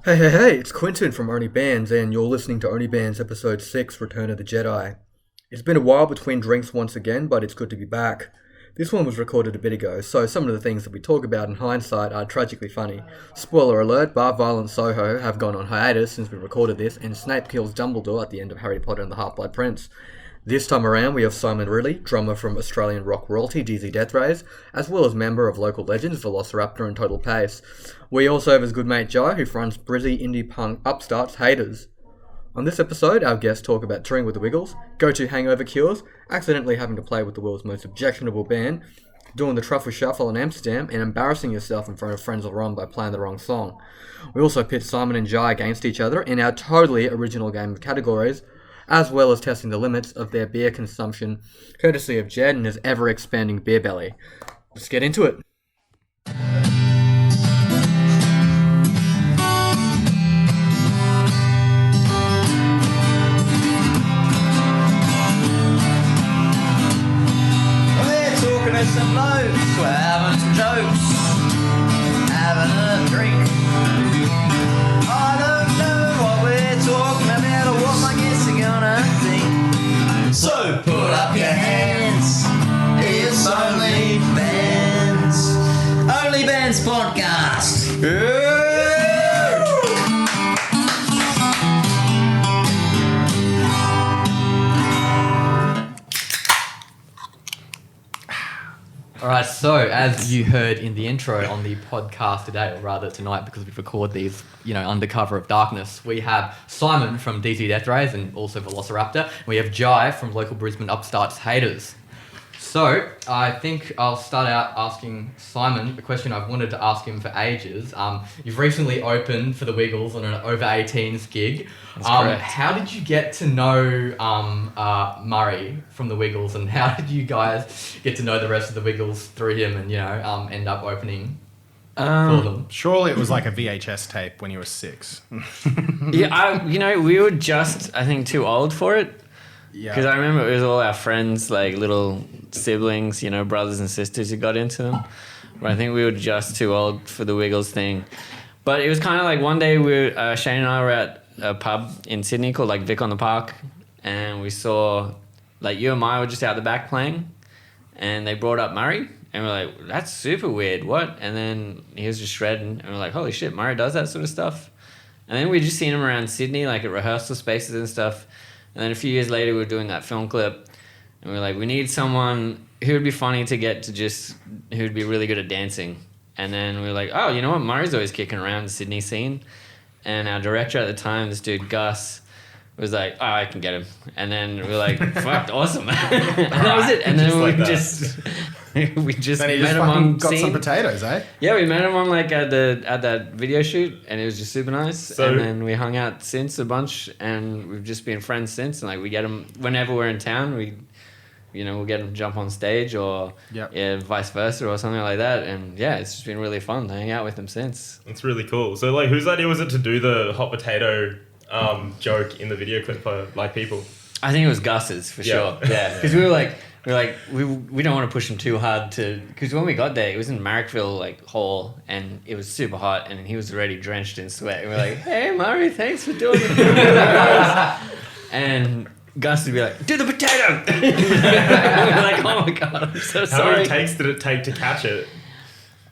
Hey, it's Quentin from OnlyBands, and you're listening to OnlyBands Episode 6, Return of the Jedi. It's been a while between drinks once again, but it's good to be back. This one was recorded a bit ago, so some of the things that we talk about in hindsight are tragically funny. Spoiler alert, Bar Violent Soho have gone on hiatus since we recorded this, and Snape kills Dumbledore at the end of Harry Potter and the Half-Blood Prince. This time around, we have Simon Ridley, drummer from Australian rock royalty Deathrays, as well as member of local legends Velociraptor and Total Pace. We also have his good mate Jai, who fronts Brizzy indie punk upstarts Haters. On this episode, our guests talk about touring with the Wiggles, go-to hangover cures, accidentally having to play with the world's most objectionable band, doing the truffle shuffle in Amsterdam, and embarrassing yourself in front of Frehnzal Rhomb by playing the wrong song. We also pit Simon and Jai against each other in our totally original game of categories, as well as testing the limits of their beer consumption, courtesy of Jed and his ever-expanding beer belly. Let's get into it. We're talking to some blokes, we're having some jokes, having a drink. I don't know what we're talking about or what my guests are gonna think. So put up your hands, it's OnlyBands podcast. Alright, so as you heard in the intro on the podcast today, or rather tonight because we record these, under cover of darkness, we have Simon from DC Deathrays and also Velociraptor. We have Jai from local Brisbane upstarts Haters. So, I think I'll start out asking Simon a question I've wanted to ask him for ages. You've recently opened for the Wiggles on an over-18s gig. That's correct. How did you get to know Murray from the Wiggles, and how did you guys get to know the rest of the Wiggles through him and, end up opening for them? Surely it was like a VHS tape when you were 6. Yeah, we were just, I think, too old for it. Yeah. Because I remember it was all our friends, like little siblings, brothers and sisters who got into them. But I think we were just too old for the Wiggles thing. But it was kind of like one day Shane and I were at a pub in Sydney called like Vic on the Park, and we saw like you and I were just out the back playing, and they brought up Murray, and we're like, that's super weird, what? And then he was just shredding, and we're like, holy shit, Murray does that sort of stuff. And then we just seen him around Sydney, like at rehearsal spaces and stuff. And then a few years later, we were doing that film clip, and we were like, we need someone who would be funny to get to who'd be really good at dancing. And then we were like, oh, you know what? Murray's always kicking around the Sydney scene. And our director at the time, this dude, Gus, was like, oh, I can get him. And then we were like, fuck, awesome. And that was it. And then we just Then he met just him on fucking got scene. some potatoes, eh? Yeah, we met him on like at that video shoot, and it was just super nice. So- and then we hung out since a bunch, and we've just been friends since. And like we get him whenever we're in town, we'll get him to jump on stage or vice versa or something like that. And yeah, it's just been really fun to hang out with him since. That's really cool. So, like, whose idea was it to do the hot potato joke in the video clip for, like, people? I think it was Gus's for sure. Yeah, because we don't want to push him too hard because when we got there, it was in Marrickville like hall, and it was super hot, and he was already drenched in sweat. And we're like, hey Murray, thanks for doing it. And Gus would be like, do the potato. We're like, oh my god, I'm so How sorry. many takes did it take to catch it?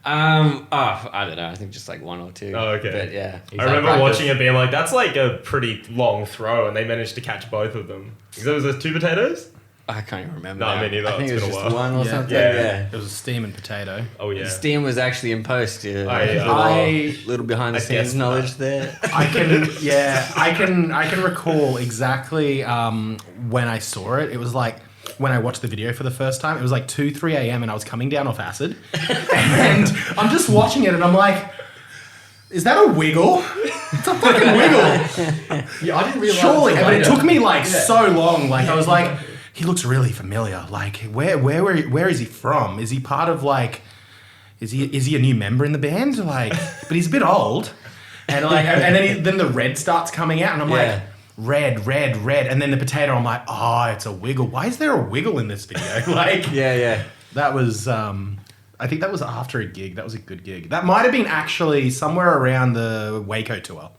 I don't know. I think just like one or two. Oh, okay. But yeah, I remember watching it being like, that's like a pretty long throw, and they managed to catch both of them. Because there was 2 potatoes? I can't even remember. No, now. me neither. I think It's it was been a just while. one or Yeah. something. Yeah. Yeah. It was a steam and potato. Oh, yeah. The steam was actually in post. Yeah. I little behind the I guessed scenes knowledge there. I can recall exactly when I saw it. It was like when I watched the video for the first time. It was like 2-3 a.m. and I was coming down off acid, and I'm just watching it and I'm like, is that a wiggle? It's a fucking wiggle. Yeah, I didn't realize. Surely, but it took me like Yeah. so long. Like I was like, he looks really familiar. Like where is he from? Is he part of like? Is he a new member in the band? Like, but he's a bit old. And like, and then the red starts coming out, and I'm like, red, and then the potato. I'm like, oh, it's a wiggle. Why is there a wiggle in this video? Like, Yeah. that was. I think that was after a gig. That was a good gig. That might have been actually somewhere around the Waco tour.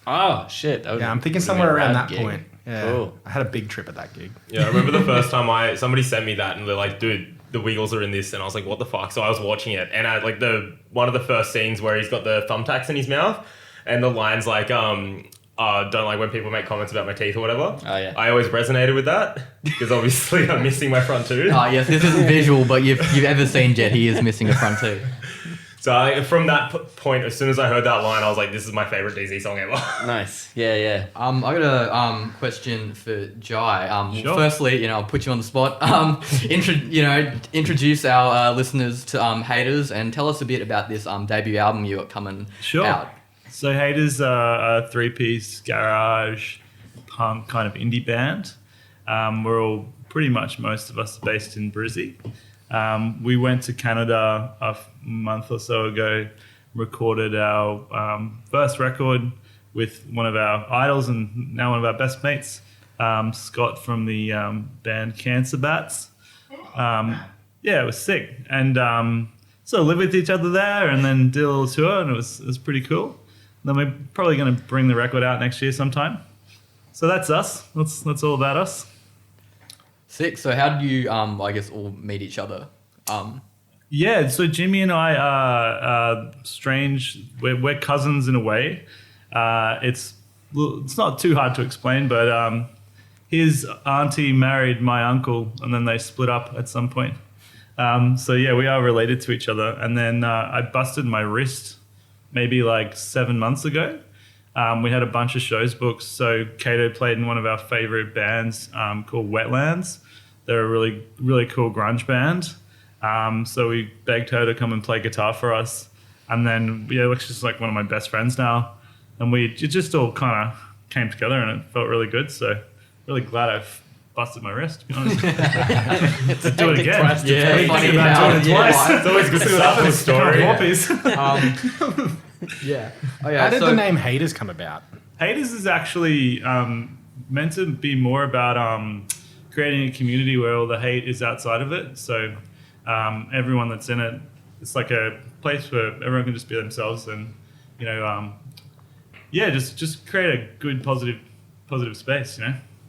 Oh shit! That Yeah, I'm thinking would've somewhere been a around rad that gig. point. Yeah, Cool. I had a big trip at that gig. Yeah, I remember the first time somebody sent me that and they're like, dude, the Wiggles are in this, and I was like, what the fuck? So I was watching it, and I like one of the first scenes where he's got the thumbtacks in his mouth, and the line's like, don't like when people make comments about my teeth or whatever. Oh, yeah. I always resonated with that because obviously I'm missing my front tooth. Yes, this isn't visual, but you've ever seen Jet, he is missing a front tooth. So from that point, as soon as I heard that line, I was like, this is my favorite DZ song ever. Nice. Yeah. I got a question for Jai. Sure. Firstly, I'll put you on the spot. Introduce our listeners to Haters and tell us a bit about this debut album you got coming out. So Haters are a three-piece garage punk kind of indie band. We're all pretty much most of us are based in Brizzy. We went to Canada a month or so ago, recorded our first record with one of our idols and now one of our best mates, Scott from the band Cancer Bats. It was sick. And so lived with each other there and then did a little tour, and it was pretty cool. Then we're probably going to bring the record out next year sometime. So that's us. That's all about us. Sick. So how did you, all meet each other? Yeah, so Jimmy and I are strange. We're cousins in a way. It's not too hard to explain, but his auntie married my uncle, and then they split up at some point. We are related to each other. And then I busted my wrist maybe like 7 months ago. We had a bunch of shows booked. So Kato played in one of our favorite bands called Wetlands. They're a really, really cool grunge band. So we begged her to come and play guitar for us. And then, it's just like one of my best friends now. And it just all kind of came together and it felt really good. So really glad I've busted my wrist, to be honest. Let's do it again. Yeah, funny Think about how- doing it yeah, twice. It's always good to start with a story. More piece. Yeah. Oh, yeah. How did the name Haters come about? Haters is actually meant to be more about creating a community where all the hate is outside of it. So everyone that's in it, it's like a place where everyone can just be themselves and, just create a good, positive space,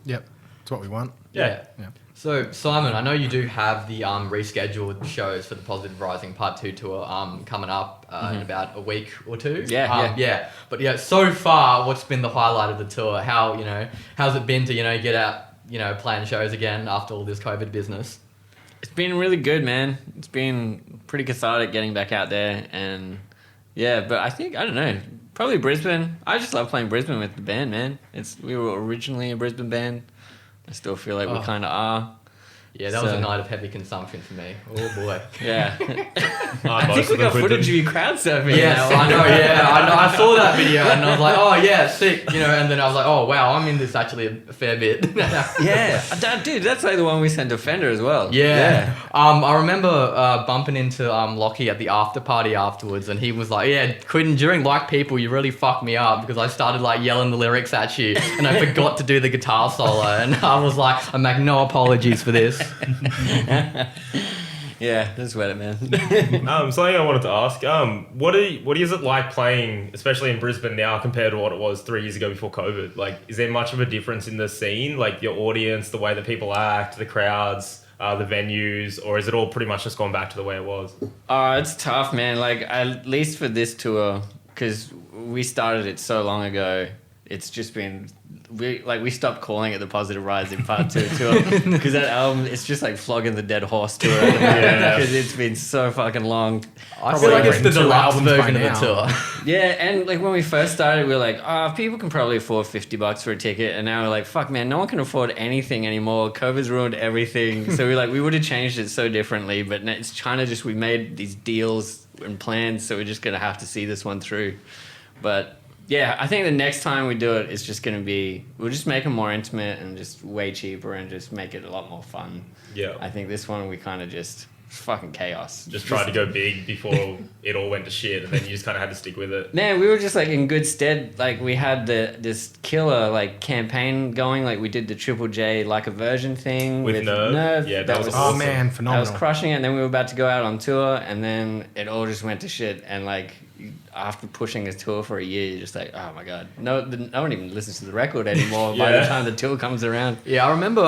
Yep, that's what we want. Yeah. Yeah. So, Simon, I know you do have the rescheduled shows for the Positive Rising Part 2 tour coming up in about a week or two. Yeah. But so far, what's been the highlight of the tour? How's it been to, get out, playing shows again after all this COVID business? It's been really good, man. It's been pretty cathartic getting back out there, and but I don't know, probably Brisbane. I just love playing Brisbane with the band, man. We were originally a Brisbane band. I still feel like we kind of are. Yeah, that was a night of heavy consumption for me. Oh boy. Yeah. I think we got footage of you crowd surfing. Yes, I know. Yeah, I saw that video and I was like, oh yeah, sick. And then I was like, oh wow, I'm in this actually a fair bit. Yeah, dude, that's like the one we sent to Fender as well. Yeah. I remember bumping into Lockie at the after party afterwards, and he was like, yeah, Quentin, during Like People, you really fucked me up because I started like yelling the lyrics at you and I forgot to do the guitar solo, and I was like, I make no apologies for this. Yeah, just wet it, man. Something I wanted to ask. What is it like playing, especially in Brisbane now, compared to what it was 3 years ago before COVID? Like, is there much of a difference in the scene, like your audience, the way that people act, the crowds, the venues, or is it all pretty much just gone back to the way it was? It's tough, man. Like, at least for this tour, because we started it so long ago, it's just been... We stopped calling it the Positive Rising Part 2 tour because that album, it's just like flogging the dead horse tour because it's been so fucking long. I feel like it's the deluxe version of the now. tour. Yeah, and like when we first started, we were like, people can probably afford $50 for a ticket, and now we're like, fuck, man, no one can afford anything anymore. COVID's ruined everything. So we would have changed it so differently, but it's kind of just we made these deals and plans, so we're just gonna have to see this one through. But yeah, I think the next time we do it, it's just going to be... We'll just make it more intimate and just way cheaper and just make it a lot more fun. Yeah. I think this one we kind of just... Fucking chaos. Just tried to go big before it all went to shit, and then you just kind of had to stick with it. Man, we were just like in good stead. Like we had this killer like campaign going. Like we did the Triple J like a version thing With Nerve. Yeah, that was Oh awesome. man, I phenomenal. was crushing it, and then we were about to go out on tour, and then it all just went to shit. And like, after pushing this tour for a year, you're just like, oh my god, no one even listens to the record anymore by the time the tour comes around. Yeah, I remember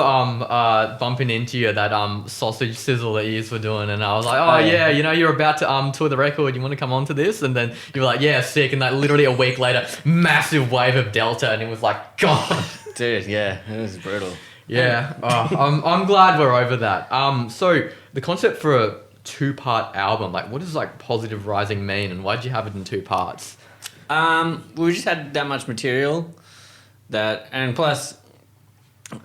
bumping into you that sausage sizzle that you were doing, and I was like, oh yeah, you know, you're about to tour the record. You want to come on to this? And then you were like, yeah, sick. And like literally a week later, massive wave of Delta, and it was like, God, dude, yeah, it was brutal. Yeah, I'm glad we're over that. So the concept for a 2-part album, like what does like Positive Rising mean, and why'd you have it in 2 parts? We just had that much material and plus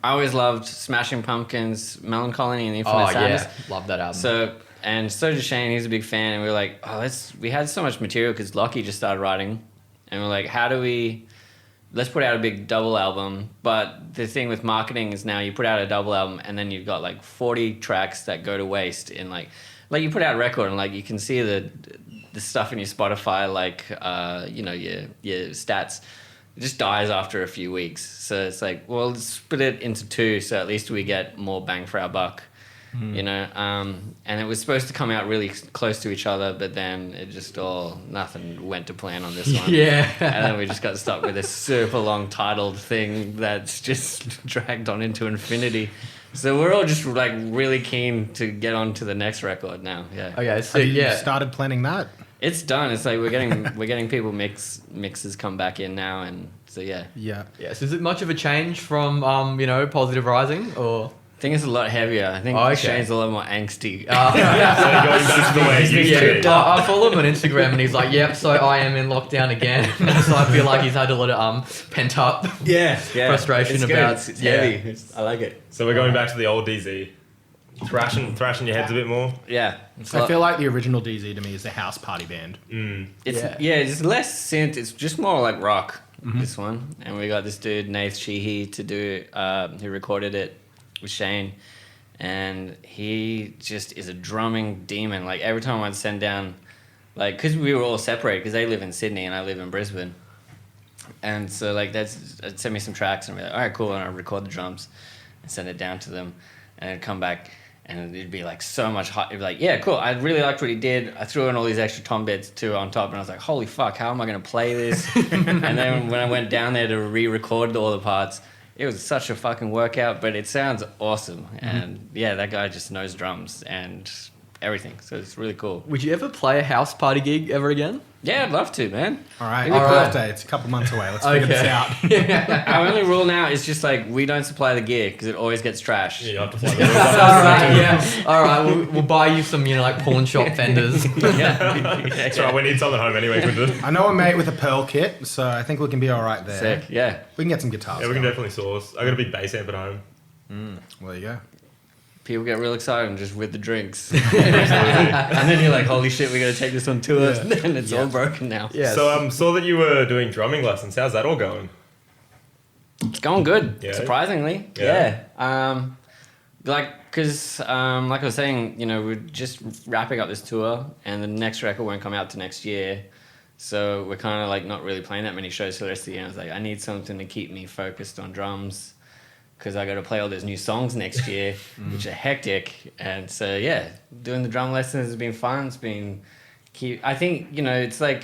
I always loved Smashing Pumpkins, Melancholy and Infinite Sadness. Yeah, love that album. So did Shane. He's a big fan, and we were like, we had so much material because Lockie just started writing, and we're like, let's put out a big double album. But the thing with marketing is now you put out a double album and then you've got like 40 tracks that go to waste in like you put out a record and like you can see the stuff in your Spotify, like you know, your stats, it just dies after a few weeks. So it's like, well, let's split it into 2 so at least we get more bang for our buck. You know, and it was supposed to come out really close to each other, but then it just nothing went to plan on this one. Yeah. And then we just got stuck with this super long titled thing that's just dragged on into infinity. So we're all just like really keen to get on to the next record now. Yeah. Okay, so Have you started planning that? It's done. It's like we're getting people mixes come back in now, and so yeah. Yeah. Yes. Is it much of a change from you know, Positive Rising, or? I think it's a lot heavier. I think Shane's a lot more angsty. So going back to the way he used to be. I follow him on Instagram and he's like, yep, so I am in lockdown again. So I feel like he's had a lot of pent up frustration it's about good. It's heavy. I like it. So we're going back to the old DZ. Thrashing your heads a bit more. Yeah. I feel like the original DZ to me is the house party band. It's less synth. It's just more like rock, this one. And we got this dude, Nath Sheehy, to do, who recorded it with Shane, and he just is a drumming demon. Like every time I'd send down, like, because we were all separated because they live in Sydney and I live in Brisbane, and so like I'd send me some tracks and I'd be like, all right, cool, and I'd record the drums and send it down to them, and I'd come back and it'd be like so much hot. It'd be like, yeah, cool, I really liked what he did. I threw in all these extra tom bits too on top, and I was like, holy fuck, how am I gonna play this? And then when I went down there to re-record all the parts, it was such a fucking workout, but it sounds awesome. And yeah, that guy just knows drums and everything. So it's really cool. Would you ever play a house party gig ever again? Yeah, I'd love to, man. All right, your birthday. It's a couple months away. Let's figure this out. Our only rule now is just like we don't supply the gear because it always gets trashed. Yeah, you have to fly All right, yeah. All right, we'll buy you some, you know, like pawn shop fenders. That's right, we need something at home anyway. I know a mate with a Pearl kit, so I think we can be all right there. Sick, yeah. We can get some guitars. Yeah, we can definitely source. I got a big bass amp at home. Well, there you go. People get real excited just with the drinks. And then you're like, holy shit, we got to take this on tour. And then it's all broken now. Yeah. So saw that you were doing drumming lessons. How's that all going? It's going good, Yeah. surprisingly. Yeah. Because like I was saying, you know, we're just wrapping up this tour and the next record won't come out to next year. So we're kind of like not really playing that many shows for the rest of the year. I was like, I need something to keep me focused on drums because I got to play all those new songs next year, which are hectic. And so, yeah, doing the drum lessons has been fun. It's been I think, you know, it's like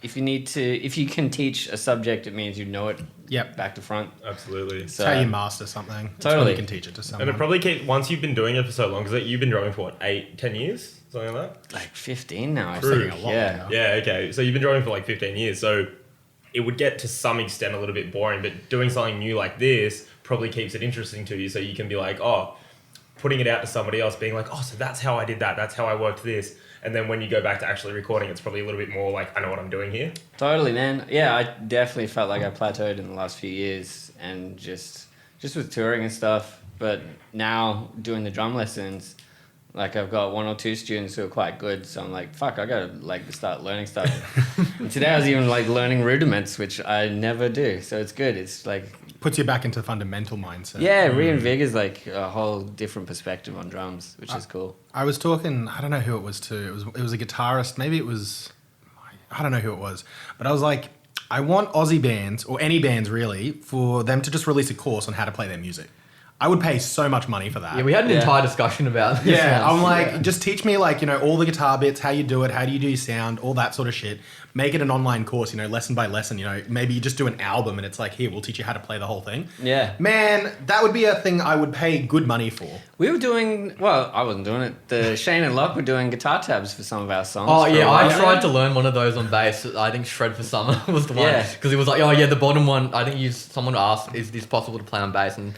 if you can teach a subject, it means you know it back to front. Absolutely. So, how you master something. Totally. You can teach it to someone. And it probably once you've been doing it for so long, because you've been drumming for what, 8-10 years? Something like that? Like 15 now, I True. think. A lot now. Yeah, okay. So you've been drumming for like 15 years. So it would get to some extent a little bit boring, but doing something new like this probably keeps it interesting to you. So you can be like, putting it out to somebody else, being like, so that's how I did that. That's how I worked this. And then when you go back to actually recording, it's probably a little bit more like, I know what I'm doing here. Totally, man. Yeah, I definitely felt like I plateaued in the last few years and just with touring and stuff. But now doing the drum lessons, like I've got 1 or 2 students who are quite good. So I'm like, fuck, I gotta like start learning stuff. And today I was even like learning rudiments, which I never do. So it's good. It's like puts you back into fundamental mindset. Yeah, reinvigorates like a whole different perspective on drums, which is cool. I was talking, I don't know who it was to. It was a guitarist. Maybe it was, I don't know who it was. But I was like, I want Aussie bands, or any bands really, for them to just release a course on how to play their music. I would pay so much money for that. Yeah, we had an entire discussion about this. Yeah, once. I'm like, just teach me like, all the guitar bits, how you do it, how do you do your sound, all that sort of shit. Make it an online course, lesson by lesson, maybe you just do an album and it's like, here, we'll teach you how to play the whole thing. Yeah. Man, that would be a thing I would pay good money for. We were doing, well, I wasn't doing it. The Shane and Locke were doing guitar tabs for some of our songs. Oh for yeah, a I while. tried to learn one of those on bass. I think Shred for Summer was the one Yeah. because it was like, oh yeah, the bottom one. I think someone asked, is this possible to play on bass? And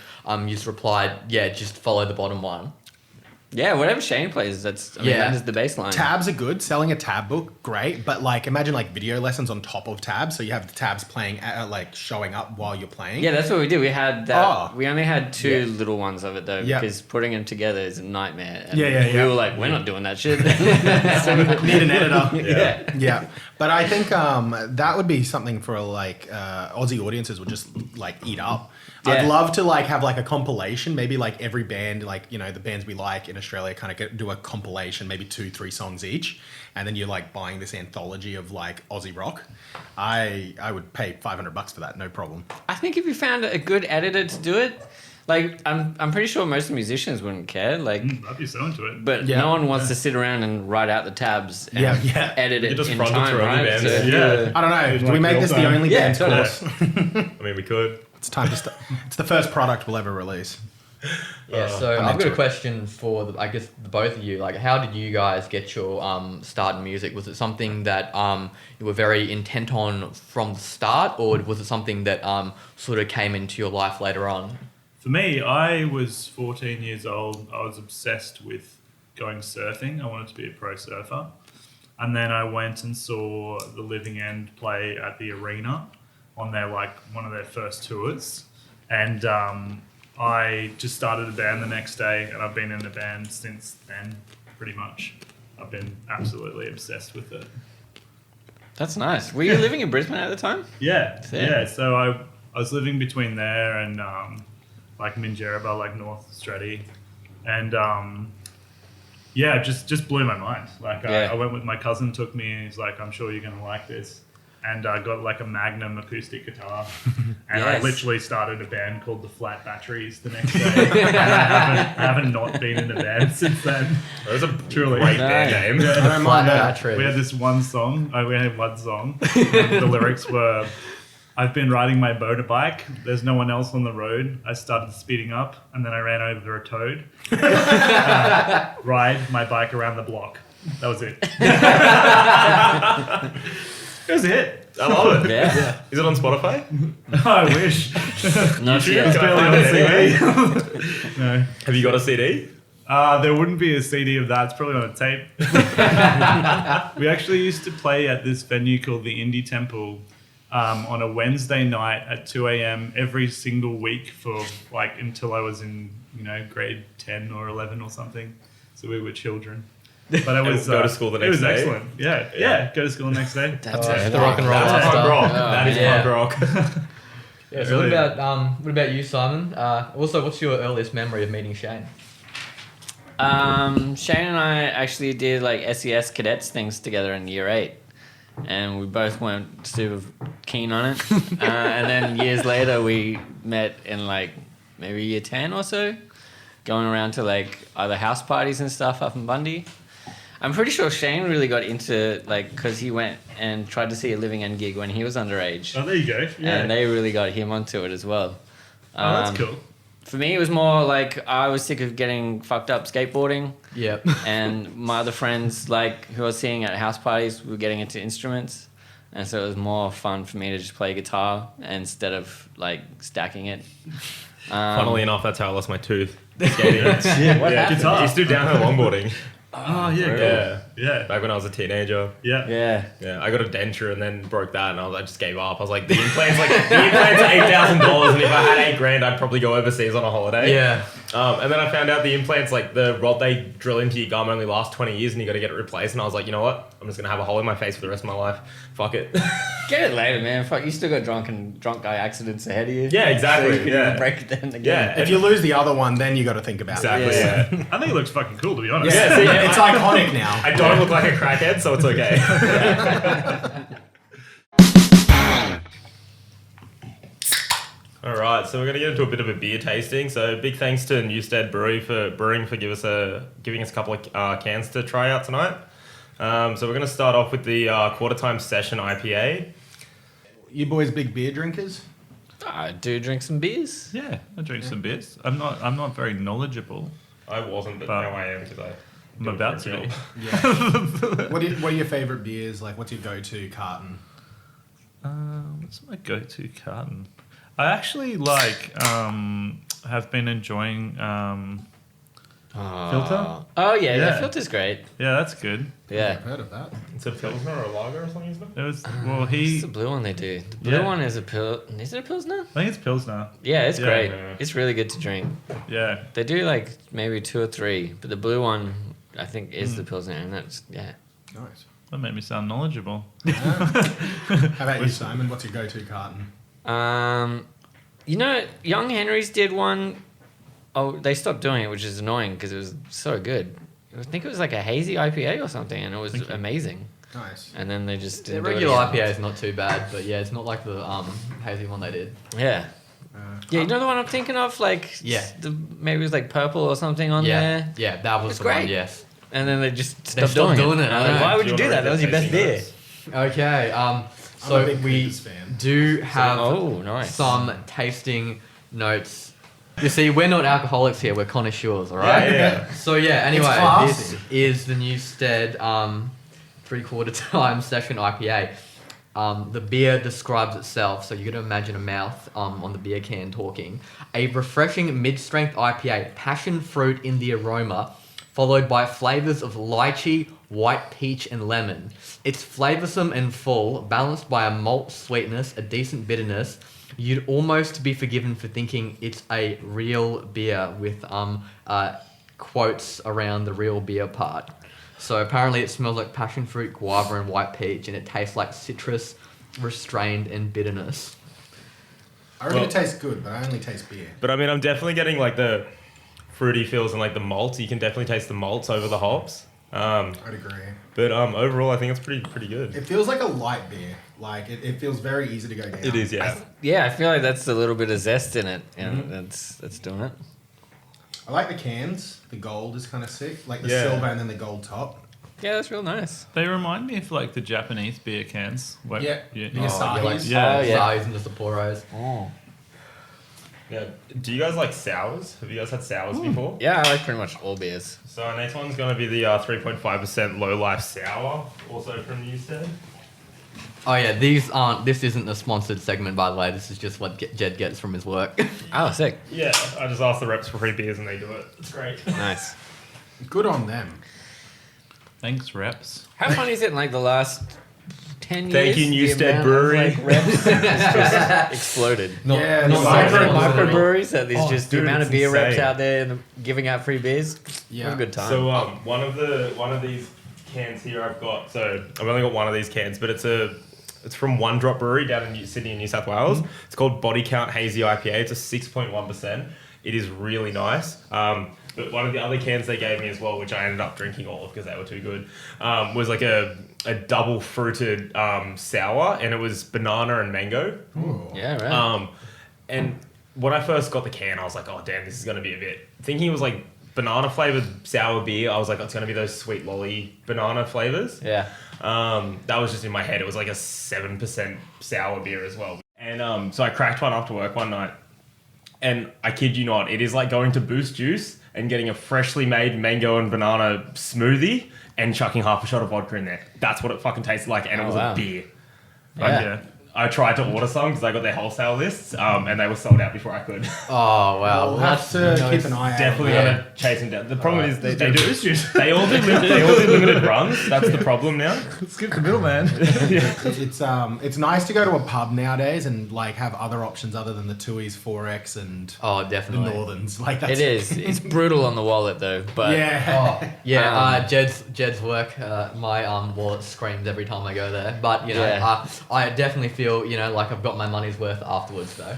you just replied, yeah, just follow the bottom one. Yeah, whatever Shane plays, that is the bass line. Tabs are good. Selling a tab book, great. But like, imagine like video lessons on top of tabs. So you have the tabs playing, like showing up while you're playing. Yeah, that's what we did. We had that. Oh. We only had two little ones of it though, Yeah. because putting them together is a nightmare. And Yeah. We were like, we're not doing that shit. So we need an editor. Yeah. Yeah, but I think that would be something for like Aussie audiences would just like eat up. Yeah. I'd love to like have like a compilation, maybe like every band, like the bands we like in Australia, kind of do a compilation, maybe 2-3 songs each, and then you're like buying this anthology of like Aussie rock. I would pay $500 for that, no problem. I think if you found a good editor to do it, like I'm pretty sure most musicians wouldn't care. Like, I'd be so into it. but Yeah. no one wants to sit around and write out the tabs and Yeah. edit it You just in front it time, through right? OnlyBands. Yeah. I don't know. It's Do we like make real this the time. only Yeah, bands totally. course? I mean, we could. It's time to start. It's the first product we'll ever release. Yeah, so I'm I've into got a it. question for the both of you. Like, how did you guys get your start in music? Was it something that you were very intent on from the start, or was it something that sort of came into your life later on? For me, I was 14 years old. I was obsessed with going surfing. I wanted to be a pro surfer. And then I went and saw the Living End play at the arena on one of their first tours. And I just started a band the next day, and I've been in a band since then, pretty much. I've been absolutely obsessed with it. That's nice. Were you living in Brisbane at the time? Yeah, Yeah. yeah. So I was living between there and like Minjerribah, like North Straddie, and yeah, just blew my mind. Like Yeah. I went with my cousin, took me, and he's like, "I'm sure you're gonna like this." And I got like a Magnum acoustic guitar, and I Yes. literally started a band called the Flat Batteries the next day. And I haven't not been in a band since then. That was a Truly. great band name. I don't mind that. Batteries. We had this one song. We had one song. The lyrics were, "I've been riding my motorbike. There's no one else on the road. I started speeding up, and then I ran over a toad. Ride my bike around the block." That was it. It was it. I love it. Yeah. Is it on Spotify? I wish. Not should. yet. It's barely on Can CD. No. Have you got a CD? There wouldn't be a CD of that. It's probably on a tape. We actually used to play at this venue called the Indie Temple on a Wednesday night at 2 a.m. every single week for like until I was in grade 10 or 11 or something. So we were children. But it was go to school the It was next day? excellent. Yeah. Go to school the next day. That's The rock and roll That's stuff. punk rock. Yeah. That is Yeah. punk rock. Yeah, so Really. what about you, Simon? Also, what's your earliest memory of meeting Shane? Shane and I actually did like SES cadets things together in year 8, and we both weren't super keen on it. And then years later, we met in like maybe year 10 or so, going around to like either house parties and stuff up in Bundy. I'm pretty sure Shane really got into like because he went and tried to see a Living End gig when he was underage, Oh, there you go. Yeah. and they really got him onto it as well. Oh, that's cool. For me, it was more like I was sick of getting fucked up skateboarding. Yep. And my other friends, like who I was seeing at house parties, were getting into instruments, and so it was more fun for me to just play guitar instead of like stacking it. Funnily enough, that's how I lost my tooth. Skating. What Yeah. happened? I used to do downhill longboarding. Oh, yeah. Cool. Yeah. Yeah. Back when I was a teenager. Yeah. Yeah, Yeah, I got a denture and then broke that, and I just gave up. I was like, the implants are $8,000, and if I had $8,000, I'd probably go overseas on a holiday. Yeah. And then I found out the implants, like the rod they drill into your gum, only last 20 years, and you got to get it replaced. And I was like, you know what? I'm just gonna have a hole in my face for the rest of my life. Fuck it. get it later, man. Fuck, you still got drunk guy accidents ahead of you. Yeah, exactly, So you can yeah. break it then again. Yeah. If you lose the other one, then you got to think about Exactly. it. Yeah. I think it looks fucking cool, to be honest. Yeah, see, It's iconic now. I don't look like a crackhead, so it's okay. All All right, so we're going to get into a bit of a beer tasting. So big thanks to Newstead Brewery for giving us a couple of cans to try out tonight. So we're going to start off with the Quarter Time Session IPA. You boys big beer drinkers? I do drink some beers. Yeah, I drink some beers. I'm not very knowledgeable. I wasn't, but now I am because I'm about to be. Yeah. What are your favourite beers? Like, what's your go-to carton? What's my go-to carton? I actually have been enjoying Filter. Oh yeah, Yeah. Filter's great. Yeah, that's good. Yeah. I've heard of that. It's a Pilsner or a lager or something, isn't it? It was What's the blue one they do? The blue Yeah. one is a pill. Is it a Pilsner? I think it's Pilsner. Yeah, it's Yeah. great. Yeah. It's really good to drink. Yeah. They do like maybe 2 or 3, but the blue one I think is the Pilsner, and that's Nice. That made me sound knowledgeable. How about you, Simon? What's your go-to carton? Young Henry's did one. Oh, they stopped doing it, which is annoying because it was so good. I think it was like a hazy IPA or something, and it was amazing. Nice. And then they just The didn't do it regular again. IPA is not too bad, but yeah, it's not like the hazy one they did. Yeah. Yeah, you know the one I'm thinking of? Like, Yeah. maybe it was like purple or something on Yeah, there. yeah, that was It's the one. great. Yes. And then they just They stopped, stopped doing it, And I I'm like, know. why would Do you you do wanna that? That was your best read the beer. tasting Okay. I'm So a big we Coopers fan. do have Oh, nice. some tasting notes. You see, we're not alcoholics here. We're connoisseurs, all right? Yeah. So yeah. Anyway, classy. this is the Newstead 3/4 time session IPA. The beer describes itself, so you're going to imagine a mouth on the beer can talking. A refreshing mid-strength IPA, passion fruit in the aroma, followed by flavors of lychee, white peach, and lemon. It's flavoursome and full, balanced by a malt sweetness, a decent bitterness. You'd almost be forgiven for thinking it's a real beer with quotes around the real beer part. So apparently it smells like passion fruit, guava, and white peach, and it tastes like citrus, restrained, and bitterness. I reckon it tastes good, but I only taste beer. But I mean, I'm definitely getting like the fruity feels and like the malts. You can definitely taste the malts over the hops. I'd agree. But overall, I think it's pretty good. It feels like a light beer. Like, it feels very easy to go down. It is, yeah. Yeah, I feel like that's a little bit of zest in it, and that's doing it. I like the cans. The gold is kind of sick. Like the Yeah. silver and then the gold top. Yeah, that's real nice. They remind me of like the Japanese beer cans. Where, Yeah. yeah. The Asahi's. Yeah. Oh, yeah. Asahi's and the Sapporos. Oh. Yeah. Do you guys like sours? Have you guys had sours before? Yeah, I like pretty much all beers. So our next one's going to be the 3.5% low life sour, also from Newstead. Oh yeah, these aren't. This isn't a sponsored segment, by the way. This is just what Jed gets from his work. Oh, sick. Yeah, I just asked the reps for free beers and they do it. It's great. Nice. Good on them. Thanks, reps. How funny is it in like the last 10 years? Thank you, the Newstead amount Brewery. Of, like, reps has just exploded. Yeah, not Microbreweries, that there's Oh, just dude, the amount it's of beer reps insane. out there and giving out free beers. Yeah. What a good time. So one of these cans here I've got. So I've only got one of these cans, but it's from One Drop Brewery down in Sydney, New South Wales. It's called Body Count Hazy IPA. It's a 6.1%. It is really nice. But one of the other cans they gave me as well, which I ended up drinking all of because they were too good, was like a double fruited sour, and it was banana and mango. Ooh. yeah, right. And when I first got the can, I was like, oh damn, this is gonna be a bit. Thinking it was like banana flavored sour beer, I was like, oh, it's gonna be those sweet lolly banana flavors. Yeah. That was just in my head. It was like a 7% sour beer as well. And so I cracked one after work one night. And I kid you not, it is like going to Boost Juice and getting a freshly made mango and banana smoothie and chucking half a shot of vodka in there. That's what it fucking tasted like, and it Oh, was wow. a beer. Yeah. I tried to order some because I got their wholesale lists, and they were sold out before I could. Oh wow, We'll have to keep an eye out. Definitely Yeah. gonna chase them down. The problem is they do Boost Juice. they all do limited runs. That's the problem now. Skip the middleman. It's nice to go to a pub nowadays and like have other options other than the Tui's 4X and oh the definitely. Northerns. Like that's It is. It's brutal on the wallet though, but Yeah. Oh yeah, Jed's work. My wallet screams every time I go there. But you know, Yeah. I definitely feel like I've got my money's worth afterwards though.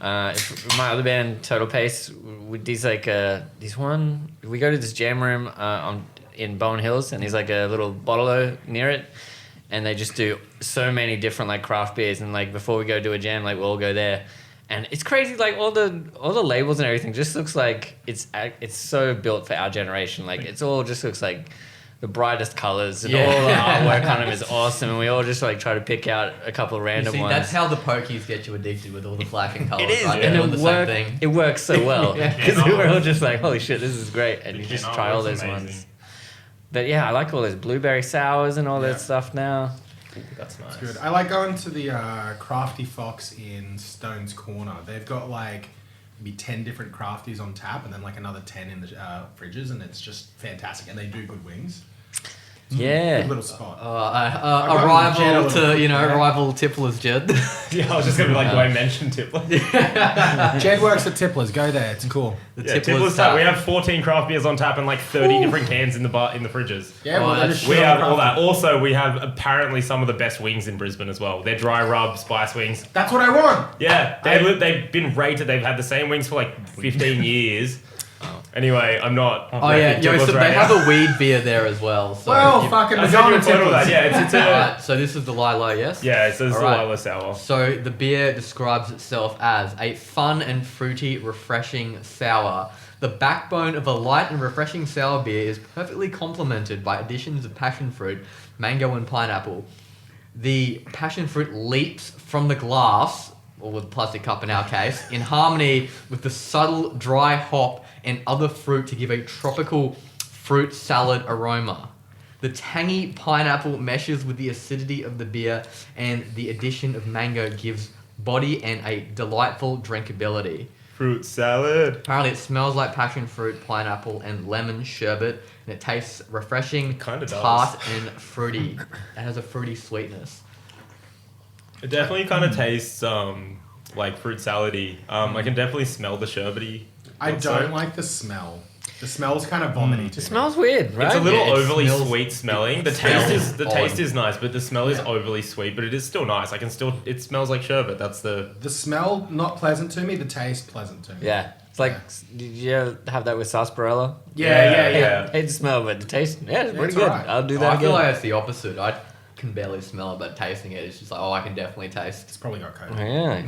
if my other band, Total Pace, we go to this jam room in Bowen Hills, and there's like a little bottle near it, and they just do so many different like craft beers, and like before we go do a jam, like we'll all go there, And it's crazy, like all the labels and everything just looks like it's so built for our generation. Like it's all just looks like the brightest colors and all the artwork on them is awesome. And we all just like try to pick out a couple of random ones. That's how the pokies get you addicted with all the flashing colors. It is, right? and They're doing the same thing. it works so well because Yeah. we're all just like, holy shit, this is great, and you just Ken try all artwork's those amazing. ones. But yeah, I like all those blueberry sours and all that stuff now. That's nice. Good. I like going to the Crafty Fox in Stone's Corner. They've got like maybe 10 different crafties on tap, and then like another 10 in the fridges, and it's just fantastic. And they do good wings. Yeah. Good little spot. A rival to rival Tippler's Jed. Yeah, I was just gonna be like, do I mention Tippler? Jed works at Tippler's. Go there. It's cool. Yeah, Tippler's tap. We have 14 craft beers on tap and like 30 different cans in the fridges. Yeah, Oh, well, that's- just We shit have on all craft. that. Also, we have apparently some of the best wings in Brisbane as well. They're dry rub spice wings. That's what I want. Yeah, they've been rated. They've had the same wings for like 15 years. Anyway, I'm not. Oh yeah, so they have a weed beer there as well. So Well, you- fucking I sent you a Madonna photo of that. Tippler's. Yeah, it's a. Alright, so this is the Lilo, yes? Yeah, so this is the Alright. Lilo Sour. So the beer describes itself as a fun and fruity, refreshing sour. The backbone of a light and refreshing sour beer is perfectly complemented by additions of passion fruit, mango, and pineapple. The passion fruit leaps from the glass, or with plastic cup in our case, in harmony with the subtle dry hop and other fruit to give a tropical fruit salad aroma. The tangy pineapple meshes with the acidity of the beer, and the addition of mango gives body and a delightful drinkability. Fruit salad. Apparently it smells like passion fruit, pineapple, and lemon sherbet, and it tastes refreshing, Kinda does. tart, and fruity. It has a fruity sweetness. It definitely kind of tastes like fruit salady. I can definitely smell the sherbety. I don't like the smell. The smell's kind of vomity to It me. smells weird, right? It's a little Yeah, it overly smells- sweet smelling. The smells taste odd. is nice, but the smell is Yeah. overly sweet. But it is still nice. It smells like sherbet. That's the. The smell, not pleasant to me. The taste, pleasant to me. Yeah. It's like, did you ever have that with sarsaparilla? Yeah. Hate the smell, but the taste, it's pretty it's good. alright. I'll do I that feel again. like it's the opposite. I can barely smell it, but tasting it, it's just like, oh, I can definitely taste. It's probably got COVID.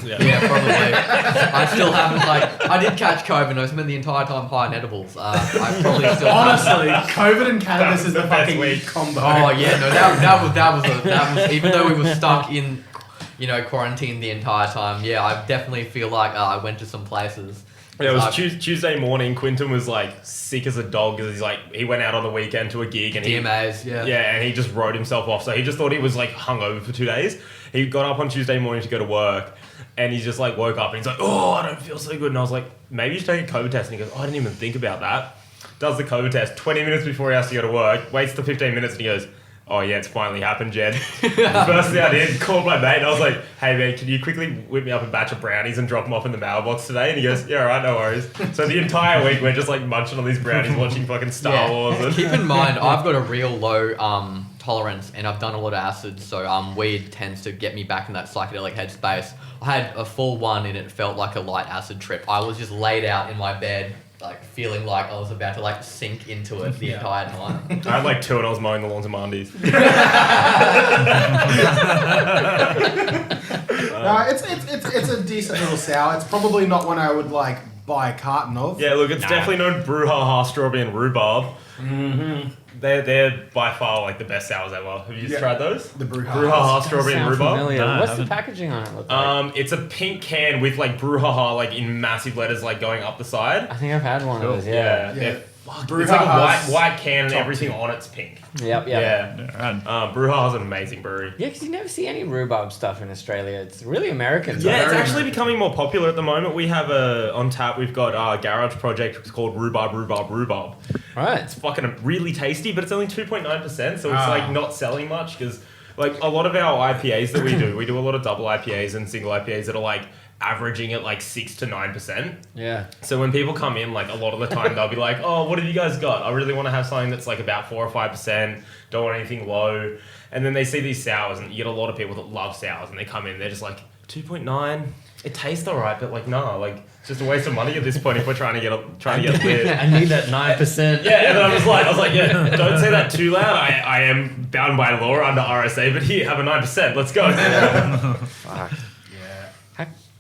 Yeah. Yeah, probably. I still haven't, I did catch COVID. I spent the entire time high on edibles. I probably still Honestly, COVID and cannabis is the the best fucking week. combo. Oh yeah, no, that was even though we were stuck in, quarantine the entire time. Yeah, I definitely feel like I went to some places. Yeah, it was Like, Tuesday morning. Quinton was like sick as a dog because he went out on the weekend to a gig and DMAs. and he just wrote himself off. So he just thought he was like hungover for 2 days. He got up on Tuesday morning to go to work, and he just like woke up and he's like, "Oh, I don't feel so good." And I was like, "Maybe you should take a COVID test." And he goes, "Oh, I didn't even think about that." Does the COVID test 20 minutes before he has to go to work. Waits the 15 minutes and he goes, "Oh yeah, it's finally happened, Jed." First thing I did, called my mate and I was like, "Hey man, can you quickly whip me up a batch of brownies and drop them off in the mailbox today?" And he goes, "Yeah, alright, no worries." So the entire week we're just like munching on these brownies, watching fucking Star Wars. And Keep in mind, I've got a real low tolerance, and I've done a lot of acid, so weed tends to get me back in that psychedelic headspace. I had a full one, and it felt like a light acid trip. I was just laid out in my bed, like feeling like I was about to like sink into it the entire time. I had like 2 and I was mowing the lawns of Mondays. No, it's a decent little sour. It's probably not one I would like buy a carton of. Yeah, look, it's definitely no brouhaha, strawberry and rhubarb. Mm-hmm. They're by far like the best sours ever. Have you tried those? The brouhaha. Brouhaha, strawberry and Sound rhubarb. familiar. No, I What's the haven't. packaging on it look like? It's a pink can with like brouhaha like in massive letters like going up the side. I think I've had one of those, Yeah. yeah. they're- fuck, it's Brouhaha's like a white can and top everything tier. on it's pink. Yep. Yeah. Brouhaha's an amazing brewery. Yeah, because you never see any rhubarb stuff in Australia. It's really American. Yeah, it's very actually becoming more popular at the moment. We have on tap. We've got a garage project. It's called Rhubarb. Right. It's fucking really tasty, but it's only 2.9%, so it's Ah. like not selling much because like a lot of our IPAs that we do a lot of double IPAs and single IPAs that are like averaging at like 6 to 9%. Yeah. So when people come in, like a lot of the time they'll be like, "Oh, what have you guys got? I really want to have something that's like about 4 or 5%. Don't want anything low." And then they see these sours, and you get a lot of people that love sours, and they come in, they're just like 2.9. It tastes alright, but like nah, like it's just a waste of money at this point if we're trying to get lit. I need that 9%. Yeah, and then I was like, yeah, don't say that too loud. I am bound by law under RSA, but here, have a 9%. Let's go. Fuck. Yeah.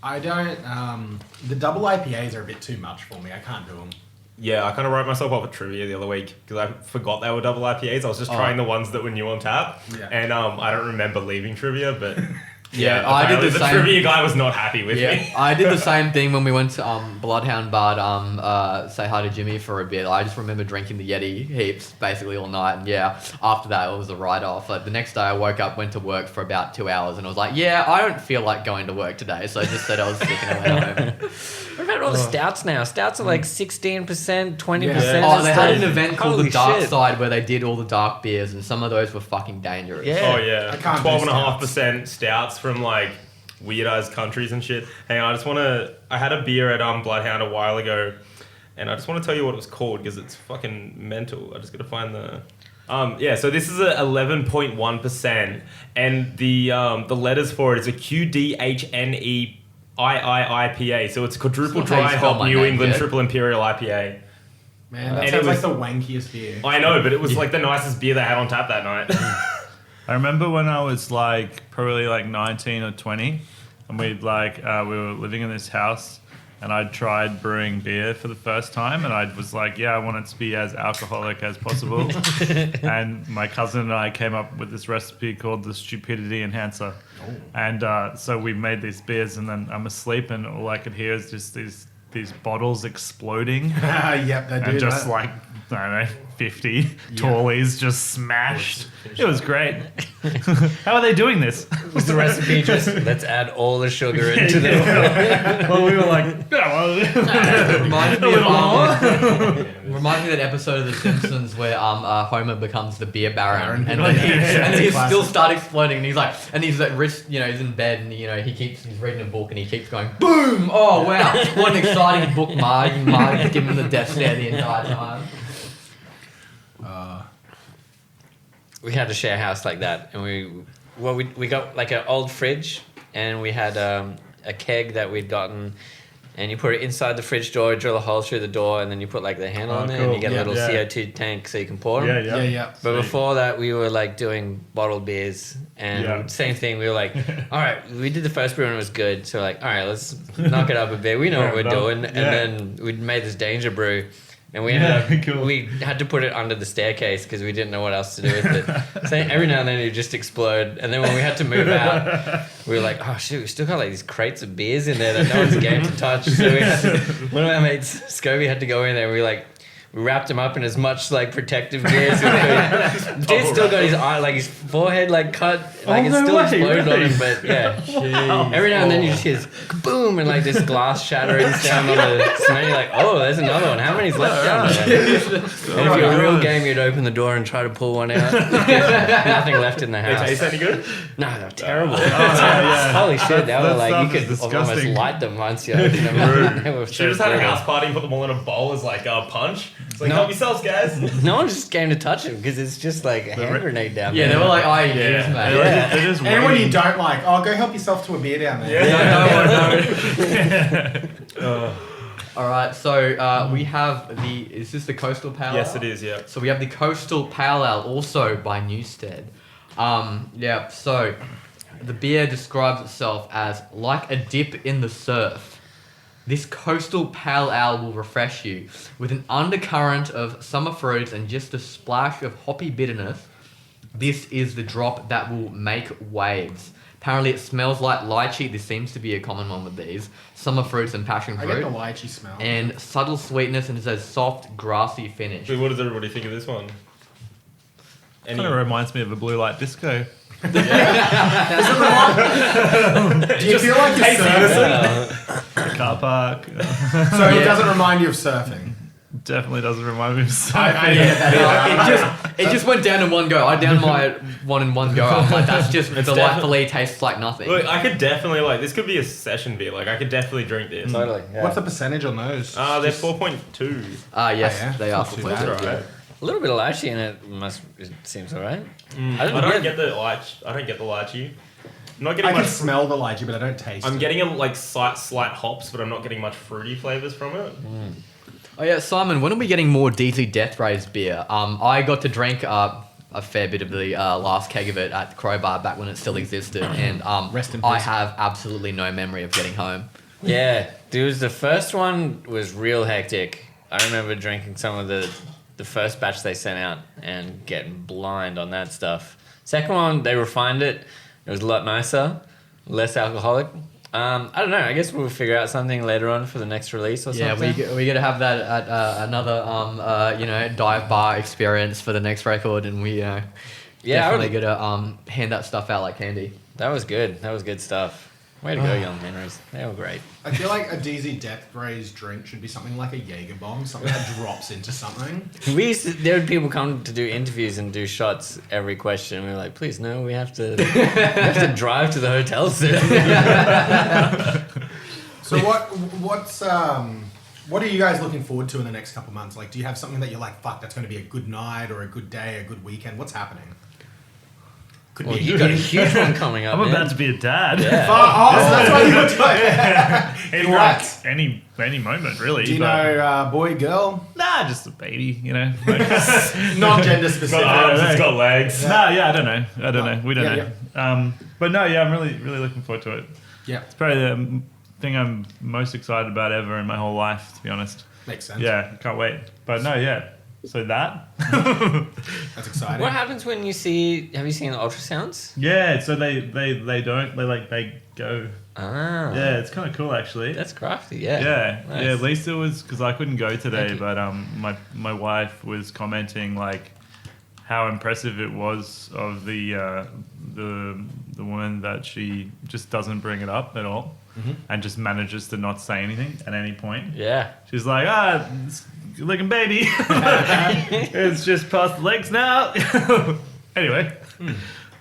I don't. The double IPAs are a bit too much for me. I can't do them. Yeah, I kind of wrote myself off a trivia the other week because I forgot they were double IPAs. I was just trying the ones that were new on tap, and I don't remember leaving trivia, but Yeah, I did the same. trivia guy was not happy with Yeah, me. I did the same thing when we went to Bloodhound Bar to say hi to Jimmy for a bit. I just remember drinking the Yeti heaps basically all night, and yeah, after that it was a write-off. Like the next day I woke up, went to work for about 2 hours, and I was like, yeah, I don't feel like going to work today, so I just said I was sick and I went home. What about all the stouts now? Stouts are like 16%, 20%. Yeah. Oh, they had an event called Holy the Dark shit. Side where they did all the dark beers, and some of those were fucking dangerous. Yeah. Oh yeah, I can't do 12.5% stouts from like weird ass countries and shit. Hang on, I had a beer at Bloodhound a while ago, and I just want to tell you what it was called because it's fucking mental. I just gotta find the. So this is a 11.1%, and the letters for it is a QDHNE IIPA. So it's quadruple That's not how you dry spell hop my New name, England kid. triple imperial IPA. Man, that And sounds it like was- the wankiest beer. I know, but it was like the nicest beer they had on tap that night. I remember when I was like probably like 19 or 20, and we were living in this house, and I tried brewing beer for the first time, and I was like, yeah, I want it to be as alcoholic as possible. And my cousin and I came up with this recipe called the Stupidity Enhancer. And so we made these beers, and then I'm asleep, and all I could hear is just these bottles exploding. Yep, they do And just that. like, I don't know, 50 tallies just smashed. It was great. How are they doing this? Was the recipe just let's add all the sugar into the Well, we were like, yeah, well, It reminded me reminds me of that episode of The Simpsons where Homer becomes the beer baron, and then he still start exploding, and he's like rich, he's in bed, and he's reading a book, and he keeps going boom. Oh wow, what an exciting book, Marge, and Marge is giving him the death stare the entire time. We had a share house like that, and we got like an old fridge, and we had a keg that we'd gotten, and you put it inside the fridge door, drill a hole through the door, and then you put like the handle on there, and you get a little CO2 tank so you can pour them. Yeah. But before that, we were like doing bottled beers, and same thing. We were like, all right, we did the first brew and it was good, so like, all right, let's knock it up a bit. We know what we're doing, and then we made this danger brew. And we ended up, we had to put it under the staircase because we didn't know what else to do with it. So every now and then it would just explode. And then when we had to move out, we were like, oh shit, we still got like these crates of beers in there that no one's game to touch. So we had to, one of our mates, Scobie, had to go in there, and we wrapped him up in as much like protective gear as we could. The dude still got his eye, like his forehead like cut, like it still exploded on him, but yeah. Every now and then you just hear this boom and like this glass shattering sound on the cement. You're like, oh, there's another one. How many's left down there? And if you're a real game, you'd open the door and try to pull one out. Nothing left in the They house. taste any good? No, they're terrible. Holy shit, they were that like, stuff you is could almost disgusting. light them once you open them. They were Should so have just had a brutal. house party and put them all in a bowl as like a punch. It's like, help yourselves, guys. No one just came to touch him because it's just like a hand grenade down there. Yeah, they were like IEDs, Yeah. man. They're just And when you waiting. don't like, go help yourself to a beer down there. All right, so we have is this the Coastal Pale Ale? Yes, it is, yeah. So we have the Coastal Pale Ale, also by Newstead. So the beer describes itself as like a dip in the surf. This Coastal Pale Ale will refresh you with an undercurrent of summer fruits and just a splash of hoppy bitterness. This is the drop that will make waves. Apparently it smells like lychee. This seems to be a common one with these. Summer fruits and passion I get fruit. the lychee smell. And subtle sweetness, and it's a soft, grassy finish. Wait, what does everybody think of this one? Kind of reminds me of a blue light disco. Do you feel like you're surfing? Car park. So it doesn't remind you of surfing? Definitely doesn't remind me of It just went down in one go. I downed my one in one go. I'm like, that's just delightfully tastes like nothing. Look, I could definitely this could be a session beer. Like I could definitely drink this. Totally. Yeah. What's the percentage on those? They're 4.2. Yes, Oh, yeah? they are. Not too for bad. pleasure. Right. A little bit of lychee in it it seems alright. I don't get the lychee. I'm not getting I can much. smell the lychee, but I don't taste I'm it. getting a slight hops, but I'm not getting much fruity flavors from it. Oh yeah, Simon, when are we getting more DZ Deathrays beer? I got to drink a fair bit of the last keg of it at the Crowbar back when it still existed, and Rest in I peace. have absolutely no memory of getting home. Yeah, dude, the first one was real hectic. I remember drinking some of the first batch they sent out and getting blind on that stuff. Second one, they refined it. It was a lot nicer, less alcoholic. I don't know. I guess we'll figure out something later on for the next release or something. Yeah, we got to have that at another dive bar experience for the next record, and we definitely got to hand that stuff out like candy. That was good. That was good stuff. Way to go, young Henrys. They were great. I feel like a DZ Deathrays drink should be something like a Jaeger bomb, something that drops into something. There would people come to do interviews and do shots every question. We were like, please, no, we have to drive to the hotel soon. So what are you guys looking forward to in the next couple months? Like, do you have something that you're like, fuck, that's going to be a good night or a good day, a good weekend? What's happening? Could Well, be you got a huge one coming up. I'm man. about to be a dad. Yeah. Oh, so that's why you look like In Congrats. like any moment, really. Do you but- know boy, girl? Nah, just a baby, you know. Like, Non-gender It's specific. got arms, it's got legs. Nah, yeah, I don't know. We don't Yeah, know. But no, yeah, I'm really looking forward to it. Yeah, It's probably the thing I'm most excited about ever in my whole life, to be honest. makes sense. Yeah, can't wait. But no, yeah. So that. That's exciting. What happens when you see? Have you seen the ultrasounds? Yeah, so they don't. They go. Ah, Yeah, it's kind of cool actually. that's crafty. Yeah, Yeah, Nice. yeah. At least it was because I couldn't go today, Thank you. but my wife was commenting like how impressive it was of the woman that she just doesn't bring it up at all, and just manages to not say anything at any point. Yeah. She's like, it's a good looking baby. It's just past the legs now. Anyway,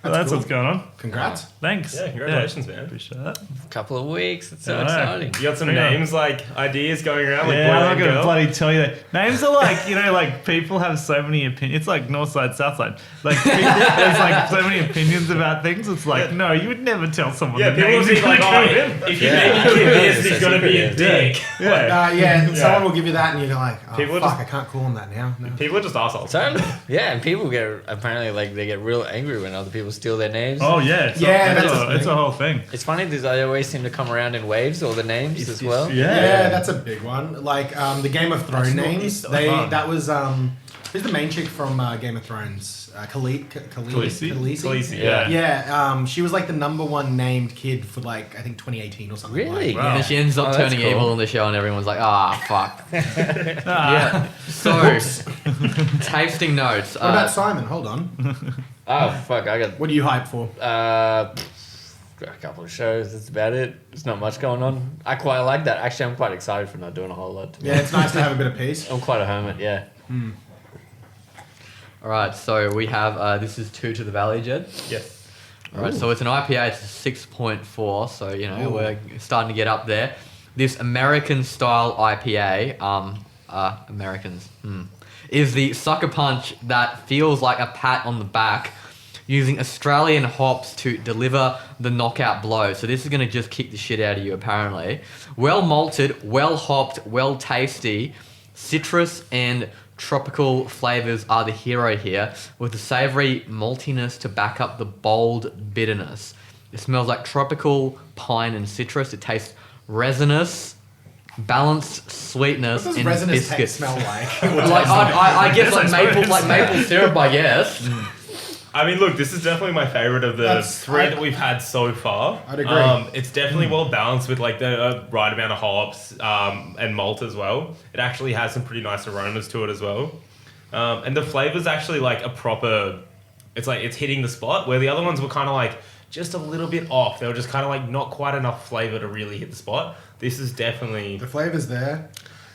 that's cool. what's going on. Congrats. Thanks. Yeah, congratulations, man. Appreciate that. Couple of weeks. It's so I know. exciting. You got some Yeah. names, like ideas going around, like Yeah, boy I'm not and gonna girl? bloody tell you that. Names are like, like people have so many opinions. It's like north side, south side. Like there's like so many opinions about things. It's like, no, you would never tell someone. Yeah, the people names would be you're like, gonna oh, give him. if you Yeah. make your kid this, he's Such gonna be a opinions. dick. Yeah. Someone will give you that, and you're like, oh, People fuck, just- I can't call him that now. No. People are just assholes. Totally. Yeah, and people get apparently like they get real angry when other people steal their names. Oh yeah, it's a whole thing. It's funny because they always seem to come around in waves, all the names as well. Yeah, that's a big one. Like the Game of Thrones names. so fun. That was who's the main chick from Game of Thrones? Khaleesi. Khaleesi, Yeah. Yeah, she was like the #1 named kid for like I think 2018 or something. Really? Like. Wow. And then she ends up Oh, that's turning cool. evil in the show, and everyone's like, fuck. Yeah. So, tasting notes. What about Simon? Hold on. Oh fuck! I got What are you hyped for? got a couple of shows. That's about it. There's not much going on. I quite like that. Actually, I'm quite excited for not doing a whole lot. To be Yeah, it's nice to have a bit of peace. I'm quite a hermit. Yeah. All right, so we have this is 2 to the Valley, Jed. Yes. All right, so it's an IPA. It's a 6.4, so we're starting to get up there. This American style IPA, Americans, is the sucker punch that feels like a pat on the back, using Australian hops to deliver the knockout blow. So this is going to just kick the shit out of you, apparently. Well malted, well hopped, well tasty. Citrus and tropical flavors are the hero here, with the savory maltiness to back up the bold bitterness. It smells like tropical pine and citrus. It tastes resinous, balanced sweetness, What does and resinous biscuits. smell like? Like I guess like maple syrup, I guess. I mean, look, this is definitely my favorite of the That's- three that we've had so far. I'd agree. It's definitely well balanced with like the right amount of hops and malt as well. It actually has some pretty nice aromas to it as well. And the flavor's actually like a proper, it's like it's hitting the spot, where the other ones were kind of like just a little bit off. They were just kind of like not quite enough flavor to really hit the spot. This is definitely... The flavor's there.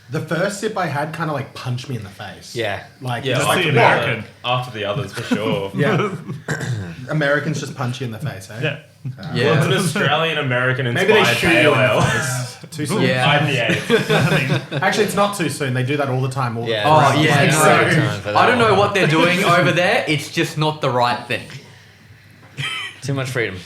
The first sip I had kind of like punched me in the face. Yeah. Like, Yeah, just like the the American. after the others for sure. yeah. Americans just punch you in the face, eh? Yeah. Well, it's an Australian American Maybe they inspired shoot you in pale the ale. face. Too soon. Yeah. IPA. Actually, it's not too soon. They do that all the time. All Yeah. the Oh, time. yeah, Like, no. so- Time for that I don't know one. what they're doing over there. It's just not the right thing. Too much freedom.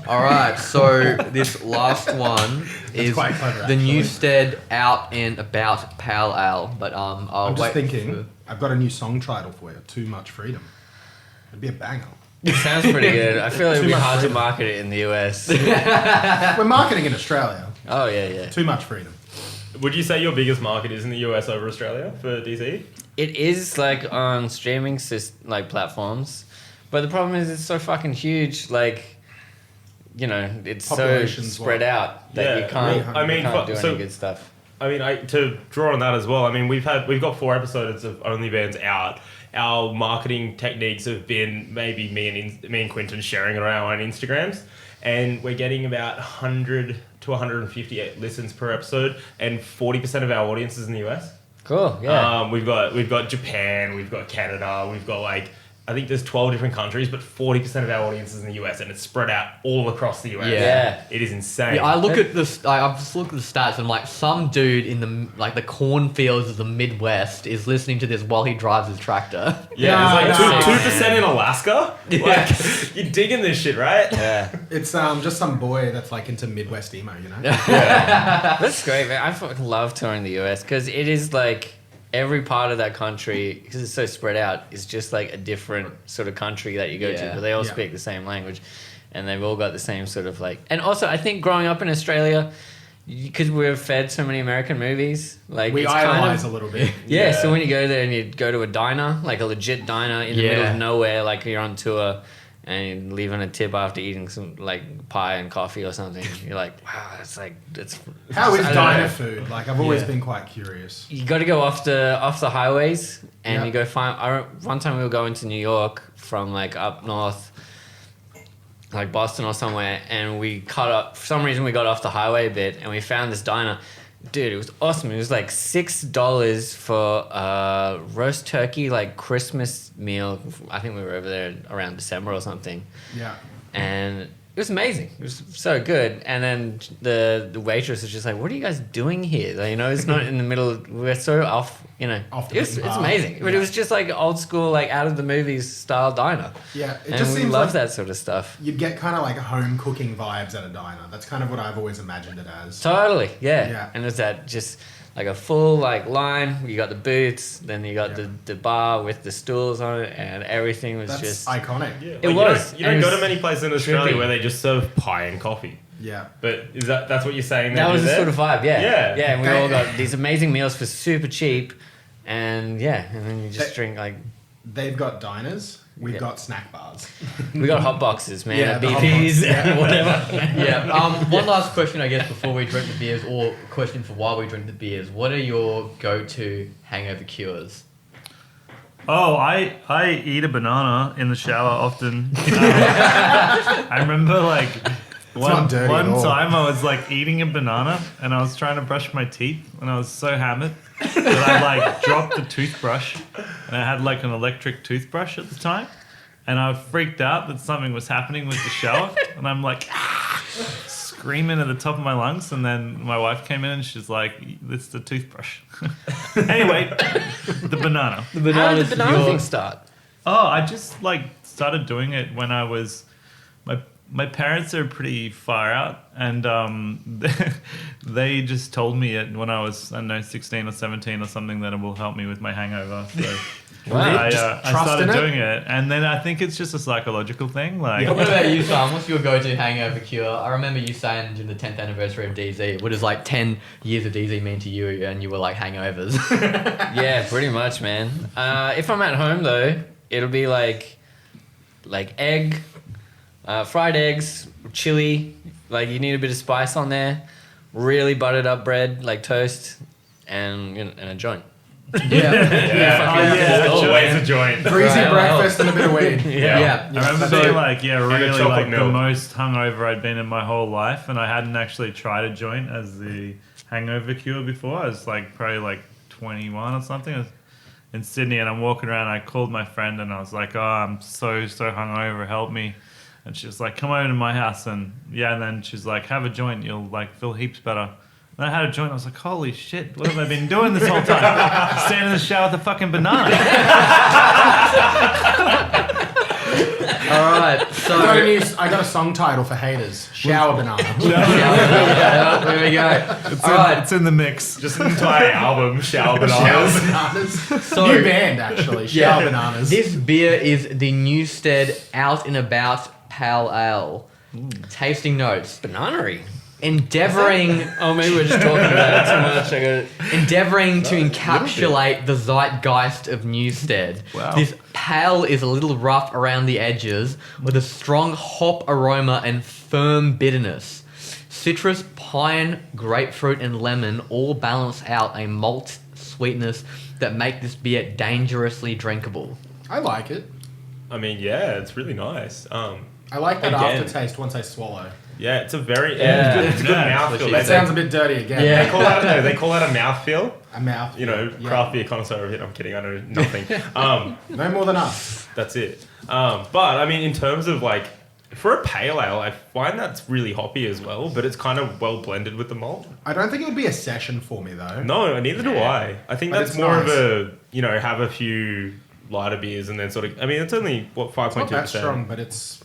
All right, so this last one is quite clever, the actually. Newstead Out and About Pale Ale, but I'll I'm just wait. thinking. I've got a new song title for you. Too Much Freedom. It'd be a banger. It sounds pretty good. I feel like it'd be Too much hard to freedom. market it in the US. We're marketing in Australia. Oh, yeah. Too much freedom. Would you say your biggest market is in the US over Australia for DC? It is like on streaming platforms, but the problem is it's so fucking huge. Like, you know, it's so Population's spread what? out that Yeah, you can't. well, I mean, you can't do so- any good stuff. I mean, to draw on that as well. I mean, we've got 4 episodes of OnlyBands out. Our marketing techniques have been maybe me and Quinton sharing it around on Instagrams, and we're getting about 100 to 150 listens per episode, and 40% of our audience is in the US. Cool. Yeah. We've got Japan, we've got Canada, we've got I think there's 12 different countries, but 40% of our audience is in the US, and it's spread out all across the US. Yeah. It is insane. Yeah, I've just looked at the stats and like some dude in the cornfields of the Midwest is listening to this while he drives his tractor. Yeah, it's No, like no. 2% in Alaska. Like, you're digging this shit, right? Yeah. It's just some boy that's like into Midwest emo, you know? That's great, man. I fucking love touring the US because it is like every part of that country, because it's so spread out, is just like a different sort of country that you go to, Yeah. but they all Yeah. speak the same language and they've all got the same sort of like. And also, I think growing up in Australia, because we're fed so many American movies, like We it's idolize kind a little bit. yeah, so when you go there and you go to a diner, like a legit diner in the middle Yeah. of nowhere, like you're on tour and leaving a tip after eating some like pie and coffee or something, you're like, wow, it's How is I don't diner know. food? Like, I've always Yeah. been quite curious. You got to go off the highways and Yeah. you go find. One time we were going to New York from like up north, like Boston or somewhere, and we cut up. For some reason, we got off the highway a bit, and we found this diner. Dude, it was awesome. It was like $6 for a roast turkey, like Christmas meal. I think we were over there around December or something, Yeah. and it was amazing. It was so good. And then the waitress was just like, "What are you guys doing here?" Like, you know, it's not in the middle. We're so off. You know, Off the it's beaten path. amazing. But Yeah. it was just like old school, like out of the movies style diner. Yeah, it And just we seems love like that sort of stuff. you'd get kind of like home cooking vibes at a diner. That's kind of what I've always imagined it as. Totally, yeah. Yeah. And it was that just like a full like line. You got the booths, then you got Yeah. the bar with the stools on it, and everything was That's just. iconic. Yeah. It Like, was. You don't It go was to many places in Australia trippy. where they just serve pie and coffee. Yeah. But that's what you're saying? That was the there? sort of vibe, yeah. Yeah. Yeah, and we They- all got these amazing meals for super cheap, and yeah, and then you just They- drink like. They've got diners. We've Yeah. got snack bars. We got hot boxes, man, Yeah, at the hot BP's, box, yeah. whatever. Yeah. One last question, I guess, before we drink the beers, or question for why we drink the beers. What are your go-to hangover cures? Oh, I eat a banana in the shower often. I remember like not dirty one at all. time I was like eating a banana and I was trying to brush my teeth and I was so hammered that I like dropped the toothbrush and I had like an electric toothbrush at the time and I freaked out that something was happening with the shower and I'm like screaming at the top of my lungs and then my wife came in and she's like, "It's the toothbrush." Anyway, the banana. How did the banana thing start? Oh, I just like started doing it when I was my parents are pretty far out and they just told me it when I was, I don't know, 16 or 17 or something that it will help me with my hangover. So Wow. I trust started in it? doing it and then I think it's just a psychological thing. Like What about you, Sam? What's your go-to hangover cure? I remember you saying during the 10th anniversary of DZ, what does like 10 years of DZ mean to you? And you were like hangovers. Yeah, pretty much, man. If I'm at home though, it'll be like egg, fried eggs, chili. Like you need a bit of spice on there. Really buttered up bread, like toast, and and a joint. Yeah. Oh, Always a joint. Greasy Right. breakfast and a bit of weed. Yeah. I remember So- being like, really chocolate like the milk. most hungover I'd been in my whole life, and I hadn't actually tried a joint as the hangover cure before. I was like probably like 21 or something. I was in Sydney, and I'm walking around. I called my friend, and I was like, "Oh, I'm so hungover. Help me!" And she's like, "Come over to my house." And then she's like, "Have a joint. You'll like feel heaps better." And I had a joint. I was like, "Holy shit! What have I been doing this whole time? Standing in the shower with a fucking banana." right, so I got a song title for haters. Shower banana. there we go. All right, It's in the mix. Just an entire album, Shower Bananas. Bananas. So- New band actually. Shower bananas. this beer is the Newstead Out and About Pale Ale. Tasting notes. Bananery. Endeavouring Oh, maybe we're just talking about it too much. endeavouring to encapsulate the zeitgeist of Newstead. Wow. This pale is a little rough around the edges with a strong hop aroma and firm bitterness. Citrus, pine, grapefruit and lemon all balance out a malt sweetness that make this beer dangerously drinkable. I like it. I mean, yeah, it's really nice. I like that Again. aftertaste once I swallow. Yeah, it's a very Yeah. it's a good mouthfeel. It sounds a bit dirty again. Yeah. They call that a mouthfeel. A mouth. You know, Yeah. craft beer connoisseur over here. I'm kidding. I know nothing. No more than us. That's it. But I mean, in terms of like, for a pale ale, I find that's really hoppy as well. But it's kind of well blended with the malt. I don't think it would be a session for me though. No, neither do I. I think But that's it's more nice. of a have a few lighter beers and then sort of. I mean, it's only what It's not that 5.2%. strong, but it's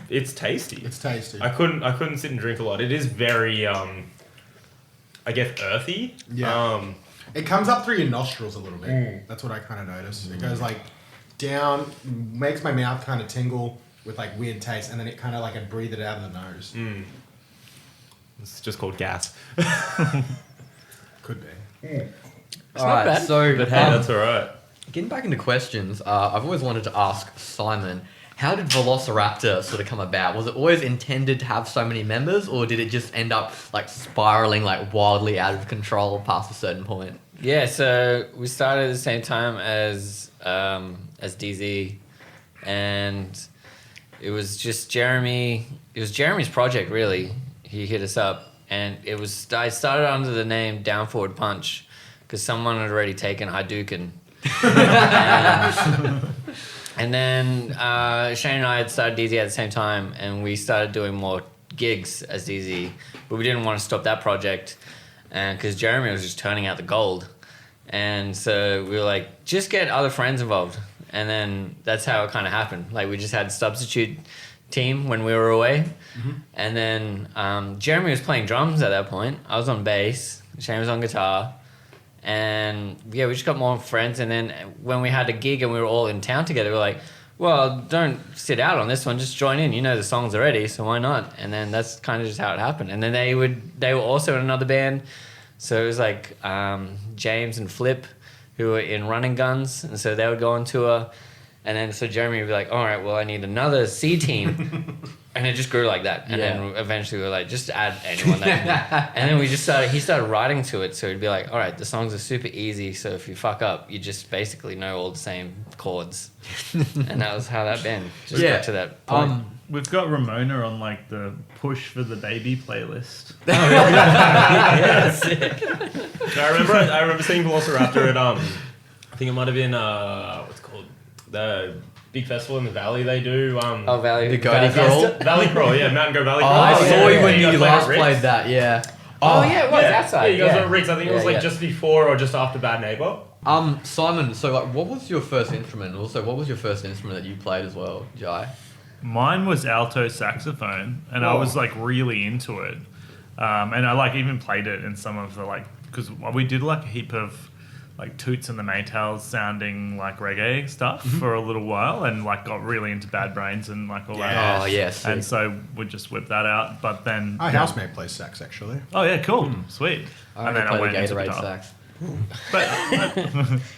It's tasty. it's tasty. I couldn't sit and drink a lot. It is very I guess earthy. Yeah. It comes up through your nostrils a little bit. That's what I kind of noticed. It goes like down, makes my mouth kind of tingle with like weird taste, and then it kind of like I breathe it out of the nose. It's just called gas. Could be. All right, bad. so But hey, that's all right. getting back into questions, I've always wanted to ask Simon, how did Velociraptor sort of come about? Was it always intended to have so many members, or did it just end up like spiraling like wildly out of control past a certain point? Yeah, so we started at the same time as DZ, and it was just Jeremy. It was Jeremy's project, really. He hit us up, and I started under the name Down Forward Punch because someone had already taken Hadouken. And then Shane and I had started DZ at the same time, and we started doing more gigs as DZ, but we didn't want to stop that project, and because Jeremy was just turning out the gold, and so we were like, just get other friends involved, and then that's how it kind of happened. Like we just had a substitute team when we were away, and then Jeremy was playing drums at that point. I was on bass, Shane was on guitar. And yeah, we just got more friends. And then when we had a gig and we were all in town together, we were like, well, don't sit out on this one. Just join in. You know the songs already, so why not? And then that's kind of just how it happened. And then they were also in another band. So it was like James and Flip, who were in Running Guns. And so they would go on tour. And then so Jeremy would be like, all right, well, I need another C team. And it just grew like that. And then eventually we were like, just add anyone that And then he started writing to it. So he'd be like, all right, the songs are super easy. So if you fuck up, you just basically know all the same chords. And that was how that band just got to that point. We've got Ramona on like the Push for the Baby playlist. I remember seeing Velociraptor at I think it might have been what's it called, the big festival in the valley they do. Valley. The Goaty Crawl? Valley Crawl, yeah, Mountain Go Valley Crawl. I saw you when guys you played last at Rick's. played that, yeah. Oh, yeah, it was outside. Yeah, you guys were at Rick's. I think it was Yeah, like just before or just after Bad Neighbor. Simon, so like, what was your first instrument? Also, what was your first instrument that you played as well, Jai? Mine was alto saxophone, and I was like really into it. And I like even played it in some of the like, because we did like a heap of like Toots and the Maytals sounding like reggae stuff for a little while, and like got really into Bad Brains and like all that. Oh, yes. And so we just whipped that out, but then Our housemate plays sax actually. oh yeah, cool, sweet. I and then I played went the into Gatorade guitar. sax. But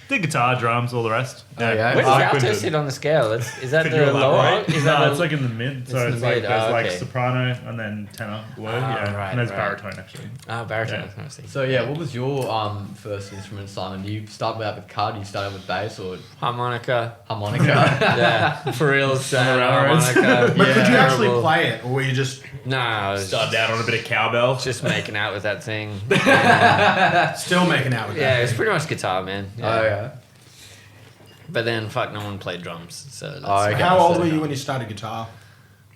did guitar, drums, all the rest. Oh, yeah? Where does I alto couldn't- sit on the scale? Is that Could the you lower? elaborate? Is that No, the- it's like in the mid. So It's it's the like mid, there's like okay. soprano and then tenor below. Yeah, right, and there's right. baritone actually. baritone. Yeah. I see. So yeah, what was your first instrument, Simon? Do you start out with card? Do you start out with bass or Harmonica. harmonica? Yeah, for real. Sonorous. Harmonica. But could you Yeah. actually Terrible. play it, or were you just No, I was Started out on a bit of cowbell. just making out with that thing. still making out with Yeah, that? it was pretty much guitar, man. Yeah. Oh yeah. But then, fuck, no one played drums. So that's Oh, okay. How old so- were you when you started guitar?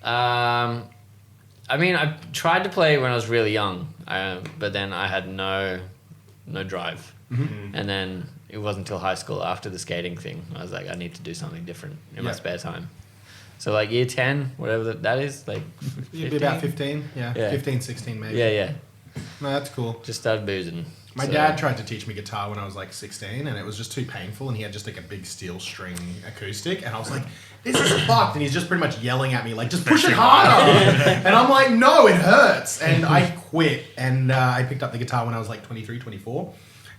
I mean, I tried to play when I was really young, but then I had no drive. And then it wasn't until high school after the skating thing I was like, I need to do something different in my Yeah. spare time. So like year 10, whatever that is, like You'd be about 15. Yeah. Yeah. 15, 16 maybe. yeah. No, that's cool. Just started boozing. My So- dad tried to teach me guitar when I was like 16, and it was just too painful. And he had just like a big steel string acoustic, and I was like, "This is fucked." And he's just pretty much yelling at me like, "Just push it harder." And I'm like, "No, it hurts." And I quit, and I picked up the guitar when I was like 23, 24.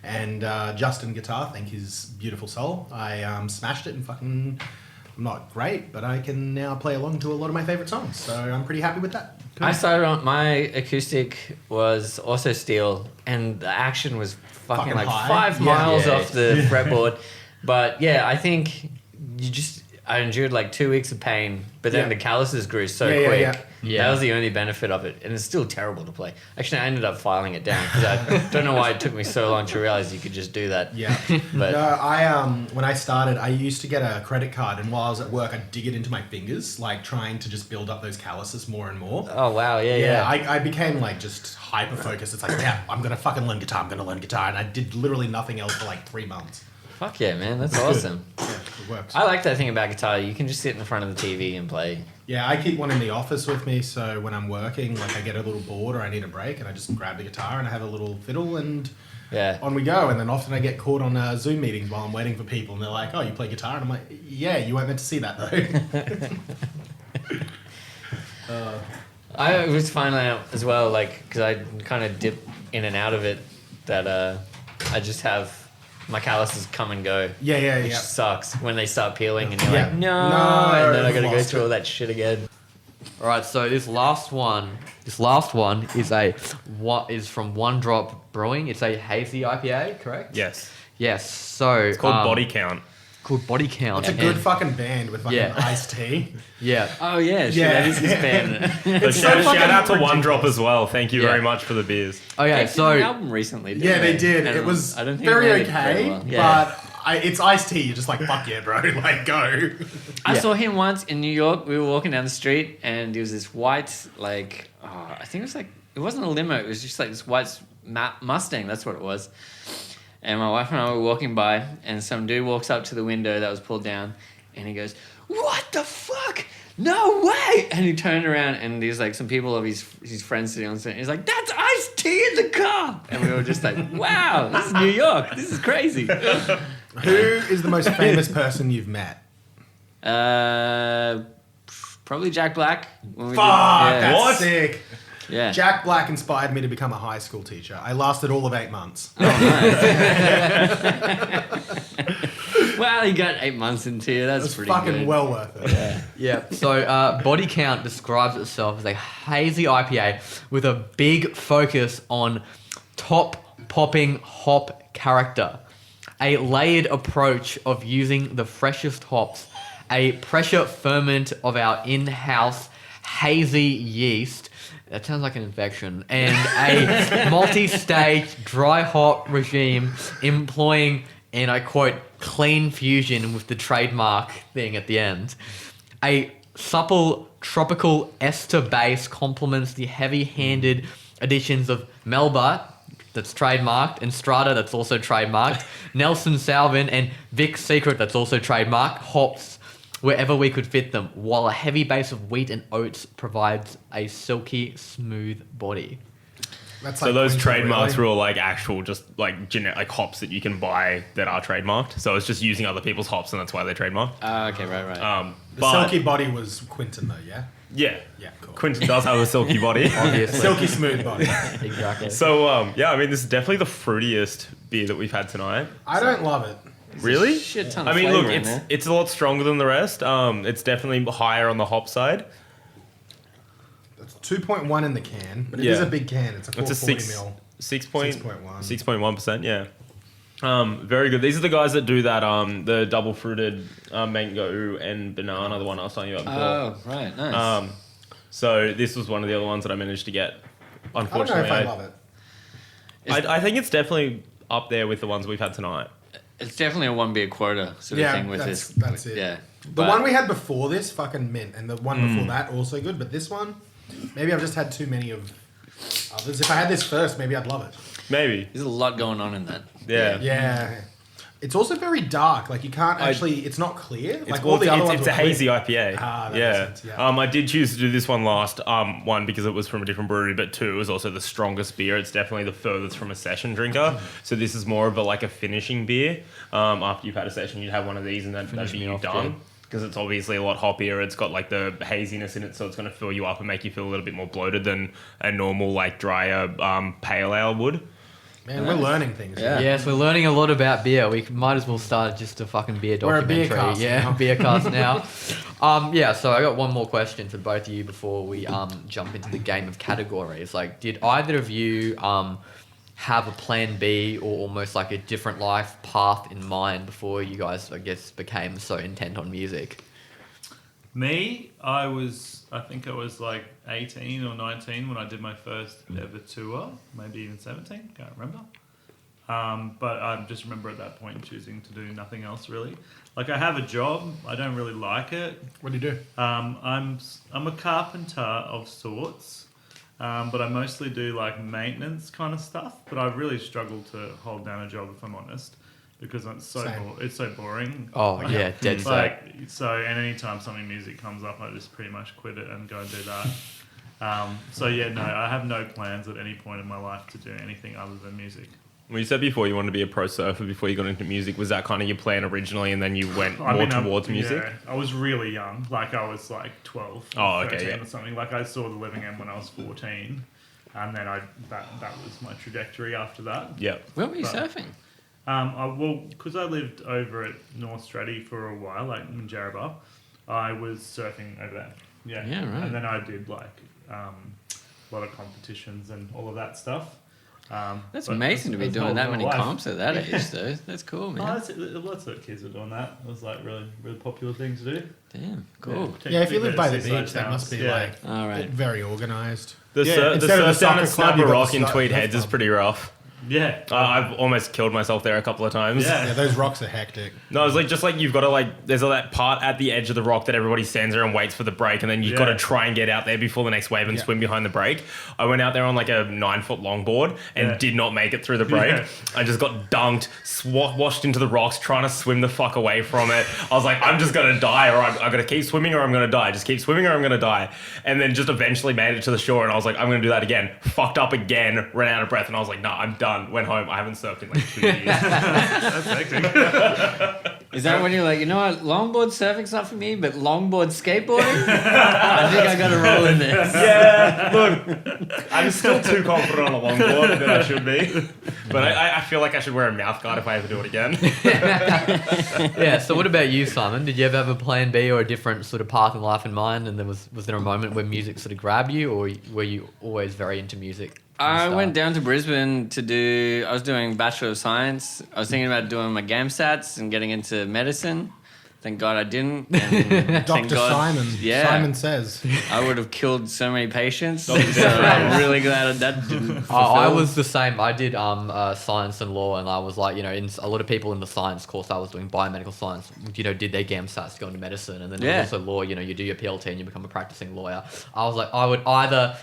And Justin Guitar, thank his beautiful soul, I smashed it and fucking. I'm not great, but I can now play along to a lot of my favorite songs, so I'm pretty happy with that. I started on my acoustic was also steel, and the action was fucking like high. 5 miles Yeah. off the fretboard. But yeah, I think I endured like 2 weeks of pain, but then Yeah. the calluses grew so Yeah, quick. Yeah. That was the only benefit of it, and it's still terrible to play. Actually, I ended up filing it down because I don't know why it took me so long to realize you could just do that. Yeah. But No, I when I started, I used to get a credit card, and while I was at work, I'd dig it into my fingers, like trying to just build up those calluses more and more. oh wow, yeah. I became like just hyper focused. It's like, yeah, I'm gonna fucking learn guitar. I'm gonna learn guitar, and I did literally nothing else for like 3 months. Fuck yeah, man, that's awesome. Yeah, it works. I like that thing about guitar. You can just sit in front of the TV and play. Yeah, I keep one in the office with me, so when I'm working, like I get a little bored or I need a break, and I just grab the guitar and I have a little fiddle and Yeah. on we go. And then often I get caught on Zoom meetings while I'm waiting for people, and they're like, "Oh, you play guitar?" And I'm like, "Yeah, you weren't meant to see that though." I was finding out as well, like, because I kind of dip in and out of it, that I just have my calluses come and go. Yeah, Which sucks when they start peeling and you're Yeah. like, no, No, and then I gotta go lost through it. all that shit again. All right, so this last one is from One Drop Brewing. It's a hazy IPA, correct? Yes. Yes. So It's called Body Count. Called Body Count. It's a good fucking band with fucking Yeah. iced tea. Yeah. Oh yeah, shit, Yeah. that is his band. So shout fucking out to One Drop ridiculous. as well. Thank you Yeah. very much for the beers. Okay, They did an so album recently. Didn't Yeah, they did. And It was I don't think very it made it okay, very well. Yeah. but it's iced tea. You're just like, fuck yeah, bro. Like, go. I Yeah. saw him once in New York. We were walking down the street, and there was this white, like, I think it was like, it wasn't a limo. It was just like this white Mustang. That's what it was. And my wife and I were walking by, and some dude walks up to the window that was pulled down, and he goes, "What the fuck? No way!" And he turned around, and there's like some people of his friends sitting on set. He's like, "That's iced tea in the car," and we were just like, "Wow, this is New York. This is crazy." Who is the most famous person you've met? Probably Jack Black. When we Fuck, did- that's What? sick. yeah. Jack Black inspired me to become a high school teacher. I lasted all of 8 months. Well, you got 8 months into it. It That's was pretty fucking good. well worth it. Yeah, so Body Count describes itself as a hazy IPA with a big focus on top popping hop character, a layered approach of using the freshest hops, a pressure ferment of our in-house hazy yeast. That sounds like an infection. And a multi-stage dry hop regime employing, and I quote, clean fusion with the trademark thing at the end. A supple tropical ester base complements the heavy-handed additions of Melba, that's trademarked, and Strata, that's also trademarked, Nelson Salvin, and Vic's Secret, that's also trademarked, hops wherever we could fit them, while a heavy base of wheat and oats provides a silky, smooth body. That's So those Quinton, trademarks really. were all like actual, just like like hops that you can buy that are trademarked. So it's just using other people's hops, and that's why they're trademarked. Okay, right. The But silky body was Quinton, though, yeah? yeah, Yeah, cool. Quinton does have a silky body. Obviously. Silky smooth body. Exactly. So yeah, I mean, this is definitely the fruitiest beer that we've had tonight. I don't love it. Really? Shit ton I of mean, look, flavour in there. it's a lot stronger than the rest. It's definitely higher on the hop side. It's 2.1 in the can, but it is Yeah. a big can. It's a It's a 440 mil. 6.1%. 6.1. 6.1%, yeah. Very good. These are the guys that do that, the double fruited mango and banana, the one I was telling you about before. Oh, right, nice. So this was one of the other ones that I managed to get. I don't know Unfortunately, if I love it. I think it's definitely up there with the ones we've had tonight. It's definitely a one beer quota sort of Yeah, thing with that's- this. that's it. Yeah. The But- one we had before this, fucking mint, and the one before that, also good. But this one, maybe I've just had too many of others. If I had this first, maybe I'd love it. Maybe. There's a lot going on in that. Yeah. Yeah. It's also very dark. Like you can't actually. It's not clear. It's, like well, all the other ones it's a were clear. hazy IPA. Ah, that yeah. makes sense, yeah. I did choose to do this one last. One, because it was from a different brewery, but two, it was also the strongest beer. It's definitely the furthest from a session drinker. So this is more of a finishing beer. After you've had a session, you'd have one of these and that'd be you done. Because it's obviously a lot hoppier. It's got the haziness in it, so it's going to fill you up and make you feel a little bit more bloated than a normal drier pale ale would. Man, we're learning things. Yeah. Yes, we're learning a lot about beer. We might as well start just a fucking beer We're a documentary. beer cast now. Beer cast now. So I got one more question for both of you before we jump into the game of categories. Did either of you have a plan B or almost a different life path in mind before you guys, I guess, became so intent on music? Me, I think I was 18 or 19 when I did my first ever tour, maybe even 17, can't remember. But I just remember at that point choosing to do nothing else really. I have a job, I don't really like it. What do you do? I'm a carpenter of sorts, but I mostly do maintenance kind of stuff. But I really struggle to hold down a job if I'm honest, because it's so boring. Oh yeah, dead set. And anytime something music comes up, I just pretty much quit it and go and do that. I have no plans at any point in my life to do anything other than music. Well, you said before you wanted to be a pro surfer before you got into music. Was that kind of your plan originally, and then you went more towards music? Yeah, I was really young. I was 12 or 13 or something. I saw the Living End when I was 14. And then that was my trajectory after that. Yeah. Where were you surfing? Because I lived over at North Stratty for a while, in Jarrabah, I was surfing over there. Yeah. Yeah, right. And then I did a lot of competitions and all of that stuff. That's amazing to be doing that many comps at that age, though. That's cool, man. Lots of kids were doing that. It was really, really popular thing to do. Damn, cool. Yeah, if you live by the Seaside beach, that must be All right. very organised. The Instead of the surf down soccer at club, you've Snapper got Rock the in surf Tweed Heads club. is pretty rough. Yeah. I've almost killed myself there a couple of times. Yeah. Yeah, those rocks are hectic. No, it's you've got to there's that part at the edge of the rock that everybody stands there and waits for the break, and then you've got to try and get out there before the next wave and swim behind the break. I went out there on a 9-foot longboard and did not make it through the break. Yeah. I just got dunked, washed into the rocks, trying to swim the fuck away from it. I was like, I'm just gonna die, or I'm gonna keep swimming, or I'm gonna die. Just keep swimming, or I'm gonna die. And then just eventually made it to the shore, and I was like, I'm gonna do that again. Fucked up again, ran out of breath, and I was like, nah, I'm done. Went home. I haven't surfed in 2 years. That's hectic. Is that when you're like, you know what, longboard surfing's not for me, but longboard skateboarding? I think I got to roll in this. Yeah, look, I'm still too confident on a longboard than I should be. But I feel like I should wear a mouth guard if I ever do it again. Yeah. So what about you, Simon? Did you ever have a plan B or a different sort of path in life in mind? And was there a moment where music sort of grabbed you, or were you always very into music? I went down to Brisbane I was doing Bachelor of Science. I was thinking about doing my GAMSATs and getting into medicine. Thank God I didn't. And thank Dr. God, Simon. Yeah, Simon says. I would have killed so many patients. So I'm really glad that didn't fulfill. I was the same. I did science and law, and I was in a lot of people in the science course, I was doing biomedical science, did their GAMSATs to go into medicine, and then there was also law, you do your PLT and you become a practicing lawyer. I was like, I would either,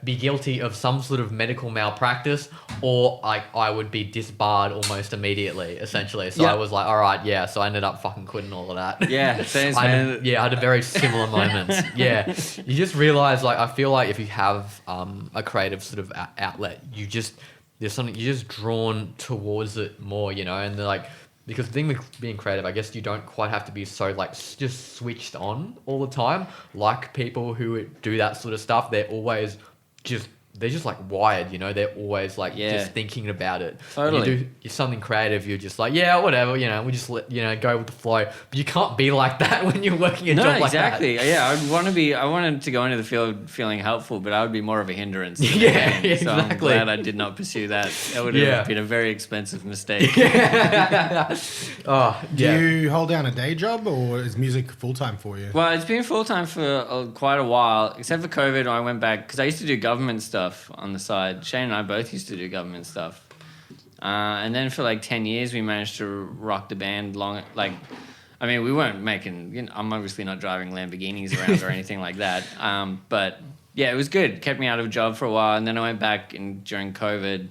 be guilty of some sort of medical malpractice, or I would be disbarred almost immediately, essentially. So I was like, all right, yeah. So I ended up fucking quitting all of that. Yeah, same. I had a very similar moment. Yeah, you just realize, I feel like if you have a creative sort of outlet, there's something you're just drawn towards it more, and because the thing with being creative, I guess you don't quite have to be so just switched on all the time. Like people who do that sort of stuff, they're always just. They're just wired, they're always just thinking about it. Totally. You do something creative, you're just whatever, we just let, go with the flow. But you can't be like that when you're working a job like that. No, exactly. Yeah, I wanted to go into the field feeling helpful, but I would be more of a hindrance. Yeah, So exactly. I'm glad I did not pursue that. That would have been a very expensive mistake. Do you hold down a day job, or is music full-time for you? Well, it's been full-time for quite a while, except for COVID. I went back, because I used to do government stuff on the side. Shane and I both used to do government stuff. And then for 10 years, we managed to rock the band we weren't making, I'm obviously not driving Lamborghinis around or anything like that. But yeah, it was good. Kept me out of a job for a while. And then I went back during COVID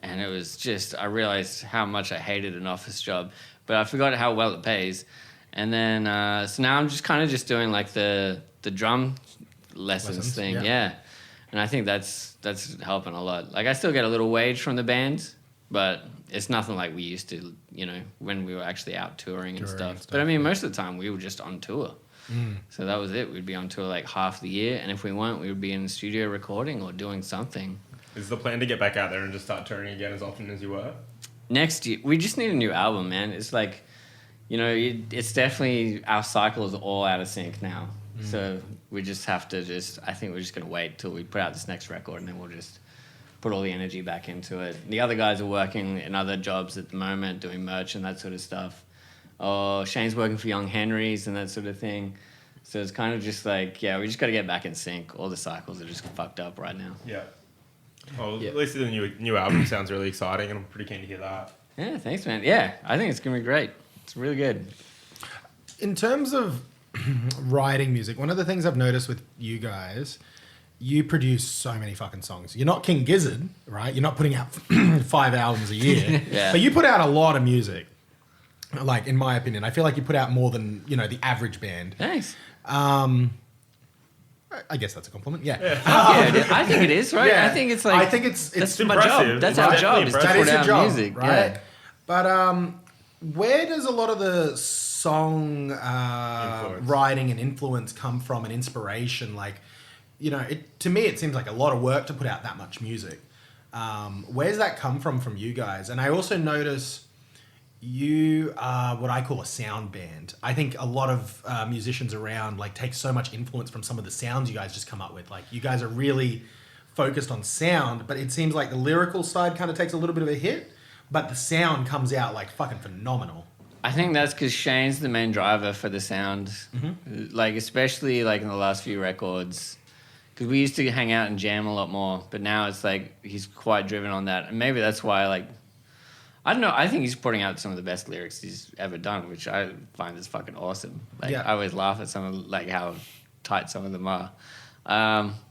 And it was just, I realized how much I hated an office job, but I forgot how well it pays. And then, so now I'm just kind of just doing like the drum lessons thing. Yeah. And I think that's helping a lot. Like I still get a little wage from the band, but it's nothing like we used to, you know, when we were actually out touring and stuff. But I mean, most of the time we were just on tour. So that was it. We'd be on tour like half the year. And if we weren't, we would be in the studio recording or doing something. Is the plan to get back out there and just start touring again as often as you were? Next year, we just need a new album, man. It's like, you know, it's definitely, our cycle is all out of sync now. So we just have to I think we're just going to wait till we put out this next record and then we'll just put all the energy back into it. The other guys are working in other jobs at the moment, doing merch and that sort of stuff. Oh, Shane's working for Young Henry's and that sort of thing. So it's kind of just like, yeah, we just got to get back in sync. All the cycles are just fucked up right now. Yeah. Well, at least the new album sounds really exciting, and I'm pretty keen to hear that. Yeah, thanks, man. Yeah, I think it's going to be great. It's really good. In terms of writing music, one of the things I've noticed with you guys, you produce so many fucking songs. You're not King Gizzard, right? You're not putting out 5 albums a year. Yeah. But you put out a lot of music. Like, in my opinion, I feel like you put out more than, you know, the average band. Thanks. I guess that's a compliment. Yeah. Yeah, I think it is, right? Yeah. I think it's like, I think it's that's my impressive. job. That's It's our job, definitely is to impressive. put your out job, music. right? Yeah. But where does a lot of the song writing and influence come from, and inspiration? Like, you know, to me, it seems like a lot of work to put out that much music. Where's that come from you guys? And I also notice you are what I call a sound band. I think a lot of musicians around like take so much influence from some of the sounds you guys just come up with. Like, you guys are really focused on sound, but it seems like the lyrical side kind of takes a little bit of a hit, but the sound comes out like fucking phenomenal. I think that's because Shane's the main driver for the sound. Like, especially like in the last few records. Because we used to hang out and jam a lot more, but now it's like he's quite driven on that. And maybe that's why, like, I don't know, I think he's putting out some of the best lyrics he's ever done, which I find is fucking awesome. Like, Yeah. I always laugh at some of, like, how tight some of them are.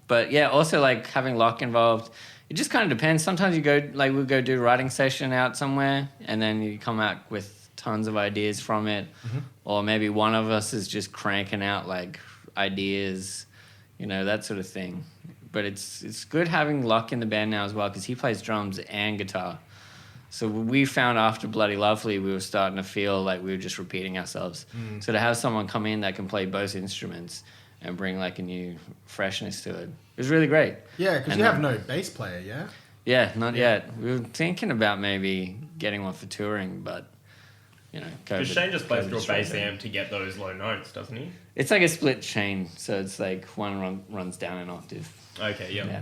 But yeah, also, like, having Locke involved, it just kind of depends. Sometimes you go, like, we'll go do a writing session out somewhere, and then you come out with tons of ideas from it. Or maybe one of us is just cranking out, like, ideas, you know, that sort of thing. But it's good having Locke in the band now as well, because he plays drums and guitar. So we found after Bloody Lovely, we were starting to feel like we were just repeating ourselves. So to have someone come in that can play both instruments and bring like a new freshness to it, it was really great. Yeah, because And you have no bass player, yeah? Yeah, not yet. We were thinking about maybe getting one for touring, but, you know, Because Shane just plays through a bass destroyed amp to get those low notes, doesn't he? It's like a split chain, so it's like one runs down an octave. Okay, yep. Yeah.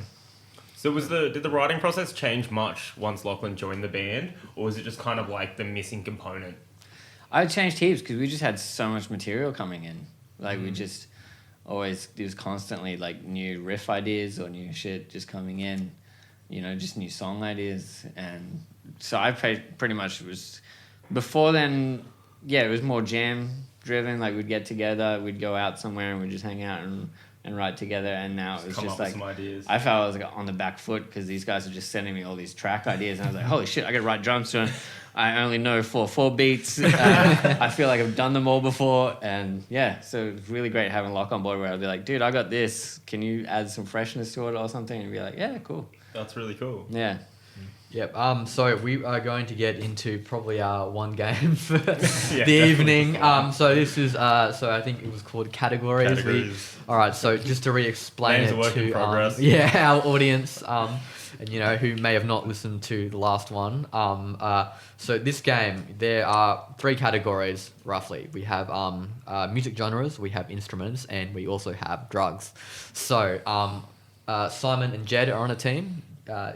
So did the writing process change much once Lachlan joined the band, or was it just kind of like the missing component? I changed heaps because we just had so much material coming in. Like, we just always, there was constantly like new riff ideas or new shit just coming in, you know, just new song ideas. And so I pretty much was, before then, yeah, it was more jam driven. Like, we'd get together, we'd go out somewhere and we'd just hang out and write together. And now it was Come just up with like, some ideas. I felt I was like on the back foot because these guys are just sending me all these track ideas, and I was like, holy shit, I gotta write drums to it. I only know 4/4 beats. I feel like I've done them all before, and yeah, so it's really great having Locke on board where I'll be like, dude, I got this. Can you add some freshness to it or something? And be like, yeah, cool. That's really cool. Yeah. Yep. So we are going to get into probably one game for the definitely. evening. So this is so I think it was called categories. All right. So just to re-explain Name's it a work in to progress. our audience, and you know who may have not listened to the last one. So this game, there are 3 categories roughly. We have music genres, we have instruments, and we also have drugs. So Simon and Jed are on a team.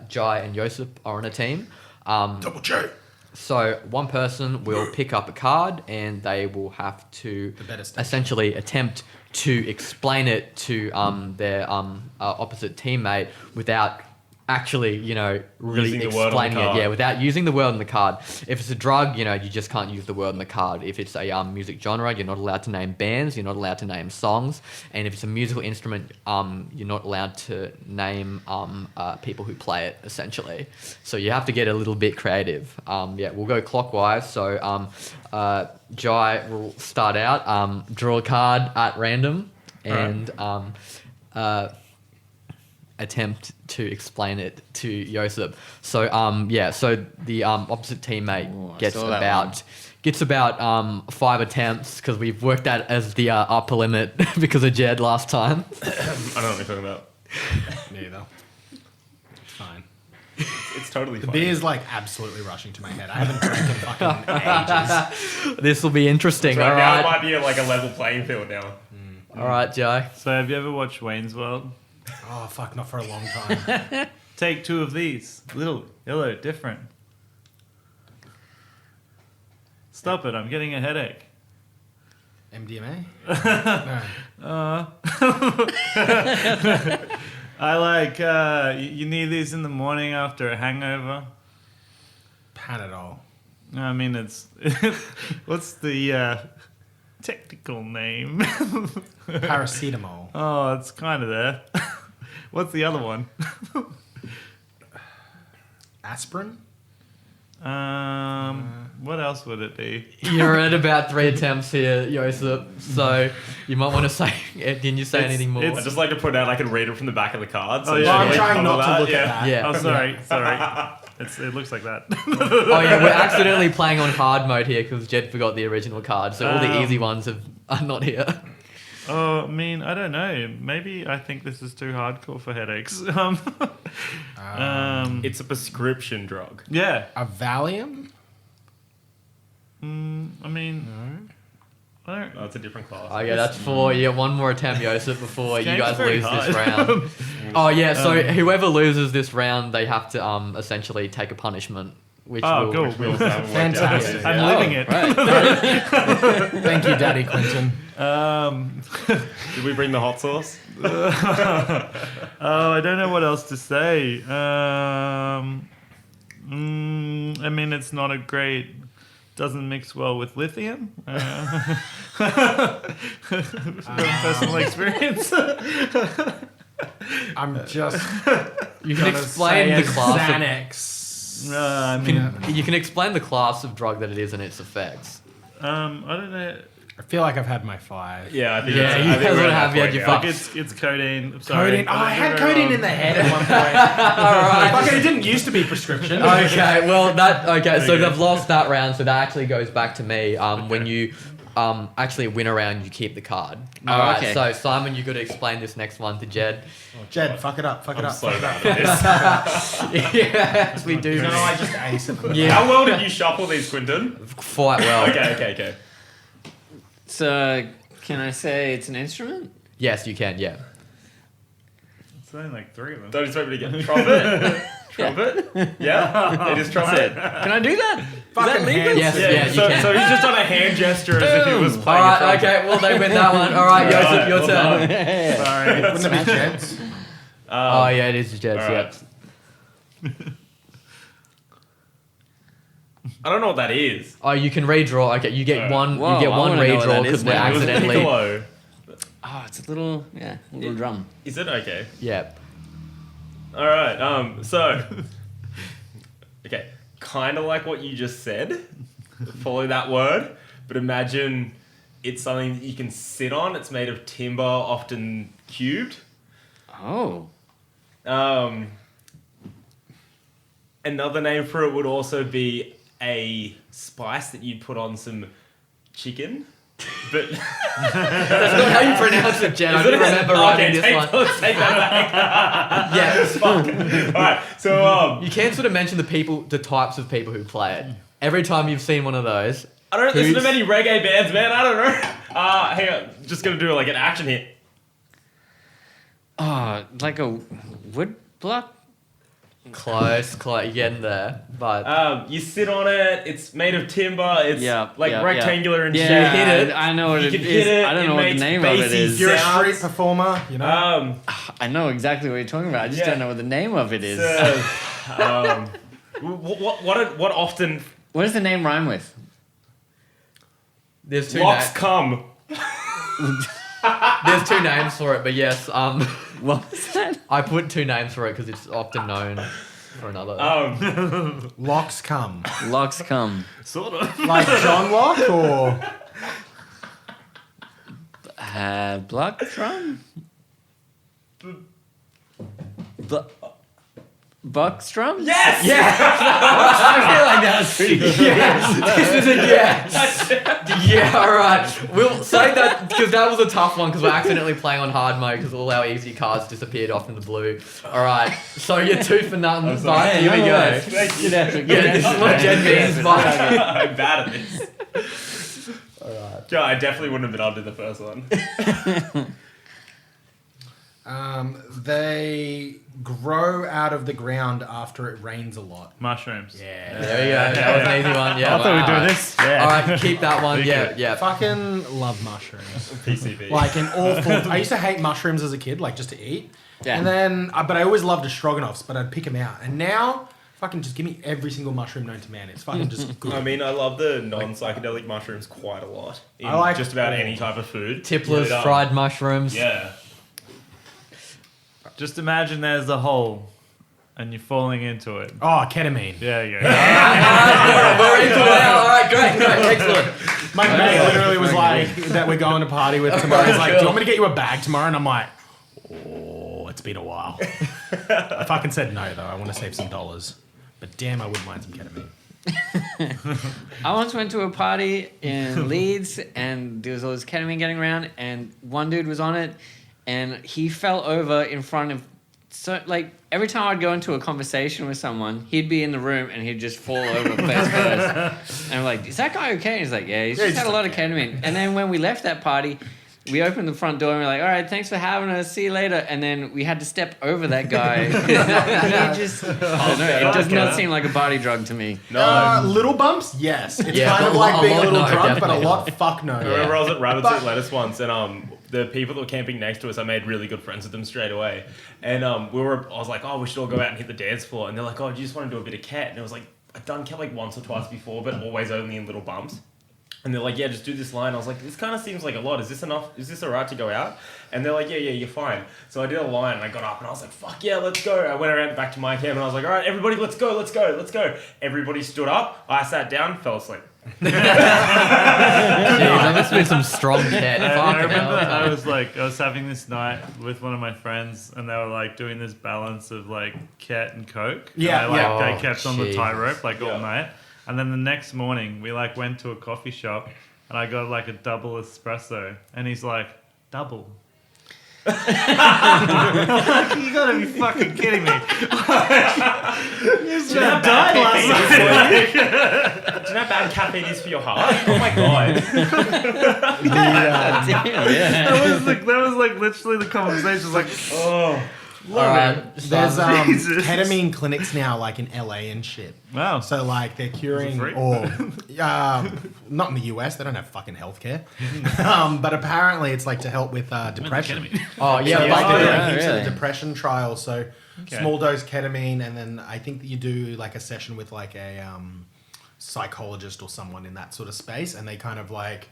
Jai and Joseph are on a team. Double J. So one person will pick up a card and they will have to better state. essentially attempt to explain it to their opposite teammate without actually, you know, really Using the word on the explaining it. card. Yeah, without using the word on the card. If it's a drug, you know, you just can't use the word on the card. If it's a music genre, you're not allowed to name bands. You're not allowed to name songs. And if it's a musical instrument, you're not allowed to name people who play it, essentially. So you have to get a little bit creative. Yeah, we'll go clockwise. So Jai will start out, draw a card at random, and attempt to explain it to Joseph. So so the opposite teammate Ooh, I gets saw that one. about 5 attempts, because we've worked that as the upper limit because of Jed last time. I don't know what you're talking about. Neither. Fine. It's totally The fine. beer's like absolutely rushing to my head. I haven't drank in fucking ages. This will be interesting. Right All now it right, might be like a level playing field now. all right, Jai. So have you ever watched Wayne's World? Oh fuck, not for a long time. Take 2 of these. Little, yellow, different. Stop it, I'm getting a headache. MDMA? I like, you need these in the morning after a hangover. Panadol. I mean, it's, what's the technical name? Paracetamol. Oh, it's kind of there. What's the other one? Aspirin? What else would it be? You're at about 3 attempts here, Joseph. So you might want to say. Didn't you say anything more? I'd just like to put out I can read it from the back of the card. So Oh, you yeah. should I'm really trying cover not to look yeah. at that. Yeah. Oh, sorry. It looks like that. Oh yeah, we're accidentally playing on hard mode here because Jed forgot the original card, so all the easy ones are not here. Oh, I mean, I don't know. Maybe I think this is too hardcore for headaches. It's a prescription drug. Yeah. A Valium? I mean, I don't. Oh, it's a different class. Oh yeah, that's 4. You get one more attempt, Joseph, before you game's guys very lose this hard. round. Oh yeah, so whoever loses this round, they have to essentially take a punishment, which Oh, will. cool. Which we also haven't worked Fantastic. out. I'm living it. Right. Thank you, Daddy Clinton. Did we bring the hot sauce? Oh, I don't know what else to say. I mean, it's not a great. Doesn't mix well with lithium. Personal experience. I'm just You can gonna explain say the a class. Xanax. I mean, You can explain the class of drug that it is and its effects. I don't know. I feel like I've had my 5. Yeah, I think Yeah, it's, you I think guys we're would at have that had point your now. fuck. It's codeine. I'm sorry. Codeine. Oh, I had don't codeine know. in the head at one point. Alright. Fucking, it didn't used to be prescription. Okay, well so they've lost that round, so that actually goes back to me. When you actually win a round, you keep the card. Alright, okay. so Simon, you got to explain this next one to Jed. Jed, fuck it up. Fuck it I'm up. so Fuck it up. bad at this. Yes, we do. No, I just ace it. Yeah, How well did you shuffle these, Quinton? quite well. Okay. So, can I say it's an instrument? Yes, you can. Yeah. It's only like 3 of them. Don't expect me to get trumpet. Trumpet? Yeah? It is trumpet. Can I do that? Fucking hands. Yes, yeah, you so, can. so he's just done a hand gesture as if he was playing a Alright, trumpet. okay. Well, they win that one. Alright, Joseph, your well turn. Sorry. Wouldn't it be Jed's? Oh yeah, it is Jed's. Alright. Yeah. I don't know what that is. Oh, you can redraw. Okay, you get Alright. one. Whoa, you get I one wanna know what redraw that because is we're now. It was a accidentally. piccolo. Oh, it's a little drum. Is it? Okay. Yeah. Alright, so... Okay, kind of like what you just said. Follow that word. But imagine it's something that you can sit on. It's made of timber, often cubed. Oh. Another name for it would also be a spice that you'd put on some chicken. But That's not how you pronounce it, Jed. I don't remember writing this one. Take that back. Yeah. Fuck. Alright, so You can sort of mention the types of people who play it. Every time you've seen one of those. I don't listen to Who's- many reggae bands, man. I don't know. Hang on, just gonna do like an action hit. Oh, like a wood block? Close. You're getting there. But You sit on it. It's made of timber. It's rectangular in shape. Yeah, hit it. I know what You it can is. hit it. I don't It know what the makes name of it bassy is. You're a sounds. street performer, you know. I know exactly what you're talking about. I just don't know what the name of it is. What often What does the name rhyme with? there's two locks names. come? There's two names for it, but yes, What was that? I put two names for it because it's often known for another. Locks come. Locks come. Sort of. Like John Locke or... Block drum? Bucks drum? Yes. I feel like that's pretty good. This is a yes. Yeah, all right. We'll say that because that was a tough one because we're accidentally playing on hard mode because all our easy cards disappeared off in the blue. All right, so you're 2 for nothing. But here we go. Yeah, this is what Jen means by I'm bad at this. Alright. Yeah, I definitely wouldn't have been able to do the first one. They grow out of the ground after it rains a lot. Mushrooms. Yeah. There we go. That was an easy one. Yeah. I thought we'd do this. Yeah. All right, keep that one. Yeah. Fucking love mushrooms. PCB. Like an awful... I used to hate mushrooms as a kid, like just to eat. Yeah. And then... but I always loved the stroganoffs, but I'd pick them out. And now... Fucking just give me every single mushroom known to man. It's fucking just good. I mean, I love the non-psychedelic mushrooms quite a lot. In I like just about all. any type of food. Tipplers, Yeah. fried mushrooms. Yeah. Just imagine there's a hole and you're falling into it. Oh, ketamine. There you go. We're into it now. All right, great, excellent. My mate literally was like, that we're going to party with tomorrow. He's like, do you want me to get you a bag tomorrow? And I'm like, oh, it's been a while. I fucking said no, though. I want to save some dollars. But damn, I wouldn't mind some ketamine. I once went to a party in Leeds and there was all this ketamine getting around and one dude was on it and he fell over in front of... So, like, every time I'd go into a conversation with someone, he'd be in the room and he'd just fall over face first. And I'm like, is that guy okay? And he's like, yeah, he's just had a lot of ketamine. And then when we left that party, we opened the front door and we're like, all right, thanks for having us. See you later. And then we had to step over that guy. He just... I don't know, it does not seem like a party drug to me. No. Little bumps? Yes. It's Yeah, kind of a like lot- being a a lot little no, drunk, but a definitely lot fuck no. I remember I was at Rabbits But- Eat Lettuce once, and the people that were camping next to us, I made really good friends with them straight away. And I was like, oh, we should all go out and hit the dance floor. And they're like, oh, do you just want to do a bit of cat? And it was like, I'd done cat like once or twice before, but always only in little bumps. And they're like, yeah, just do this line. I was like, this kind of seems like a lot. Is this enough? Is this all right to go out? And they're like, yeah, you're fine. So I did a line and I got up and I was like, fuck yeah, let's go. I went around back to my camp and I was like, all right, everybody, let's go. Everybody stood up. I sat down, fell asleep. Jeez, that must have been some strong cat. I Fucking remember hell. I was having this night with one of my friends and they were like doing this balance of like cat and coke. Yeah, and yeah. they kept on the Jesus. tightrope like all Yeah. night. And then the next morning we like went to a coffee shop and I got like a double espresso and he's like, double. You gotta be fucking kidding me. Do you know how bad caffeine is for your heart? Oh my god. That was like literally the conversation. It was like, oh, All right. There's Jesus. ketamine clinics now, like in LA and shit. wow. So like they're curing, free? or not in the US, they don't have fucking healthcare. But apparently it's like to help with depression. Oh, yeah. So like like they're yeah, doing heaps really? of the depression trials. So Okay. small dose ketamine, and then I think that you do like a session with like a psychologist or someone in that sort of space, and they kind of like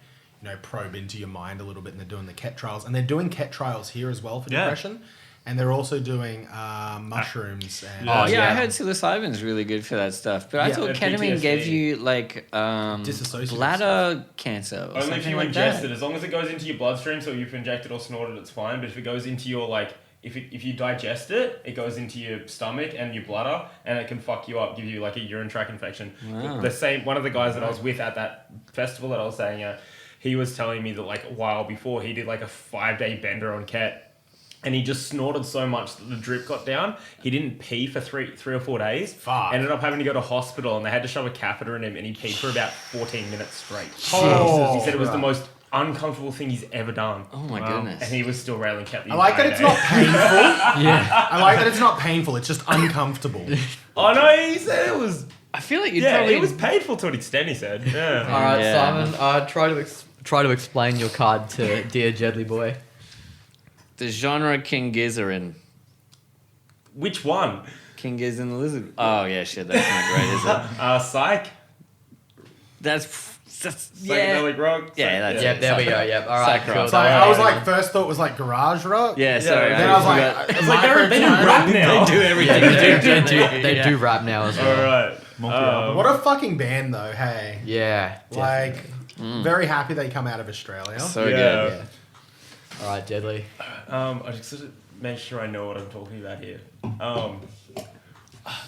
probe into your mind a little bit, and they're doing the ket trials, and they're doing ket trials here as well for Yeah. depression. And they're also doing mushrooms. And Oh, Yeah, yeah. I heard psilocybin's really good for that stuff. But I Yeah. thought And ketamine PTSD. gave you like Dissociative bladder cancer or Only if something you like ingest that. it. As long as it goes into your bloodstream, so you've injected or snorted, it's fine. But if it goes into your if you digest it, it goes into your stomach and your bladder, and it can fuck you up, give you like a urine tract infection. Wow. One of the guys that I was with at that festival that I was saying at, he was telling me that like a while before he did like a 5-day bender on ket. And he just snorted so much that the drip got down. He didn't pee for three or 4 days. Fuck. Ended up having to go to hospital, and they had to shove a catheter in him, and he peed for about 14 minutes straight. Oh, he said it was the most uncomfortable thing he's ever done. Oh my Wow. goodness. And he was still railing cat the I like that entire it's day. not painful. Yeah. I like that it's not painful. It's just uncomfortable. Oh no, he said it was. I feel like you'd Yeah, probably. it was painful to an extent. He said. Yeah. All right, Yeah. Simon. Try to explain your card to dear Jedley boy. The genre King Giz are in. Which one? King Giz and the Lizard. Oh yeah, shit. That's not great, is it? Psych. That's Psychedelic rock. Yeah, that's Yep, there we go. Yep. All right, Sack cool. rock. So I was like, first thought was like garage rock. Yeah, sorry. Yeah, Then I was forgot. like, It's like they do microtone. rap now. They do everything. Yeah, they do rap now as well. All right. Multi-album. What a fucking band though, hey. Yeah. Like, very happy they come out of Australia. So Yeah. good. All right, Jedley. I just sort of make sure I know what I'm talking about here.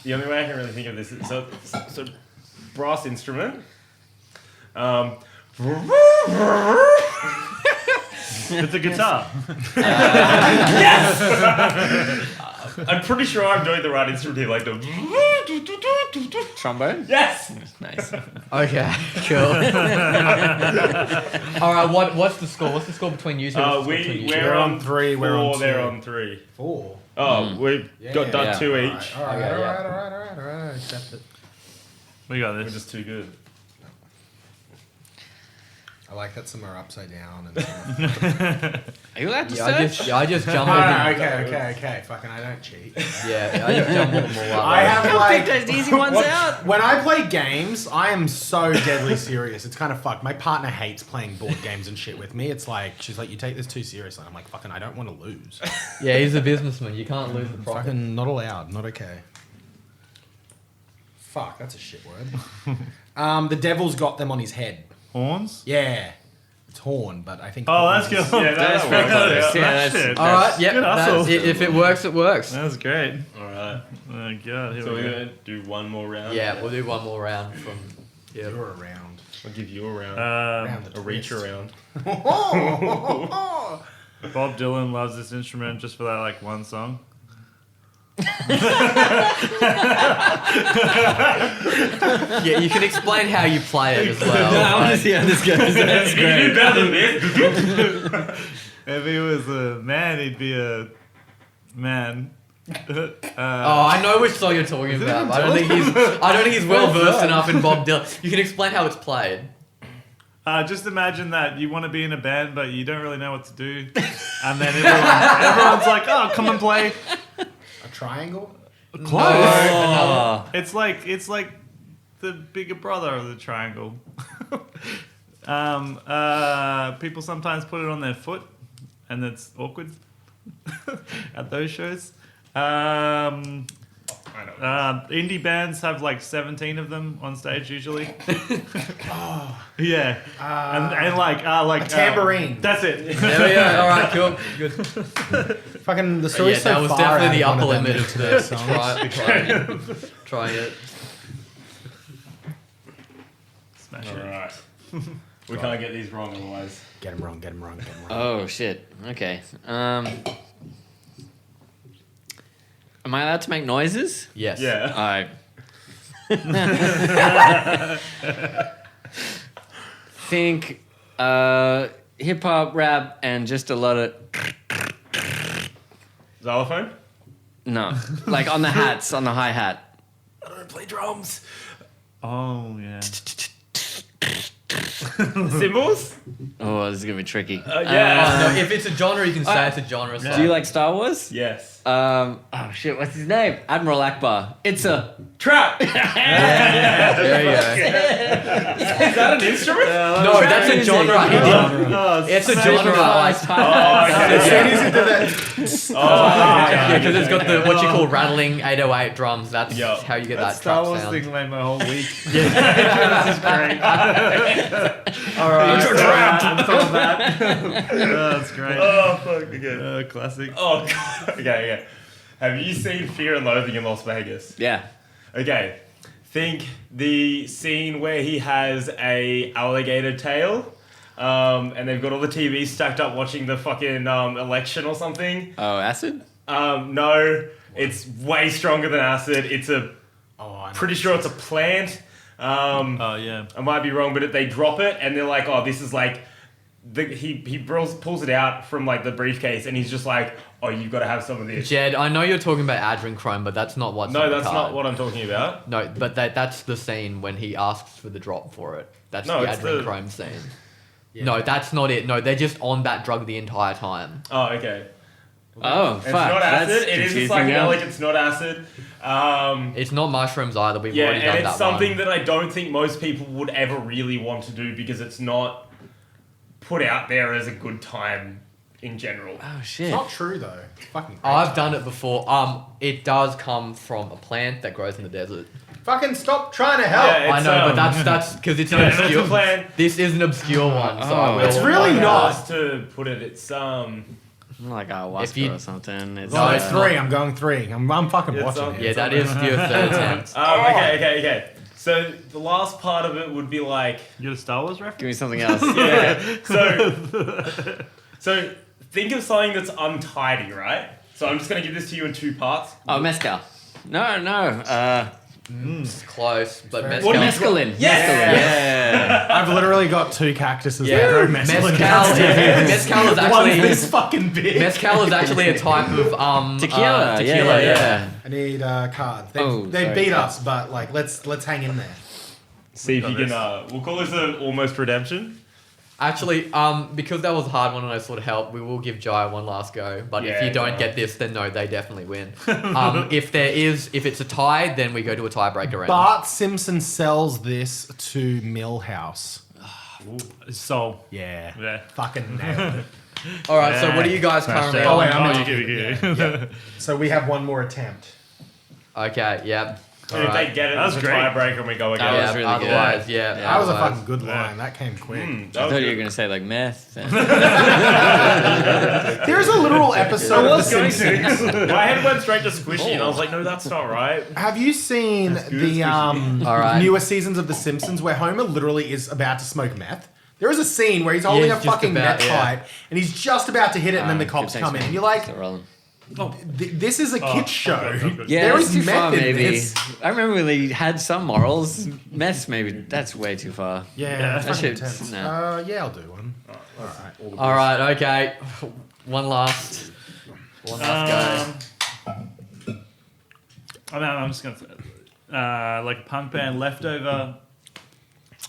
The only way I can really think of this is so brass instrument. It's a guitar. I'm pretty sure I'm doing the right instrument here, like the. Trombone? Yes. Nice. Okay, cool. All right, what's the score? What's the score between you two? What's the score between you two? We're on 3, we're on 2. They're on 3. 4. Oh, we've got done Yeah. 2 All each. right, all right, Okay, all yeah. right, all right, all right, all right. Accept it. We got We're this. just too good. I like that some are upside down. And some Are you allowed to Yeah, search? I just jumbled are... them. Okay. Fucking, I don't cheat. Yeah, I just jumbled them all up. I have like... Pick those easy ones out. When I play games, I am so deadly serious. It's kind of fucked. My partner hates playing board games and shit with me. It's like, she's like, you take this too seriously. I'm like, fucking, I don't want to lose. Yeah, he's a businessman. You can't lose the profit. Fucking not allowed. Not okay. Fuck, that's a shit word. The devil's got them on his head. Horns? Yeah. It's horn, but I think... Oh, that's good. Yeah, That's that pretty works. close. Yeah, That that's, shit. All right, yep. Good That's hustle. it. If it works, it works. That was great. Alright. Oh, God. Here So we we're go. going to do one more round? Yeah, we'll do one more round from. Yeah. You're around. I'll give you a round. Around the a reach twist. around. Bob Dylan loves this instrument just for that, like, one song. Yeah, you can explain how you play it as well. I want to see how this goes. That's You great. do better than this. If he was a man, he'd be a man. Oh, I know which song you're talking about. But I don't think he's well versed enough in Bob Dylan. You can explain how it's played. Just imagine that you want to be in a band, but you don't really know what to do, and then everyone's like, "Oh, come and play." A triangle? Close. Oh. It's like the bigger brother of the triangle. People sometimes put it on their foot, and it's awkward at those shows. Indie bands have like 17 of them on stage usually. Yeah, and like A tambourine. that's it. There we go. All right, cool. Good. Fucking the Yeah, story's so that was far definitely the out upper one of them limit of to the trying it. Smash it. Alright. We can't get these wrong otherwise. Get him wrong, get him wrong, get him wrong. Oh shit. Okay. Am I allowed to make noises? Yes. Yeah. Alright. Think hip hop, rap, and just a lot of Xylophone? no, like on the hats, on the hi hat. I don't play drums. Oh yeah. Cymbals? Oh, this is gonna be tricky. Yeah. No, if it's a genre, you can say it's a genre. So. Do you like Star Wars? Yes. Oh shit, what's his name? Admiral Akbar. It's a Trap! There you go. Is that an instrument? No, that's a genre. He didn't. It's a genre. Like, As soon as it did that, yeah, because it's got the what you call rattling 808 drums. That's Yeah. how you get That that Star trap Wars sound. thing made my whole week. Yeah. This is great. All right. That's great. Oh, fuck. Okay. Classic. Oh, God. Okay. Have you seen Fear and Loathing in Las Vegas? yeah. Okay. Think the scene where he has a alligator tail, and they've got all the TVs stacked up watching the fucking election or something. Oh, acid? No, it's way stronger than acid. It's a I know. pretty sure it's a plant. Oh yeah. I might be wrong, but they drop it and they're like, oh, this is like he pulls it out from like the briefcase and he's just like, oh, you've got to have some of this. Jed, I know you're talking about adrenochrome, but that's not what's No, on the that's card. not what I'm talking about. No, but that's the scene when he asks for the drop for it. That's No, the it's the- adrenochrome scene. No, that's not it. No, they're just on that drug the entire time. Oh, okay. Oh, It's fuck. not acid. That's It is a confusing now. psychedelic. It's not acid. It's not mushrooms either. We've Yeah, already done and that it's something one. that I don't think most people would ever really want to do because it's not put out there as a good time in general. Oh, shit. It's not true though. It's fucking. Great I've time. done it before. It does come from a plant that grows in the desert. Fucking stop trying to help. Yeah, I it's, know, but that's because it's an that's obscure. a plant. This is an obscure one, so I Oh. will. It's really How not. else to put it. It's Like If ayahuasca you- or something. It's, No, Oh, it's it's not. 3. I'm going 3. I'm fucking It's watching on- it. Yeah, that is your third attempt. okay. So the last part of it would be like, You got a Star Wars reference? give me something else. yeah. So think of something that's untidy, right? So I'm just gonna give this to you in 2 parts. Oh, mezcal. No. It's close, but What mezcal. do you- Mescaline. Yes! Mescaline. Yeah. I've literally got 2 cactuses Yeah. that grow mescaline. Mezcal is One's actually this fucking big. mezcal is actually a type of Tequila. tequila. Yeah. I need a card. Oh, They sorry. beat us, but like let's hang in there. See if you Got can. We'll call this an almost redemption. Actually, because that was a hard one and I sort of helped, we will give Jai one last go. But if Yeah, you don't no. get this, then no, they definitely win. If it's a tie, then we go to a tiebreaker round. Bart Simpson sells this to Millhouse. Soul. Yeah. Yeah. Fucking nailed it. All right, so what are you guys Smashed currently it. Oh, on? wait, I'm not. you. So we have one more attempt. Okay, yep. And if they get it, That was it's a great. tiebreaker and we go again. That Yeah, was really good. otherwise, yeah. That was a otherwise- fucking good line. That came quick. That I was thought you good. were going to say like meth. There's a literal episode of The Simpsons. My head went straight to squishy, and I was like, "No, that's not right." Have you seen the All right. newer seasons of The Simpsons where Homer literally is about to smoke meth? There is a scene where he's holding Yeah, a he's just fucking about- meth yeah. pipe and he's just about to hit it, and then the cops Good, come in, thanks, and man. you're like, Still rolling. "This is a kid's show. Yeah, There that's is too meth far, in maybe. this." I remember they had some morals. Meth, maybe. That's way too far. Yeah, Yeah. fucking That shit- intense. no. Yeah, I'll do one. All right, okay. One last go. I'm just going to say, like a punk band, Leftover.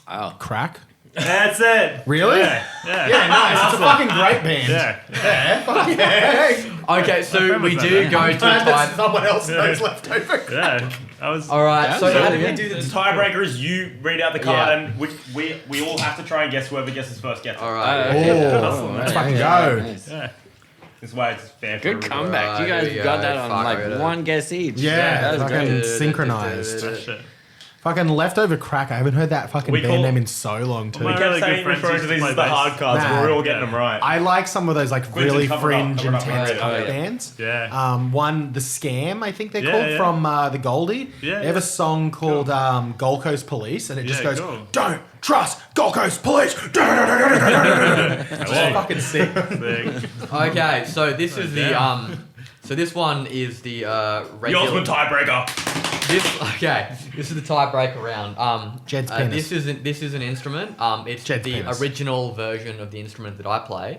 Oh. Crack. That's it. Really? Yeah. Yeah. Yeah, nice. It's a fucking great band. Yeah. Fuck yeah. Okay, so friend we was do like go to Glad that tie. someone else knows leftover. Yeah. I was. All right, so So how what did we we do do the this? tiebreaker is you read out the card, Yeah. and we all have to try and guess whoever guesses first gets it. All right. Oh, let's fucking go. Nice. Yeah. This way it's fair. Good for comeback. You Alright, guys here we got go. that on Fuck, I like gotta- one guess each. Yeah, that was fucking great. synchronized. Shit. Fucking leftover crack. I haven't heard that fucking We band call- name in so long too. We My kept really good saying friends referring used to to these play as the bass. hard cards, but Nah. we're all getting them right. I like some of those like Quinton, really cover it up, fringe cover it up, intense cover it up. punk Oh, yeah. bands. Yeah. One, The Scam, I think they're Yeah, called, yeah. from the Goldie. Yeah, They have yeah. a song called Gold Coast Police, and it just Yeah, goes, cool. "Don't trust Gold Coast Police." It's fucking sick. Sick. Okay, so this is the damn. so this one is the The regular. ultimate tiebreaker. This is the tiebreaker round. Jed's penis. This is an instrument. It's Jed's the penis. original version of the instrument that I play.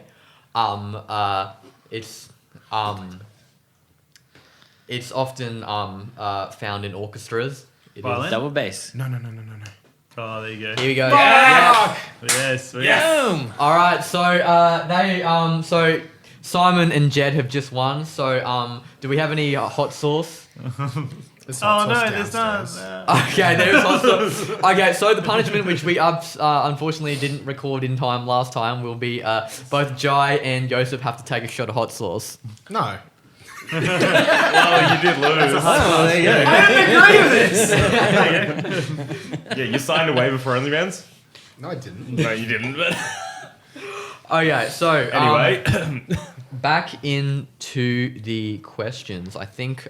It's often found in orchestras. It is- Violin? Double bass. No. Oh, there you go. Here we go. Fuck! Yes. Boom. All right, so so Simon and Jed have just won. So do we have any hot sauce? There's Oh hot no, sauce there's downstairs. not. Okay, there's hot sauce. Okay, so the punishment which we unfortunately didn't record in time last time will be both Jai and Joseph have to take a shot of hot sauce. No. Oh, you did lose. Oh, there you go. Yeah, you signed a waiver for OnlyBands. No, I didn't. No, you didn't. But Okay, so anyway, back into the questions. I think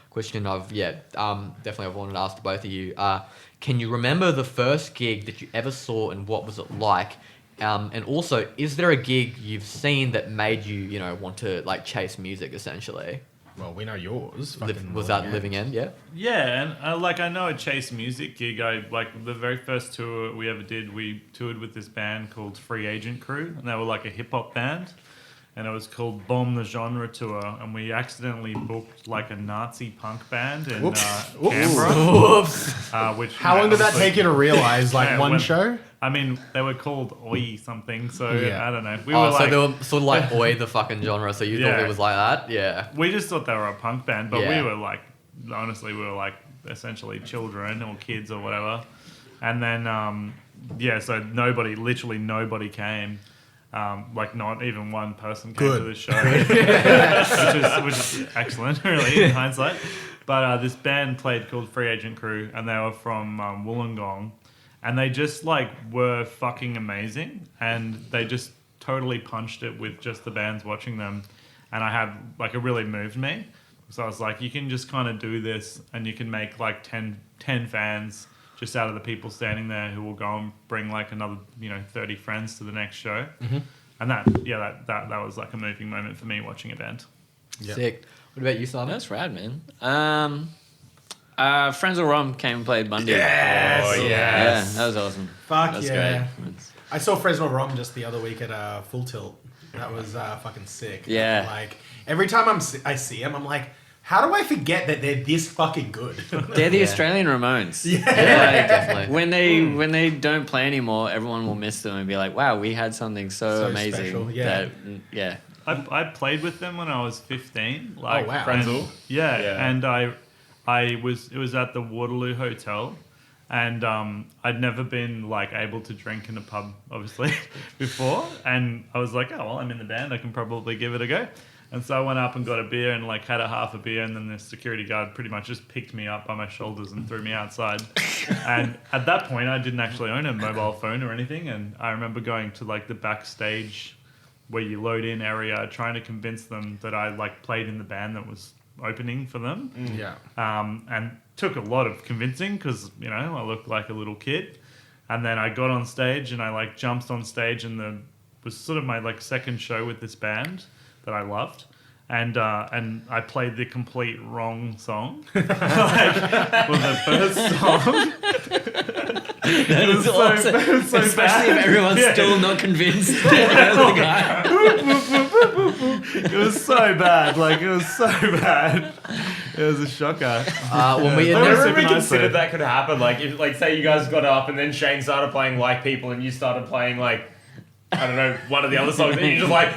question I've definitely I've wanted to ask to both of you. Can you remember the first gig that you ever saw and what was it like? And also, is there a gig you've seen that made you, want to like chase music essentially? Well, we know yours. Was that Living End? Yeah. Yeah, and I know a Chase Music gig. The very first tour we ever did, we toured with this band called Free Agent Crew, and they were like a hip hop band, and it was called Bomb the Genre Tour, and we accidentally booked like a Nazi punk band in Canberra. Which How long did that take you to realize? Like Yeah, one when- show? I mean, they were called Oi something, so Yeah. I don't know. We Oh, were so like, they were sort of like Oi the fucking genre. So you thought Yeah. it was like that? Yeah. we just thought they were a punk band, but Yeah. we were like, honestly, we were like essentially children or kids or whatever. And then, so literally nobody came. Like not even one person came to the show, which is excellent, really, in hindsight. But this band played called Free Agent Crew, and they were from Wollongong, and they just like were fucking amazing, and they just totally punched it with just the bands watching them, and it really moved me. So I was like, you can just kind of do this, and you can make like 10 fans just out of the people standing there who will go and bring like another 30 friends to the next show. Mm-hmm. And that was like a moving moment for me watching a band. Yep. Sick. What about you, Simon? That's rad, man. Frehnzal Rhomb came and played Bundy. Yes. Oh, yes. Yeah, that was awesome. Fuck That's yeah. great. I saw Frehnzal Rhomb just the other week at Full Tilt. That was fucking sick. Yeah. Like every time I see him, I'm like, how do I forget that they're this fucking good? They're the Australian Ramones. Yeah, definitely. When they don't play anymore, everyone will miss them and be like, "Wow, we had something so amazing." special, yeah. I played with them when I was 15. Like, Oh, wow. Frehnzal? Yeah, and it was at the Waterloo Hotel, and I'd never been like able to drink in a pub, obviously, before, and I was like, oh well, I'm in the band, I can probably give it a go. And so I went up and got a beer and like had a half a beer, and then the security guard pretty much just picked me up by my shoulders and threw me outside. And at that point, I didn't actually own a mobile phone or anything, and I remember going to like the backstage where you load in area, trying to convince them that I like played in the band that was opening for them. Yeah. And took a lot of convincing because I looked like a little kid. And then I got on stage and I like jumped on stage, and was sort of my like second show with this band that I loved. And I played the complete wrong song. For the first song. That is awesome. Especially if everyone's still not convinced. It was so bad. Like, it was so bad. It was a shocker. When we I had never never even nice considered though. that could happen. Like, if, like, say you guys got up and then Shane started playing Like People and you started playing, like, I don't know, one of the other songs, and you're just like,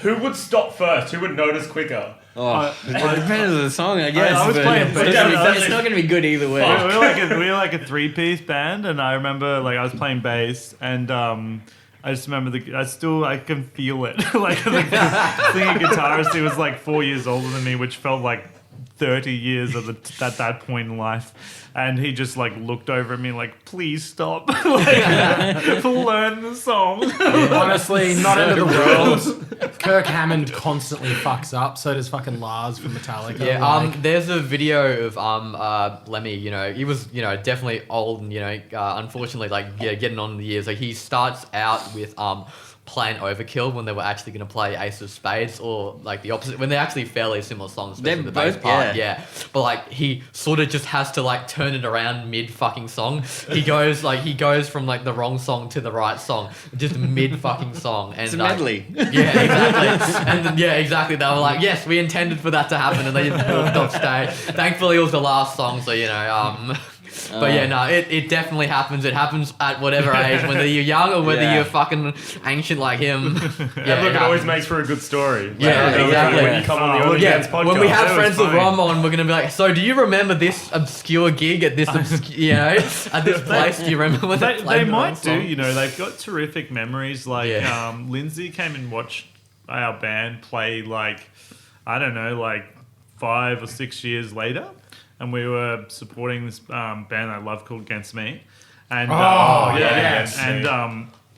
who would stop first? Who would notice quicker? Oh, it depends on the song, I guess. I was but playing bass. it's not going to be good either way. We were like a three-piece band, and I remember like I was playing bass, and I just remember I can feel it. Like the singing guitarist, he was like 4 years older than me, which felt like 30 years at that point in life. And he just like looked over at me like, please stop. Like, learn the song. Honestly, not end of the world. Kirk Hammond constantly fucks up. So does fucking Lars from Metallica. Yeah, like, there's a video of Lemmy, he was, definitely old and, unfortunately, getting on in the years. Like, he starts out with playing Overkill when they were actually going to play Ace of Spades, or like the opposite, when they're actually fairly similar songs, especially They're the bass both, part. Yeah. But like, he sort of just has to like turn it around mid fucking song. He goes from like the wrong song to the right song, just mid fucking song. And It's a medley. Yeah, exactly. And then, yeah, exactly. They were like, yes, we intended for that to happen, and they just walked off stage. Thankfully, it was the last song, so But yeah, no, it definitely happens. It happens at whatever age, whether you're young or whether you're fucking ancient like him. Yeah, look, it always makes for a good story. Yeah, exactly. When you come on the OnlyBands podcast. When we have That was Frehnzal funny. Rhomb on, we're gonna be like, so do you remember this obscure gig at this, at this place? Do you remember when they They played the wrong might do, song? they've got terrific memories. Like, Yeah. Lindsay came and watched our band play, like, I don't know, like 5 or 6 years later. And we were supporting this band I love called Against Me. And,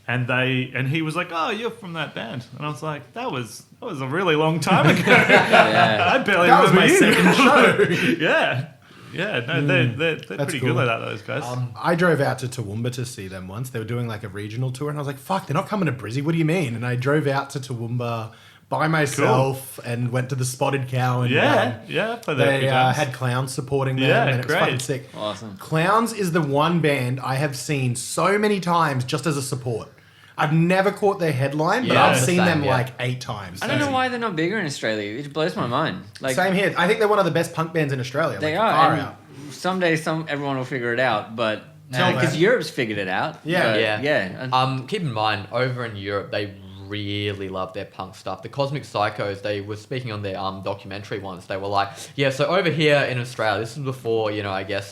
and he was like, oh, you're from that band. And I was like, that was a really long time ago. I barely that was remember my you. second show. Yeah. Yeah, no, they're pretty cool. good like that, those guys. I drove out to Toowoomba to see them once. They were doing like a regional tour, and I was like, fuck, they're not coming to Brizzy. What do you mean? And I drove out to Toowoomba by myself and went to the Spotted Cow and I played that a they few times. had Clowns supporting them Yeah, and it's great. fucking sick. Awesome. Clowns is the one band I have seen so many times just as a support. I've never caught their headline, but Yeah, I've the seen same, them yeah. like 8 times. I don't know why they're not bigger in Australia. It blows my mind. Like Same here. I think they're one of the best punk bands in Australia. they like, are. far And out. someday, everyone will figure it out. But Till because then. Europe's figured it out. Yeah. But, Yeah. yeah. Keep in mind, over in Europe, they really love their punk stuff. The Cosmic Psychos, they were speaking on their documentary once. They were like, yeah, so over here in Australia, this is before, I guess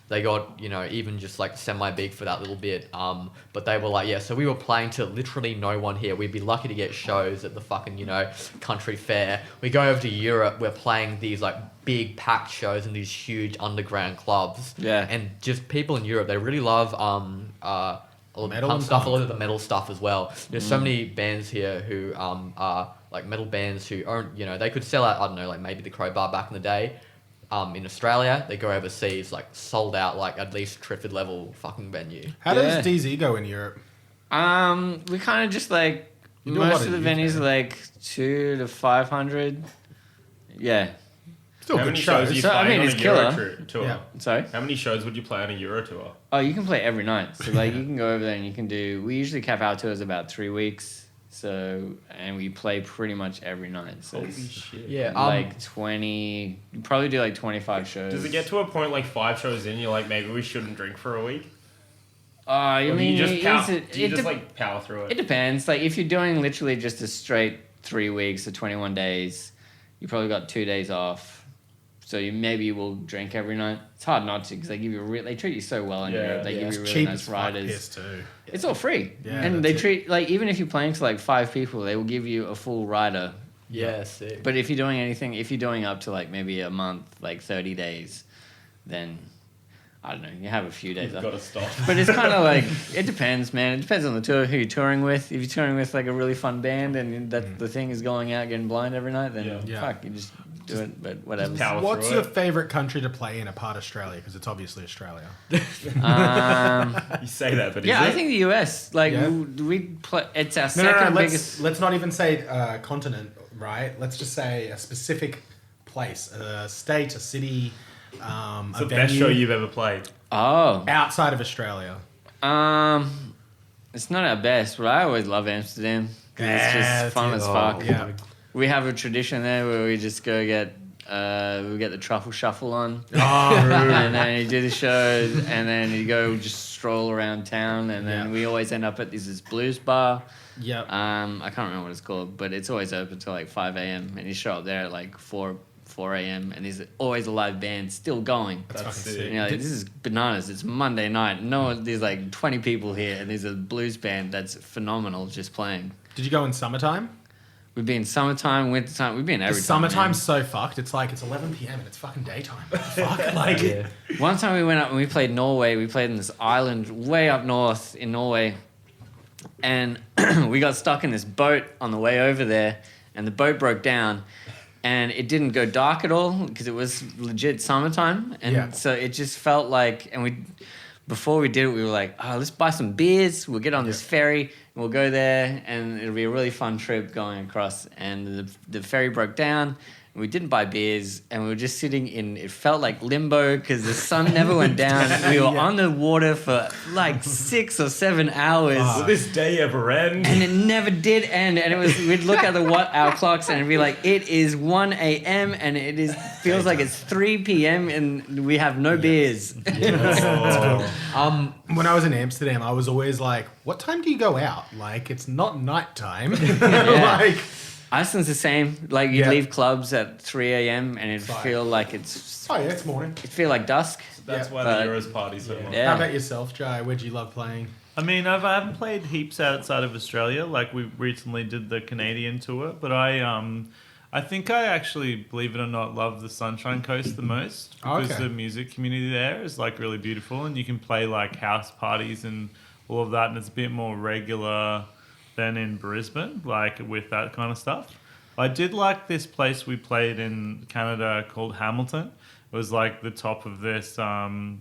they got, even just like semi-big for that little bit. But they were like, yeah, so we were playing to literally no one here. We'd be lucky to get shows at the fucking, country fair. We go over to Europe, we're playing these like big packed shows in these huge underground clubs. Yeah. And just people in Europe, they really love all the Metal punk and stuff, punk. a lot of the metal stuff as well. There's so many bands here who are like metal bands who aren't, they could sell out, I don't know, like maybe the Crowbar back in the day. In Australia, they go overseas, like sold out, like at least Triffid level fucking venue. How Yeah. does DZ go in Europe? We kind of just like You do a lot most of in the UK. venues are like 200 to 500. Yeah. Still How good many shows are shows. you So, I playing mean, on it's a Euro killer. tour? Yeah. Sorry. How many shows would you play on a Euro tour? Oh, you can play every night. So like you can go over there and you can do. We usually cap our tours about 3 weeks. So and we play pretty much every night. So it's shit. Yeah, like 20. You probably do like 25 shows. Does it get to a point like 5 shows in, you're like, maybe we shouldn't drink for a week? I Or do mean, you just, it like power through It it? depends. Like if you're doing literally just a straight 3 weeks or 21 days, you probably got 2 days off. So maybe you will drink every night. It's hard not to because they give you they treat you so well in Yeah, Europe. They yeah. give It's you really cheap nice as fuck riders. piss too. It's all free. Yeah, and they that's it. treat like even if you're playing to like 5 people, they will give you a full rider. Yeah, sick. But if you're doing anything, if you're doing up to like maybe a month, like 30 days, then I don't know, you have a few days You've off. got to stop. But it's kind of like, it depends, man. It depends on the tour, who you're touring with. If you're touring with like a really fun band and that the thing is going out getting blind every night, then Yeah. fuck, you just do it. But whatever. power What's through your it. favourite country to play in apart Australia? Because it's obviously Australia. You say that, but Yeah, is I it? think the US. Like Yeah. we play. It's our No, second let's biggest. let's not even say continent, right? Let's just say a specific place, a state, a city, It's a the best venue show you've ever played. Oh, outside of Australia. it's not our best, but I always love Amsterdam because it's Yeah, just fun it's- as fuck. Yeah. We have a tradition there where we just go get. We get the truffle shuffle on, Oh, and then you do the shows, and then you go just stroll around town, and then Yeah. we always end up at this blues bar. Yep. I can't remember what it's called, but it's always open till like 5 a.m. and you show up there at like 4 a.m. and there's always a live band still going. That's That's fucking sick. sick. You know, like, this is bananas. It's Monday night. No one, there's like 20 people here, and there's a blues band that's phenomenal just playing. Did you go in summertime? We've been summertime, wintertime. We've been The every time. man. summertime's so fucked. It's like it's 11 p.m. and it's fucking daytime. Fuck, like Yeah. One time we went up and we played Norway. We played in this island way up north in Norway. And we got stuck in this boat on the way over there. And the boat broke down. And it didn't go dark at all because it was legit summertime. And Yeah. so it just felt like... And before we did it, we were like, oh, let's buy some beers. We'll get on this ferry. And we'll go there. And it'll be a really fun trip going across. And the ferry broke down. We didn't buy beers, and we were just sitting in. It felt like limbo because the sun never went down. We were on the water for like 6 or 7 hours, Will this day ever end? and it never did end. And it was we'd look at our clocks and it'd be like, it is 1 a.m. and it feels like it's 3 p.m. and we have no beers. Oh. when I was in Amsterdam, I was always like, "What time do you go out? Like, it's not nighttime." Yeah. Like, Iceland's the same. Like you'd Yeah. leave clubs at 3 a.m. and it'd Fine. feel like it's oh yeah, it's morning. like dusk. That's Yeah. why But- the Euros party's so much. Yeah. How about yourself, Jai? Where'd you love playing? I mean, I haven't played heaps outside of Australia. Like we recently did the Canadian tour, but I think I actually, believe it or not, love the Sunshine Coast the most because Okay. the music community there is like really beautiful, and you can play like house parties and all of that, and it's a bit more regular than in Brisbane, like with that kind of stuff. I did like this place we played in Canada called Hamilton, was like the top of this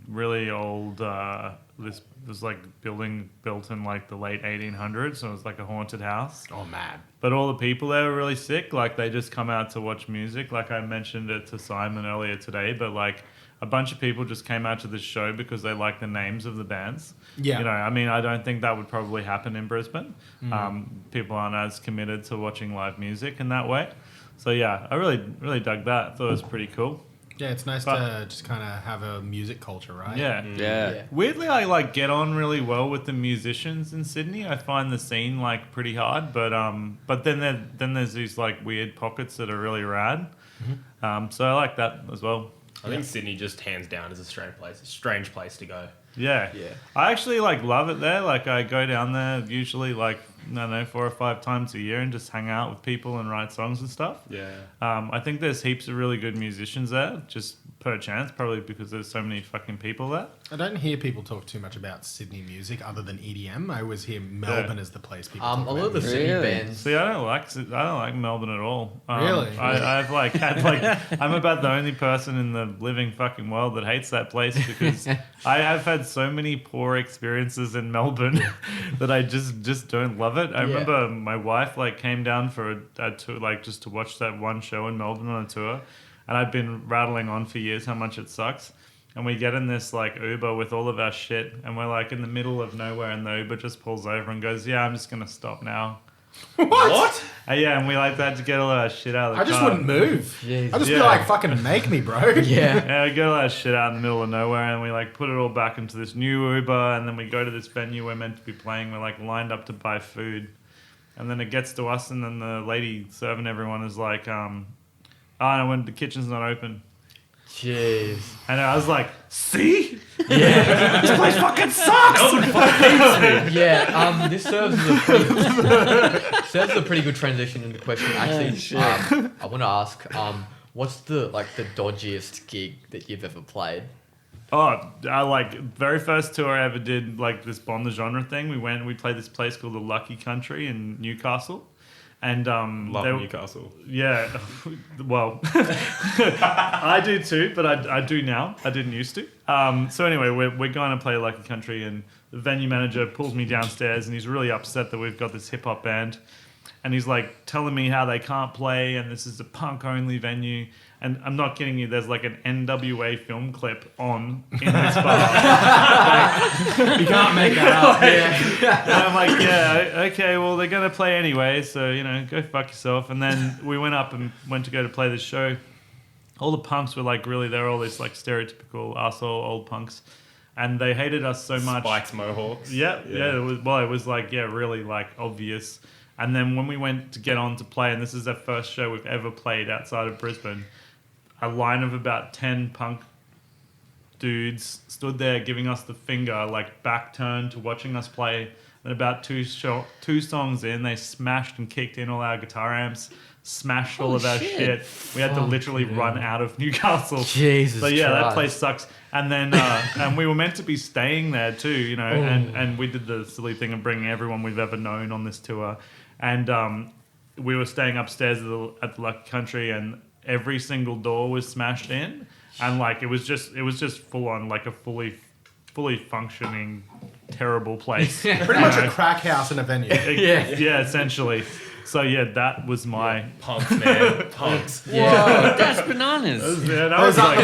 really old. This was like building built in like the late 1800s. So it was like a haunted house. Oh, mad. But all the people there were really sick. Like they just come out to watch music. Like I mentioned it to Simon earlier today. But like a bunch of people just came out to this show because they like the names of the bands. Yeah. You know, I mean, I don't think that would probably happen in Brisbane. People aren't as committed to watching live music in that way. So yeah, I really dug that. Thought it was pretty cool. Yeah, it's nice to just kind of have a music culture, right? Yeah. Yeah. Weirdly, I like get on really well with the musicians in Sydney. I find the scene like pretty hard, but then there's these like weird pockets that are really rad. So I like that as well. I think Sydney just hands down is a strange place to go. Yeah. I actually like love it there. Like I go down there usually like, I don't know, 4 or 5 times a year and just hang out with people and write songs and stuff. Yeah. I think there's heaps of really good musicians there, just per chance, probably because there's so many fucking people there. I don't hear people talk too much about Sydney music other than EDM. I always hear Melbourne as the place people talk A about lot of the music. Sydney Really? bands. See, I don't like Melbourne at all. Really? I've like had like I'm about the only person in the living fucking world that hates that place because I have had so many poor experiences in Melbourne that I just don't love it. I remember my wife like came down for a tour, like just to watch that one show in Melbourne on a tour, and I've been rattling on for years how much it sucks. And we get in this like Uber with all of our shit, and we're like in the middle of nowhere, and the Uber just pulls over and goes, "Yeah, I'm just gonna stop now." What? Yeah, and we like had to get all our shit out of the I just car. wouldn't move. Jesus. I'd just be Yeah. like, fucking make me, bro. Yeah. Yeah, we get all our shit out in the middle of nowhere, and we like put it all back into this new Uber, and then we go to this venue we're meant to be playing. We're like lined up to buy food, and then it gets to us, and then the lady serving everyone is like, "Oh no, when the kitchen's not open." Jeez. And I was like, "See, Yeah. this place fucking sucks." Yeah. This serves as a pretty good transition into the question. Actually, I want to ask, what's the dodgiest gig that you've ever played? Oh, I like very first tour I ever did, like this Bond the Genre thing. We played this place called the Lucky Country in Newcastle. And Love Newcastle. Yeah, well, I do too, but I do now. I didn't used to. So anyway, we're going to play Lucky Country, and the venue manager pulls me downstairs, and he's really upset that we've got this hip hop band, and he's like telling me how they can't play, and this is a punk only venue. And I'm not kidding you, there's like an NWA film clip on in this bar. You can't make that up. And I'm like, yeah, okay, well, they're going to play anyway, so, you know, go fuck yourself. And then we went up and went to go to play this show. All the punks were like, really, they're all these like stereotypical arsehole old punks. And they hated us so much. Spikes, mohawks. Yeah. It was like, yeah, really like obvious. And then when we went to get on to play, and this is the first show we've ever played outside of Brisbane, a line of about 10 punk dudes stood there giving us the finger, like back turned to watching us play. And about two songs in, they smashed and kicked in all our guitar amps, smashed all of our shit. We had to literally run out of Newcastle. Jesus So yeah, that Christ. place sucks. And then and we were meant to be staying there too, you know, and we did the silly thing of bringing everyone we've ever known on this tour. And we were staying upstairs at the Lucky Country, and every single door was smashed in, and like it was just full on like a fully functioning terrible place. Pretty much a crack house in a venue. Yeah, essentially. So yeah, that was my Punks, man. Punks. Whoa, that's bananas. I was like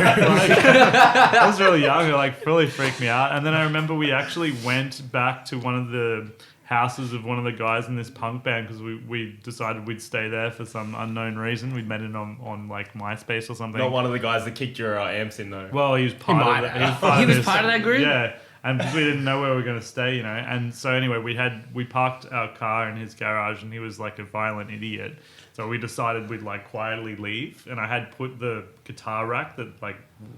I was really young. It like really freaked me out. And then I remember we actually went back to one of the houses of one of the guys in this punk band because we decided we'd stay there for some unknown reason. We'd met him on like MySpace or something. Not one of the guys that kicked your amps in though. Well, he was part of might it. have. He was this- part of that group? Yeah. And we didn't know where we were going to stay, you know. And so anyway, we parked our car in his garage, and he was like a violent idiot. So we decided we'd like quietly leave. And I had put the guitar rack that like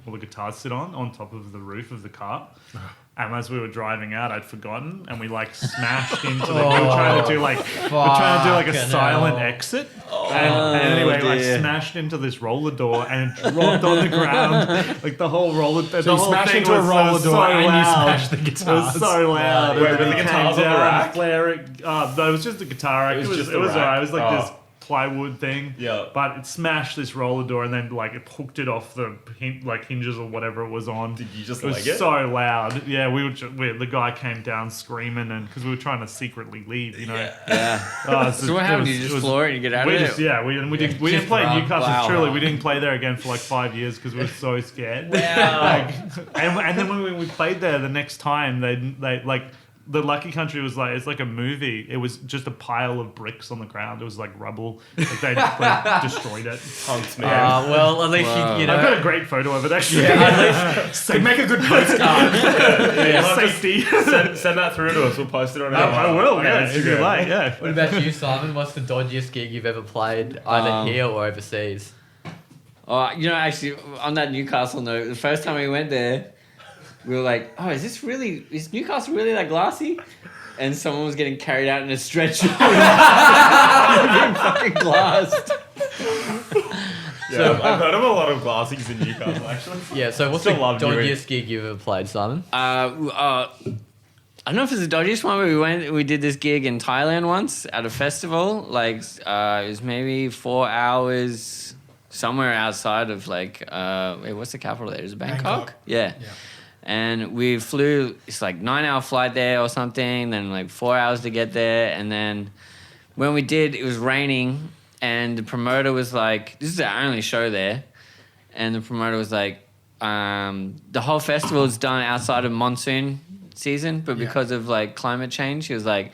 all the guitars sit on top of the roof of the car. And as we were driving out, I'd forgotten, and we like smashed into the. We were trying to do like a Fucking silent hell. exit. And anyway, I dear. smashed into this roller door and it dropped on the ground. Like the whole roller. The So you whole smashed thing into a was roller so door and you loud. smashed the It was guitars. so loud. Wait, And were then the it guitars came on the down, rack? no, it was just the guitar rack. It was just it the was rack. alright. It was like Oh. this plywood thing. Yeah. But it smashed this roller door and then like it hooked it off the hinges or whatever it was on. Did you just It was leg it? so loud. Yeah, the guy came down screaming and because we were trying to secretly leave, you know. Yeah. So what happened? You just floor it and you get out of it? We didn't play Newcastle. Wow. Truly, we didn't play there again for like 5 years because we were so scared. Wow. And then when we played there the next time, they like the Lucky Country was like it's like a movie. It was just a pile of bricks on the ground. It was like rubble. Like they destroyed it. Punks, man. Well, at least you know. I've got a great photo of it actually. Could make a good postcard. Safety. Send that through to us. We'll post it on our I will. Yeah, Instagram. if you like. Yeah. What about you, Simon? What's the dodgiest gig you've ever played, either here or overseas? Oh, you know, actually, on that Newcastle note, the first time we went there, we were like, "Oh, is Newcastle really that glassy?" And someone was getting carried out in a stretcher, being fucking glassed. Yeah, I've heard of a lot of glassies in Newcastle, actually. Yeah. So what's Still the love doing dodgiest gig you've ever played, Simon? I don't know if it's the dodgiest one, but we did this gig in Thailand once at a festival. Like, it was maybe 4 hours somewhere outside of like, wait, what's the capital there? Is it Bangkok? Yeah. And we flew, it's like 9-hour flight there or something, then like 4 hours to get there. And then when we did, it was raining and the promoter was like, this is our only show there. And the promoter was like, the whole festival is done outside of monsoon season, but because of like climate change, he was like,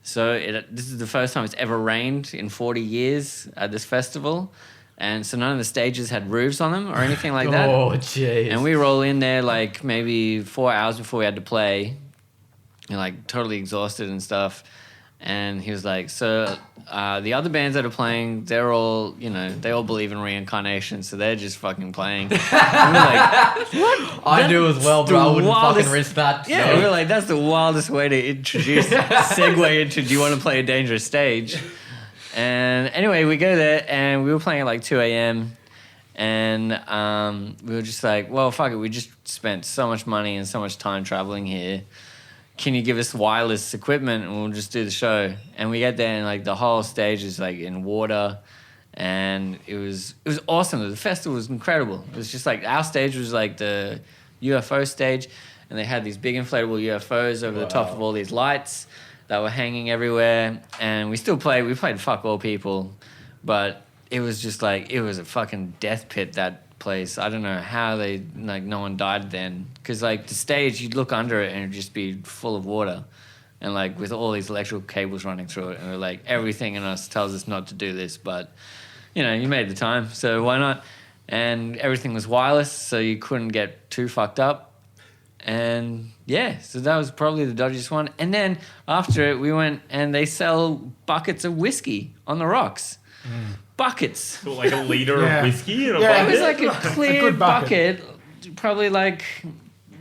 this is the first time it's ever rained in 40 years at this festival. And so none of the stages had roofs on them or anything like that. Oh, jeez. And we roll in there like maybe 4 hours before we had to play, and like totally exhausted and stuff. And he was like, so the other bands that are playing, they're all, you know, they all believe in reincarnation, so they're just fucking playing. And we're like, what? I do as well, but I wouldn't wildest- fucking risk that. Yeah, so. we were like, that's the wildest way to segue into, do you want to play a dangerous stage? And anyway, we go there and we were playing at like 2 a.m. And we were just like, well, fuck it. We just spent so much money and so much time traveling here. Can you give us wireless equipment and we'll just do the show? And we get there and like the whole stage is like in water. And it was awesome. The festival was incredible. It was just like our stage was like the UFO stage. And they had these big inflatable UFOs over the top of all these lights that were hanging everywhere, and we played fuck all people, but it was just like, it was a fucking death pit, that place. I don't know how no one died then, because like the stage, you'd look under it and it'd just be full of water, and like with all these electrical cables running through it, and we're like, everything in us tells us not to do this, but you know, you made the time, so why not? And everything was wireless, so you couldn't get too fucked up. And yeah, so that was probably the dodgiest one. And then after it, we went and they sell buckets of whiskey on the rocks. Buckets. So like a liter of whiskey in a It bucket? was like a clear good bucket. probably like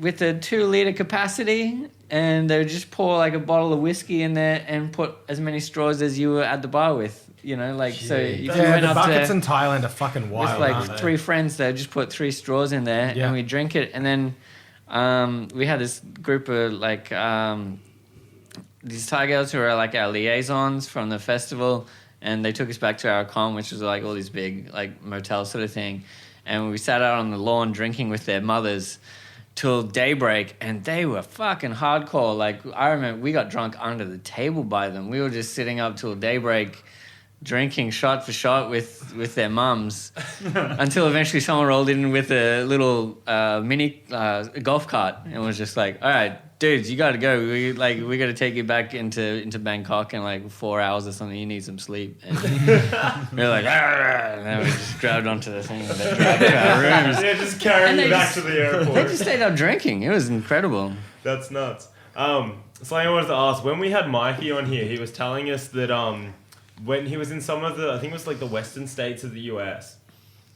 with a 2-liter capacity. And they would just pour like a bottle of whiskey in there and put as many straws as you were at the bar with. You know, like, so if you went the up buckets to in Thailand are fucking wild, with aren't like they? 3 friends, they just put 3 straws in there and we drink it. And then we had this group of like these Thai girls who were like our liaisons from the festival, and they took us back to our comm, which was like all these big like motel sort of thing, and we sat out on the lawn drinking with their mothers till daybreak, and they were fucking hardcore. Like, I remember we got drunk under the table by them. We were just sitting up till daybreak drinking shot for shot with their mums until eventually someone rolled in with a little mini golf cart and was just like, all right, dudes, you gotta go. We gotta take you back into Bangkok in like 4 hours or something. You need some sleep. And we were like, and then we just grabbed onto the thing and they dragged to our rooms. Yeah, just carrying And you they back just- to the airport. They just stayed up drinking. It was incredible. That's nuts. Something I wanted to ask. When we had Mikey on here, he was telling us that when he was in some of the, I think it was like the western states of the US,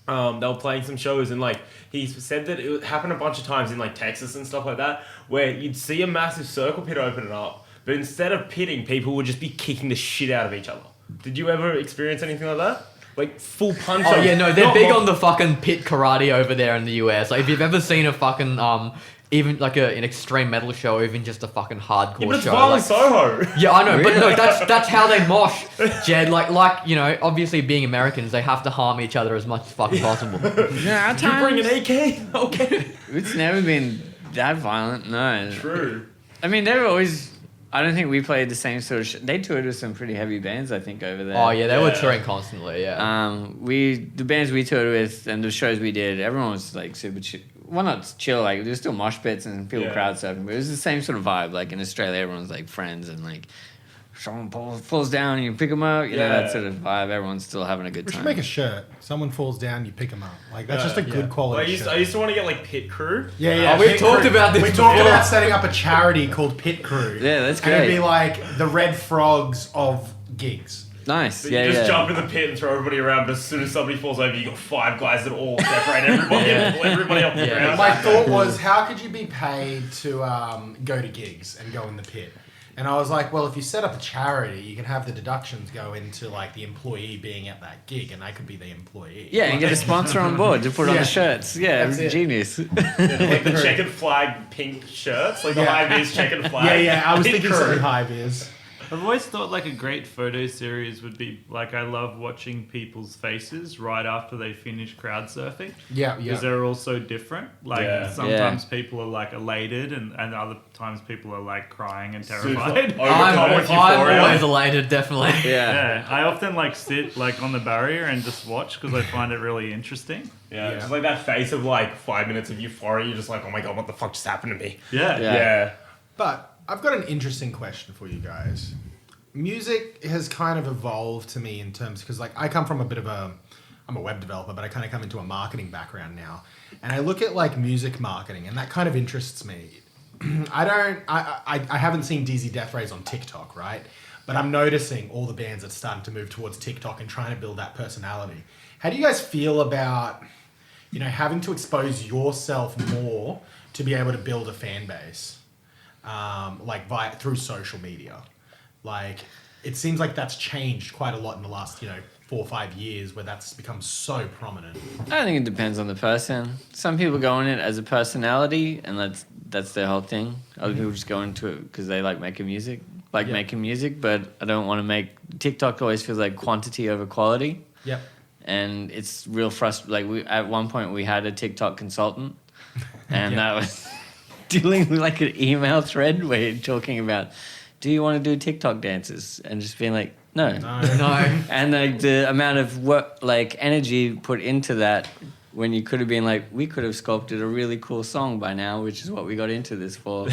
they were playing some shows, and like he said that it happened a bunch of times in like Texas and stuff like that, where you'd see a massive circle pit opening up, but instead of pitting, people would just be kicking the shit out of each other. Did you ever experience anything like that? Like full punch. Oh yeah, no, they're big on the fucking pit karate over there in the US. Like if you've ever seen a fucking even like an extreme metal show, or even just a fucking hardcore Yeah, but it's show. Violent like- Soho. Yeah, I know, but no, that's how they mosh, Jed. Like you know, obviously being Americans, they have to harm each other as much as fucking possible. Yeah, at You bring times, an AK? Okay. it's never been that violent. No. True. I mean, they've always. I don't think we played the same sort of. They toured with some pretty heavy bands, I think, over there. Oh yeah, they were Yeah. touring constantly. Yeah. The bands we toured with and the shows we did, everyone was like super chill. Well, not chill, like there was still mosh pits and people Yeah. crowd surfing, but it was the same sort of vibe. Like in Australia, everyone's like friends and like someone falls down and you pick them up, you know, Yeah. that sort of vibe. Everyone's still having a good We time. should make a shirt. Someone falls down, you pick them up. Like that's just a good Well, quality. I used to want to get like Pit Crew. Yeah, yeah. Oh, we've Pit talked Crew. about this We talked before. about setting up a charity called Pit Crew. Yeah, that's And it'd great. be like the Red Frogs of gigs. Nice. So Yeah, you just yeah. jump in the pit and throw everybody around, but as soon as somebody falls over, you got 5 guys that all separate everybody and pull everybody up the Yeah. ground. My thought was, how could you be paid to go to gigs and go in the pit? And I was like, well, if you set up a charity, you can have the deductions go into like the employee being at that gig, and I could be the employee. Yeah, and get a sponsor on board to put on Yeah. the shirts. Yeah, That's it. genius. Like the checkered flag pink shirts, like the Yeah. high vis checkered flag. Yeah, yeah. I was Pit thinking Crew. something high vis. I've always thought like a great photo series would be like I love watching people's faces right after they finish crowd surfing. Yeah, Because yeah. they're all so different. Like Yeah. sometimes people are like elated and other times people are like crying and Super terrified. overcome with I'm euphoria. always elated, definitely. Yeah. Yeah, I often like sit like on the barrier and just watch because I find it really interesting. Yeah, just like that face of like 5 minutes of euphoria. You're just like, oh my god, what the fuck just happened to me? Yeah. Yeah. Yeah. But I've got an interesting question for you guys. Music has kind of evolved to me in terms, because like I come from I'm a web developer, but I kind of come into a marketing background now. And I look at like music marketing and that kind of interests me. I haven't seen DZ Deathrays on TikTok, right? But I'm noticing all the bands that are starting to move towards TikTok and trying to build that personality. How do you guys feel about, having to expose yourself more to be able to build a fan base? Through social media. Like, it seems like that's changed quite a lot in the last, 4 or 5 years where that's become so prominent. I think it depends on the person. Some people go in it as a personality, and that's their whole thing. Other people just go into it because they like making music. But I don't want to make... TikTok always feels like quantity over quality. Yep. And it's real frustrating. Like, at one point, we had a TikTok consultant, and that was dealing with like an email thread where you're talking about, do you want to do TikTok dances? And just being like, no. No. And like the amount of work, like energy put into that, when you could have been like, we could have sculpted a really cool song by now, which is what we got into this for,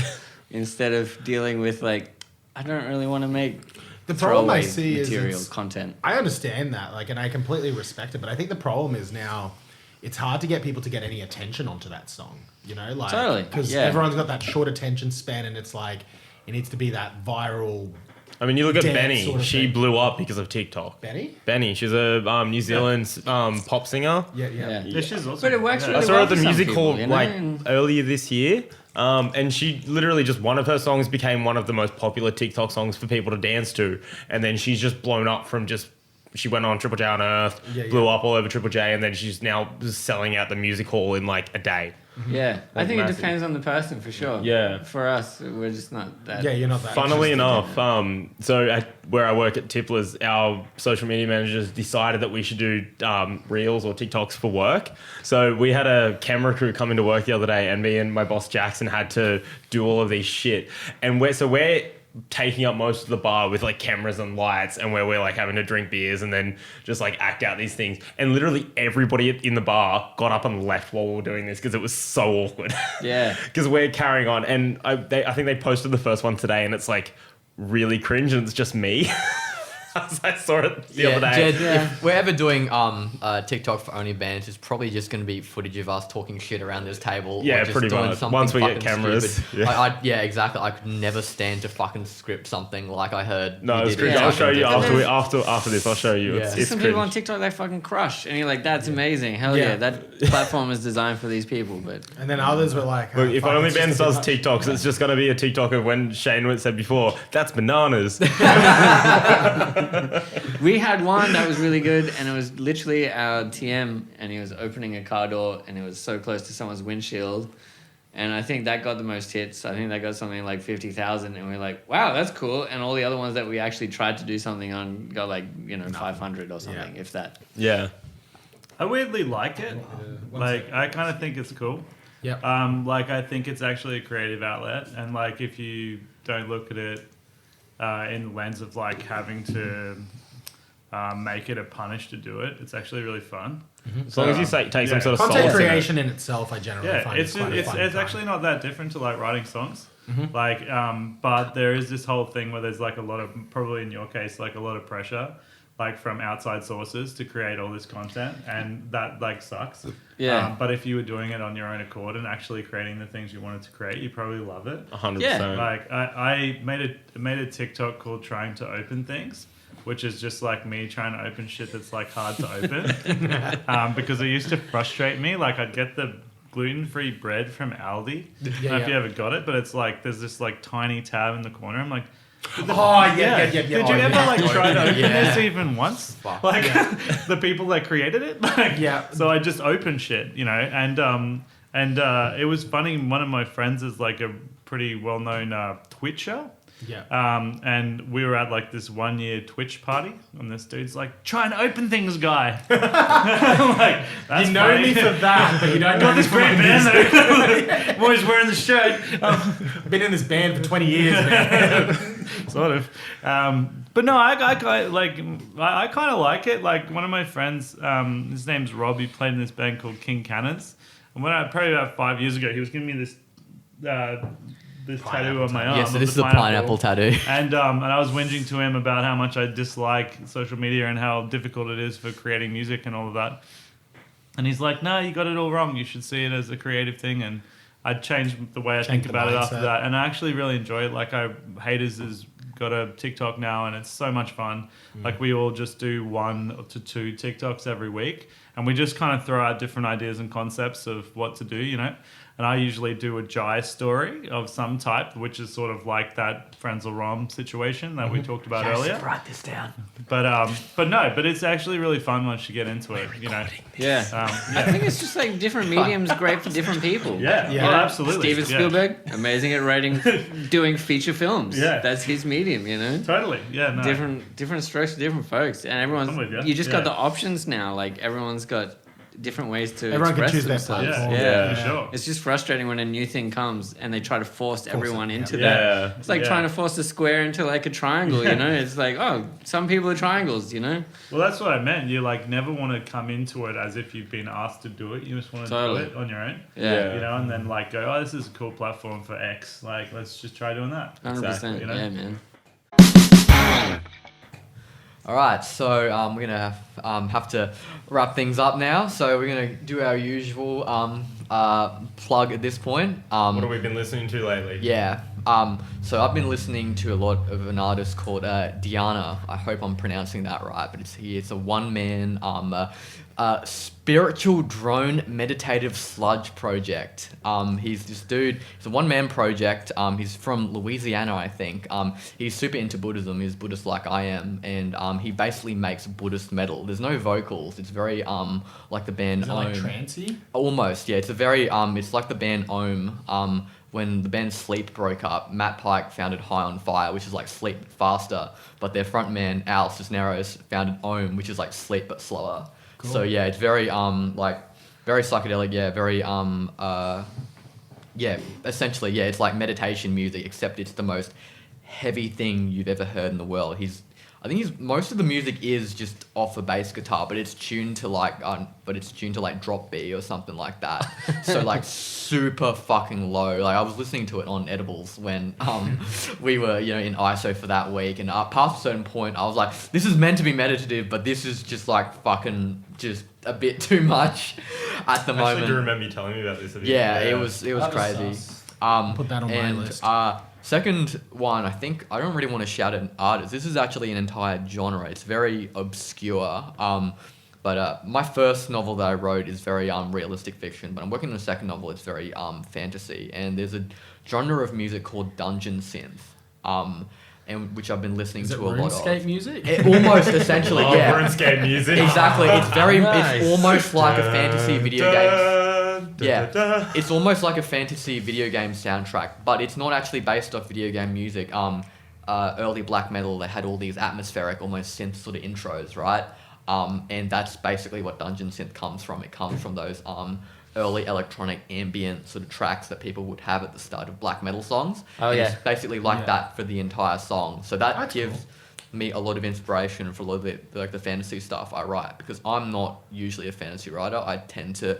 instead of dealing with like, I don't really want to make The problem I throwaway see is material it's- content. I understand that, and I completely respect it, but I think the problem is now it's hard to get people to get any attention onto that song, Totally, because yeah. everyone's got that short attention span, and it's like it needs to be that viral. I mean, you look at Dance Benny. sort of She thing. blew up because of TikTok. Benny? She's a New Zealand Yeah, pop singer. yeah. Yeah, she's awesome. But it works Yeah. really I saw her well at the for some music hall people, and- earlier this year. And she literally just, one of her songs became one of the most popular TikTok songs for people to dance to. And then she's just blown up from she went on Triple J on Earth, blew up all over Triple J, and then she's now just selling out the music hall in like a day. Yeah, I think massive. it depends on the person for sure. Yeah. For us, we're just not that. Yeah, you're not that. Funnily interested. enough, so at where I work at Tipplers, our social media managers decided that we should do reels or TikToks for work. So we had a camera crew come into work the other day, and me and my boss Jackson had to do all of these shit. And we're taking up most of the bar with like cameras and lights, and where we're like having to drink beers and then just like act out these things. And literally everybody in the bar got up and left while we were doing this because it was so awkward. Yeah. Because we're carrying on, and I think they posted the first one today, and it's like really cringe, and it's just me. I saw it the other day. Jed, if we're ever doing TikTok for OnlyBands, it's probably just going to be footage of us talking shit around this table. Yeah, or just pretty doing much. something Once we get fucking cameras, stupid. yeah. Yeah, exactly. I could never stand to fucking script something like I heard. No, you it's did cringe. in I'll fucking show you TikTok. after this. I'll show you. Yeah. It's Some cringe. people on TikTok they fucking crush, and you're like, that's amazing. Hell yeah, Yeah. that platform is designed for these people. But And then others were like, Look, oh, if fuck, it's OnlyBands just a does bit TikToks, it's just going to be a TikTok of when Shane said before, that's bananas. we had one that was really good, and it was literally our TM, and he was opening a car door, and it was so close to someone's windshield, And I think that got the most hits. I think that got something like 50,000, and we're like, wow, that's cool. And all the other ones that we actually tried to do something on got like 500 or something, if that. Yeah. I weirdly like it. Like, I kind of think it's cool. Yep. Like, I think it's actually a creative outlet, and like, if you don't look at it in the lens of like having to make it a punish to do it, it's actually really fun. As long as you take some sort of Content solace in it. creation in itself, I generally find it's quite a fun it's time. actually not that different to like writing songs. Like, but there is this whole thing where there's like a lot of, probably in your case, like a lot of pressure, like from outside sources to create all this content, and that like sucks. Yeah. But if you were doing it on your own accord and actually creating the things you wanted to create, you probably love it. 100%. Yeah. Like I made a TikTok called Trying to Open Things, which is just like me trying to open shit that's like hard to open. Because it used to frustrate me. Like I'd get the gluten-free bread from Aldi. I don't know if you ever got it, but it's like there's this like tiny tab in the corner. I'm like, Did you ever like try to open this even once? Fuck. Like the people that created it? Like, Yeah. So I just opened shit, and it was funny. One of my friends is like a pretty well-known Twitcher. Yeah. And we were at like this 1 year Twitch party, and this dude's like, "Trying to open things, guy." I'm like, that's You know funny. me for that, but you don't know Got me this for my great band music. though. I'm always wearing the shirt. I've been in this band for 20 years, man. Sort of. But no, I kind of like it. Like one of my friends, his name's Rob. He played in this band called King Cannons. And probably about 5 years ago, he was giving me this tattoo on my arm. Yeah, so of this is the a pineapple tattoo. And I was whinging to him about how much I dislike social media and how difficult it is for creating music and all of that. And he's like, "No, you got it all wrong. You should see it as a creative thing." And I changed the way I think the about it after mindset. that. And I actually really enjoy it. Like Haters has got a TikTok now, and it's so much fun. Like we all just do 1 to 2 TikToks every week, and we just kind of throw out different ideas and concepts of what to do, And I usually do a Jedi story of some type, which is sort of like that Frehnzal Rhomb situation that we talked about earlier. Write this down. But it's actually really fun once you get into it, Yeah. I think it's just like different mediums great for different people. Yeah, Yeah. Oh, absolutely. Steven Yeah. Spielberg, amazing at doing feature films. Yeah. That's his medium, Totally. Yeah. No. Different strokes for different folks, and everyone's. I'm with you. You just got Yeah. the options now. Like everyone's got different ways to Everyone can express choose their themselves. platform. Yeah, for sure. It's just frustrating when a new thing comes and they try to force everyone into Yeah. that. It's like Yeah. trying to force a square into like a triangle, It's like, oh, some people are triangles, Well, that's what I meant. You like never want to come into it as if you've been asked to do it. You just want to Totally. do it on your own. Yeah. And then like go, oh, this is a cool platform for X. Like, let's just try doing that. 100%. Exactly, Yeah, man. All right, so we're gonna have to wrap things up now. So we're gonna do our usual plug at this point. What have we been listening to lately? Yeah. So I've been listening to a lot of an artist called Diana. I hope I'm pronouncing that right, but it's a one-man spiritual drone meditative sludge project. He's this dude. It's a one-man project. He's from Louisiana, I think. He's super into Buddhism. He's Buddhist like I am, and he basically makes Buddhist metal. There's no vocals. It's very like the band Is it Om. like trancey? Almost, yeah. It's a very it's like the band Om. When the band Sleep broke up, Matt Pike founded High on Fire, which is like Sleep but faster. But their frontman Al Cisneros founded Om, which is like Sleep but slower. Cool. So yeah, it's very like very psychedelic. Yeah, very yeah. Essentially, yeah. It's like meditation music, except it's the most heavy thing you've ever heard in the world. I think most of the music is just off a bass guitar, but it's tuned to like drop B or something like that. So like super fucking low. Like I was listening to it on edibles when we were in ISO for that week, and past a certain point I was like, this is meant to be meditative, but this is just like fucking just a bit too much at the I moment. actually do remember you telling me about this. Yeah, it was crazy. Put that on my list. Second one, I don't really want to shout at an artist. This is actually an entire genre. It's very obscure. But my first novel that I wrote is very realistic fiction. But I'm working on a second novel. It's very fantasy. And there's a genre of music called dungeon synth. And which I've been listening Is to it a lot of. RuneScape music? Almost, essentially, yeah. RuneScape music. Exactly. It's very. Nice. It's almost like a fantasy video game. Yeah, it's almost like a fantasy video game soundtrack, but it's not actually based off video game music. Early black metal, they had all these atmospheric, almost synth sort of intros, right? And that's basically what Dungeon Synth comes from. It comes from those early electronic ambient sort of tracks that people would have at the start of black metal songs. Oh, and yeah. It's basically like that for the entire song. So that That's gives cool. me a lot of inspiration for a lot of the fantasy stuff I write, because I'm not usually a fantasy writer. I tend to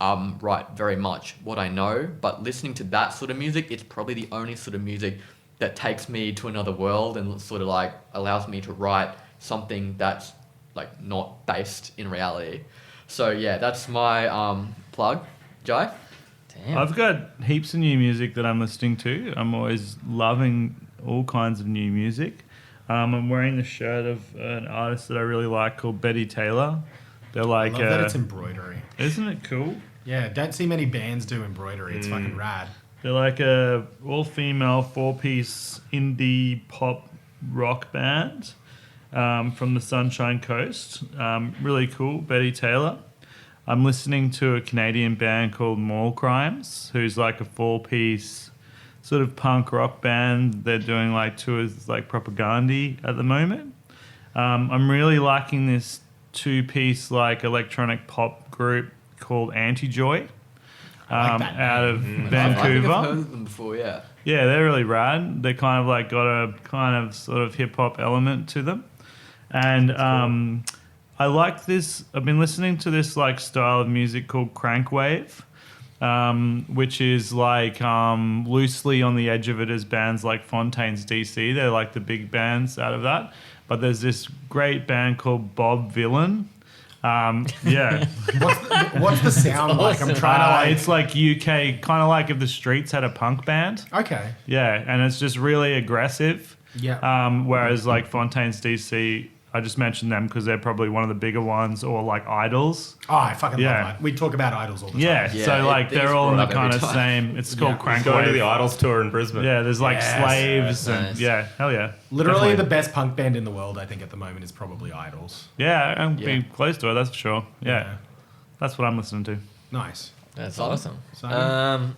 write very much what I know, but listening to that sort of music, it's probably the only sort of music that takes me to another world and sort of like allows me to write something that's like not based in reality. So yeah, that's my plug. Jai? Damn. I've got heaps of new music that I'm listening to. I'm always loving all kinds of new music. I'm wearing the shirt of an artist that I really like called Betty Taylor. They're like, I love that it's embroidery. isn't it cool? Yeah, don't see many bands do embroidery. It's fucking rad. They're like a all-female 4-piece indie pop rock band from the Sunshine Coast. Really cool, Betty Taylor. I'm listening to a Canadian band called Mall Crimes, who's like a 4-piece sort of punk rock band. They're doing like tours like Propaganda at the moment. I'm really liking this 2-piece like electronic pop group called Anti-Joy. like that Out of I think Vancouver. I've heard of them before, yeah. Yeah, they're really rad. They kind of like got a kind of sort of hip hop element to them, and I like this. I've been listening to this like style of music called crankwave, which is like loosely on the edge of it as bands like Fontaine's DC. They're like the big bands out of that. But there's this great band called Bob Villain. Yeah. What's the sound like? I'm trying to like. It's like UK, kind of like if the Streets had a punk band. Okay. Yeah, and it's just really aggressive. Yeah. Whereas like Fontaine's DC, I just mentioned them because they're probably one of the bigger ones, or like Idols. Oh, I fucking Yeah. love that. We talk about idols all the time. Yeah, Yeah, so like these they're all in the brought up kind every of time. same. It's called Yeah. Going to the Crankwave. Idols tour in Brisbane. Yeah, there's like Yes. Slaves Yeah, and nice. yeah, hell yeah. Literally, Definitely. the best punk band in the world, I think, at the moment is probably Idols. Yeah, I'm Yeah. being close to it. That's for sure. Yeah, that's what I'm listening to. Nice. That's Simon? awesome. Simon?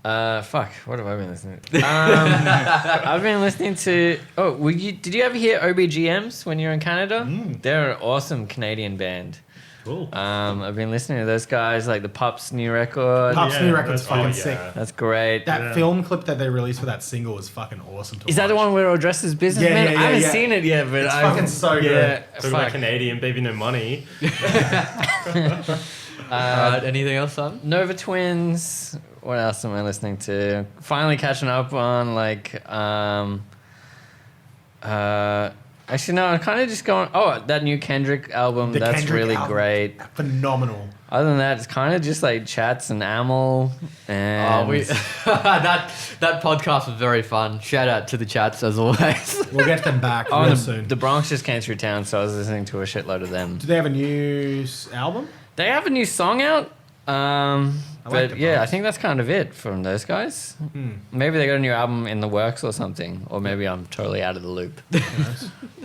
Fuck. What have I been listening to? I've been listening to. Oh, did you ever hear OBGMs when you were in Canada? They're an awesome Canadian band. Cool. I've been listening to those guys, like the Pups' new record. Pups' yeah, new record's that's- fucking oh, yeah. sick. That's great. That film clip that they released for that single is fucking awesome to Is that the watch. one where they're all dressed as businessmen? Yeah, yeah, yeah, I haven't yeah. seen it yet, but It's I fucking so good. Yeah, Talking about fuck. Canadian, baby, no money. Alright, anything else, Simon? Nova Twins. What else am I listening to? Finally catching up on like actually no, I'm kind of just going. Oh, that new Kendrick album. The That's Kendrick really album. great. Phenomenal. Other than that, it's kind of just like chats and Amel and that podcast was very fun. Shout out to the chats as always. We'll get them back oh, real and soon. the Bronx just came through town, so I was listening to a shitload of them. Do they have a new album? They have a new song out. like But the yeah, I Bronx. think that's kind of it from those guys. Maybe they got a new album in the works or something, or maybe I'm totally out of the loop.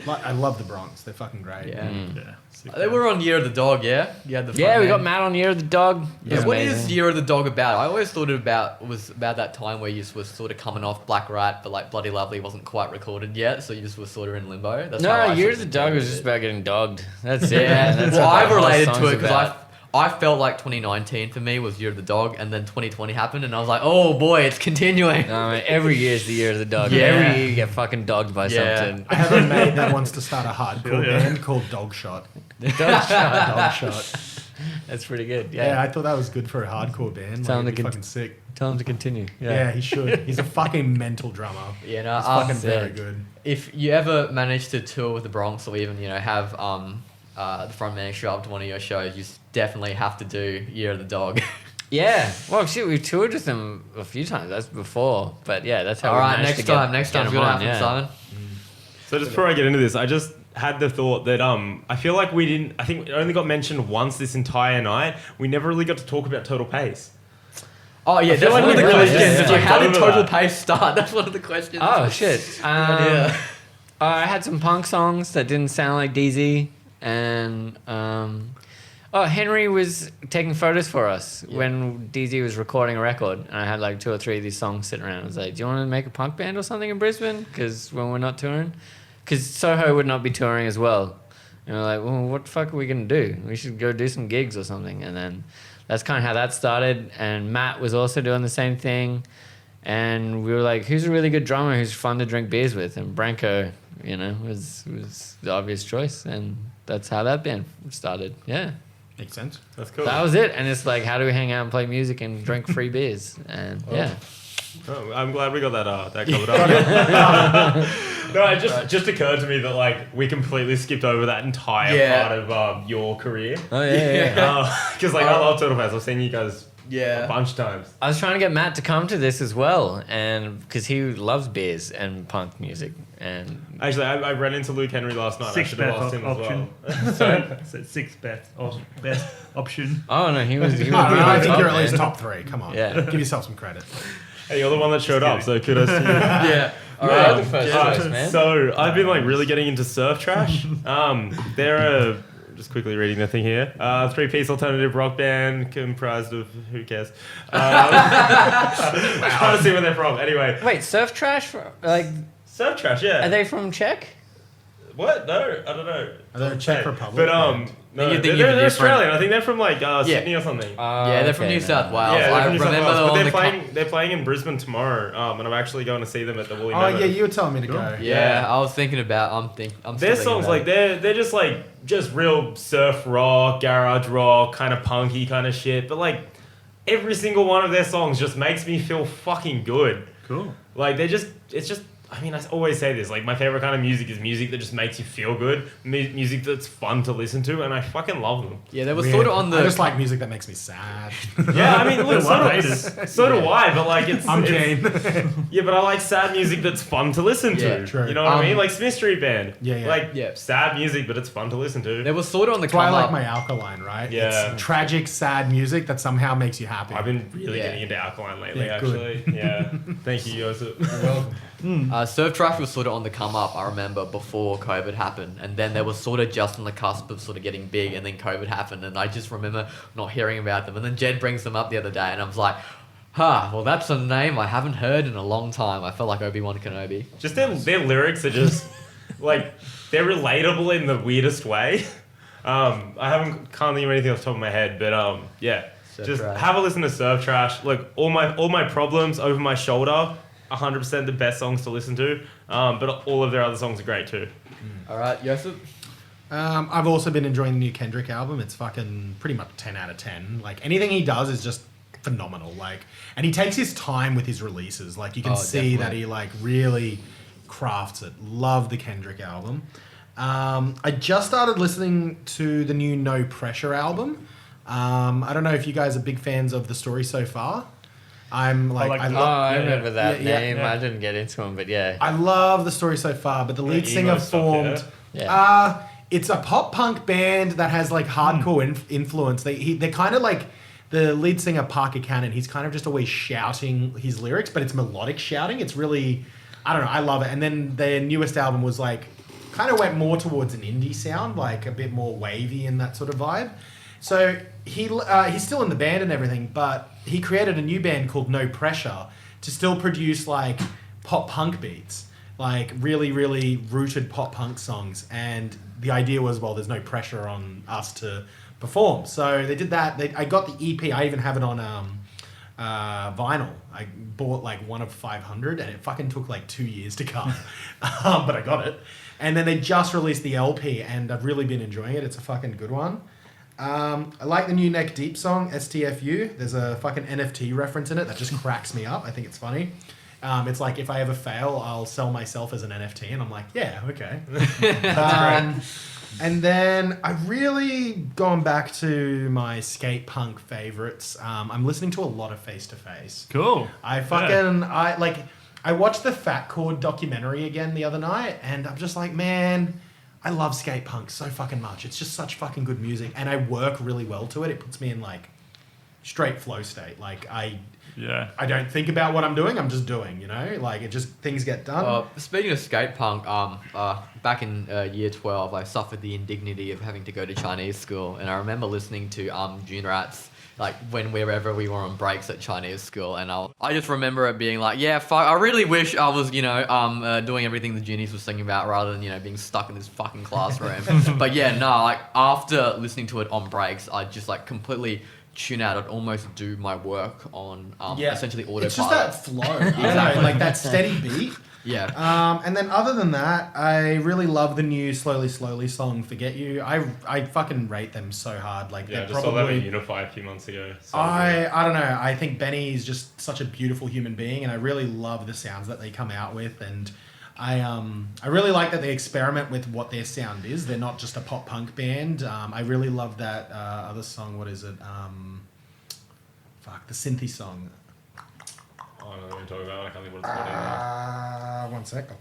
I love the Bronx. They're fucking great. Yeah. Yeah. sick. They were on Year of the Dog, yeah? You had the Yeah, we front got man. Matt on Year of the Dog. Yeah, He's what amazing. is Year of the Dog about? I always thought it was about that time where you just were sort of coming off Black Rat, but like Bloody Lovely wasn't quite recorded yet, so you just were sort of in limbo. That's how No, I Year sort of the Dog was interpreted just it. about getting dogged. That's it. Yeah, That's well, what I that whole related song's to it because about. I felt like 2019 for me was Year of the Dog, and then 2020 happened, and I was like, oh boy, it's continuing. No, man, every year is the Year of the Dog. Yeah. Every year you get fucking dogged by Yeah. something. I have a mate that wants to start a hardcore Yeah. band called Dog Shot. Dog shot. Dog Shot. That's pretty good. Yeah, Yeah. I thought that was good for a hardcore band. Tell him Like, to it'd be con- fucking sick. Tell him to continue. Yeah. he should. He's a fucking mental drummer. Yeah, no, He's fucking sick. very good. If you ever manage to tour with the Bronx, or even have the front man show up to one of your shows, you definitely have to do Year of the Dog. Yeah. Well, shit, we've toured with them a few times. That's before. But yeah, that's how All we right, managed next to time get it's them gonna on, happen, yeah. Simon. So just before I get into this, I just had the thought that I feel like I think it only got mentioned once this entire night. We never really got to talk about Total Pace. Oh yeah, I that's feel one like of the we really questions. did, It's yeah. like, how did Over Total that. Pace start? That's one of the questions. Oh, shit. Yeah. I had some punk songs that didn't sound like DZ, and Oh, Henry was taking photos for us when DZ was recording a record, and I had like 2 or 3 of these songs sitting around. I was like, "Do you want to make a punk band or something in Brisbane? Because when we're not touring, because Soho would not be touring as well." And we're like, "Well, what the fuck are we gonna do? We should go do some gigs or something." And then that's kind of how that started. And Matt was also doing the same thing, and we were like, "Who's a really good drummer who's fun to drink beers with?" And Branko, was the obvious choice, and that's how that band started. Yeah. Makes sense. That's cool. That was it. And it's like, how do we hang out and play music and drink free beers? And Oh, I'm glad we got that covered up. No, it just occurred to me that like we completely skipped over that entire part of your career. Oh, yeah. Because like I love Turtle Fest. I've seen you guys a bunch of times. I was trying to get Matt to come to this as well, and because he loves beers and punk music. And actually, I ran into Luke Henry last night. I should have lost him option. as well. Sorry, sixth best option. Oh no, he was. I think you're at least top 3. Come on, give yourself some credit. Hey, you're the one that showed up, so kudos to you. Yeah. All right. The first choice, man. So I've been like really getting into surf trash. They're just quickly reading the thing here. 3-piece alternative rock band comprised of who cares? Trying to see where they're from. Anyway, Wait, Surf Trash? Like, surf trash, yeah. are they from Czech? What? No, I don't know. Are they Czech Republic? But You no, think they're you're different. Australian. I think they're from like Sydney or something. Yeah, they're from New South Wales. Yeah, they're I from New South remember Wales, them but on the they're playing in Brisbane tomorrow, and I'm actually going to see them at the Woolly Oh Mammoth. yeah, you were telling me to go. Yeah, I was thinking about. I'm still Their thinking songs about like it. they're just real surf rock, garage rock, kind of punky kind of shit. But like every single one of their songs just makes me feel fucking good. Cool. Like it's just. I mean, I always say this. Like my favorite kind of music is music that just makes you feel good, music that's fun to listen to, and I fucking love them. Yeah, they were sort of on the. I just like music that makes me sad. Yeah, I mean, look, Haters. so do I, but like I'm it's keen. yeah, but I like sad music that's fun to listen to. Yeah, true. You know what I mean? Like Smith Street Band. Yeah. Like Yeah. sad music, but it's fun to listen to. They were sort of on the That's why I come like up. my Alkaline, right? Yeah. It's tragic, sad music that somehow makes you happy. I've been really Yeah. getting into Alkaline lately, Yeah, good. actually. Yeah. Thank you, Joseph. Surf trash was sort of on the come up, I remember, before COVID happened. And then they were sort of just on the cusp of sort of getting big, and then COVID happened. And I just remember not hearing about them. And then Jed brings them up the other day, and I was like, well, that's a name I haven't heard in a long time. I felt like Obi-Wan Kenobi. Just their lyrics are just, like, they're relatable in the weirdest way. Can't think of anything off the top of my head, but yeah. Surf Just Trash. have a listen to Surf Trash. Look, all my problems over my shoulder, 100% the best songs to listen to. But all of their other songs are great too. All right, Joseph? I've also been enjoying the new Kendrick album. It's fucking pretty much 10 out of 10. Like anything he does is just phenomenal. Like, and he takes his time with his releases. Like you can see that he like really crafts it. Love the Kendrick album. I just started listening to the new No Pressure album. I don't know if you guys are big fans of the story so far. I'm like, I remember that Yeah, name. I didn't get into him, but yeah. I love the story so far, but the lead singer emo stuff, formed. Yeah. It's a pop punk band that has like hardcore influence. They're kind of like the lead singer Parker Cannon. He's kind of just always shouting his lyrics, but it's melodic shouting. It's really, I don't know. I love it. And then their newest album was like kind of went more towards an indie sound, like a bit more wavy and that sort of vibe. So he's still in the band and everything, but he created a new band called No Pressure to still produce like pop punk beats, like really, really rooted pop punk songs. And the idea was, well, there's no pressure on us to perform. So they did that. I got the EP. I even have it on vinyl. I bought like one of 500 and it fucking took like 2 years to come. But I got it. And then they just released the LP and I've really been enjoying it. It's a fucking good one. I like the new Neck Deep song, STFU. There's a fucking NFT reference in it that just cracks me up. I think it's funny. It's like, if I ever fail, I'll sell myself as an NFT. And I'm like, yeah, okay. And then I've really gone back to my skate punk favorites. I'm listening to a lot of Face to Face. Cool. I watched the Fat Chord documentary again the other night, and I'm just like, man, I love skate punk so fucking much. It's just such fucking good music, and I work really well to it. It puts me in like straight flow state. Like I don't think about what I'm doing. I'm just doing, you know, like it just, things get done. Speaking of skate punk, back in year 12, I suffered the indignity of having to go to Chinese school, and I remember listening to June Rats like wherever we were on breaks at Chinese school, and I just remember it being like, yeah, fuck, I really wish I was, doing everything the Junies were singing about rather than, being stuck in this fucking classroom. But yeah, no, like after listening to it on breaks, I just like completely tune out. I'd almost do my work on essentially autopilot. It's just that flow, I don't know, like that steady beat. Yeah. And then other than that, I really love the new Slowly Slowly song, Forget You. I fucking rate them so hard. Like Yeah, they're just saw that probably with Unify a few months ago. So I don't know. I think Benny is just such a beautiful human being, and I really love the sounds that they come out with. And I really like that they experiment with what their sound is. They're not just a pop punk band. I really love that other song. What is it? The synthy song. I don't know what you're talking about. I can't think what it's called anymore. One sec. I'll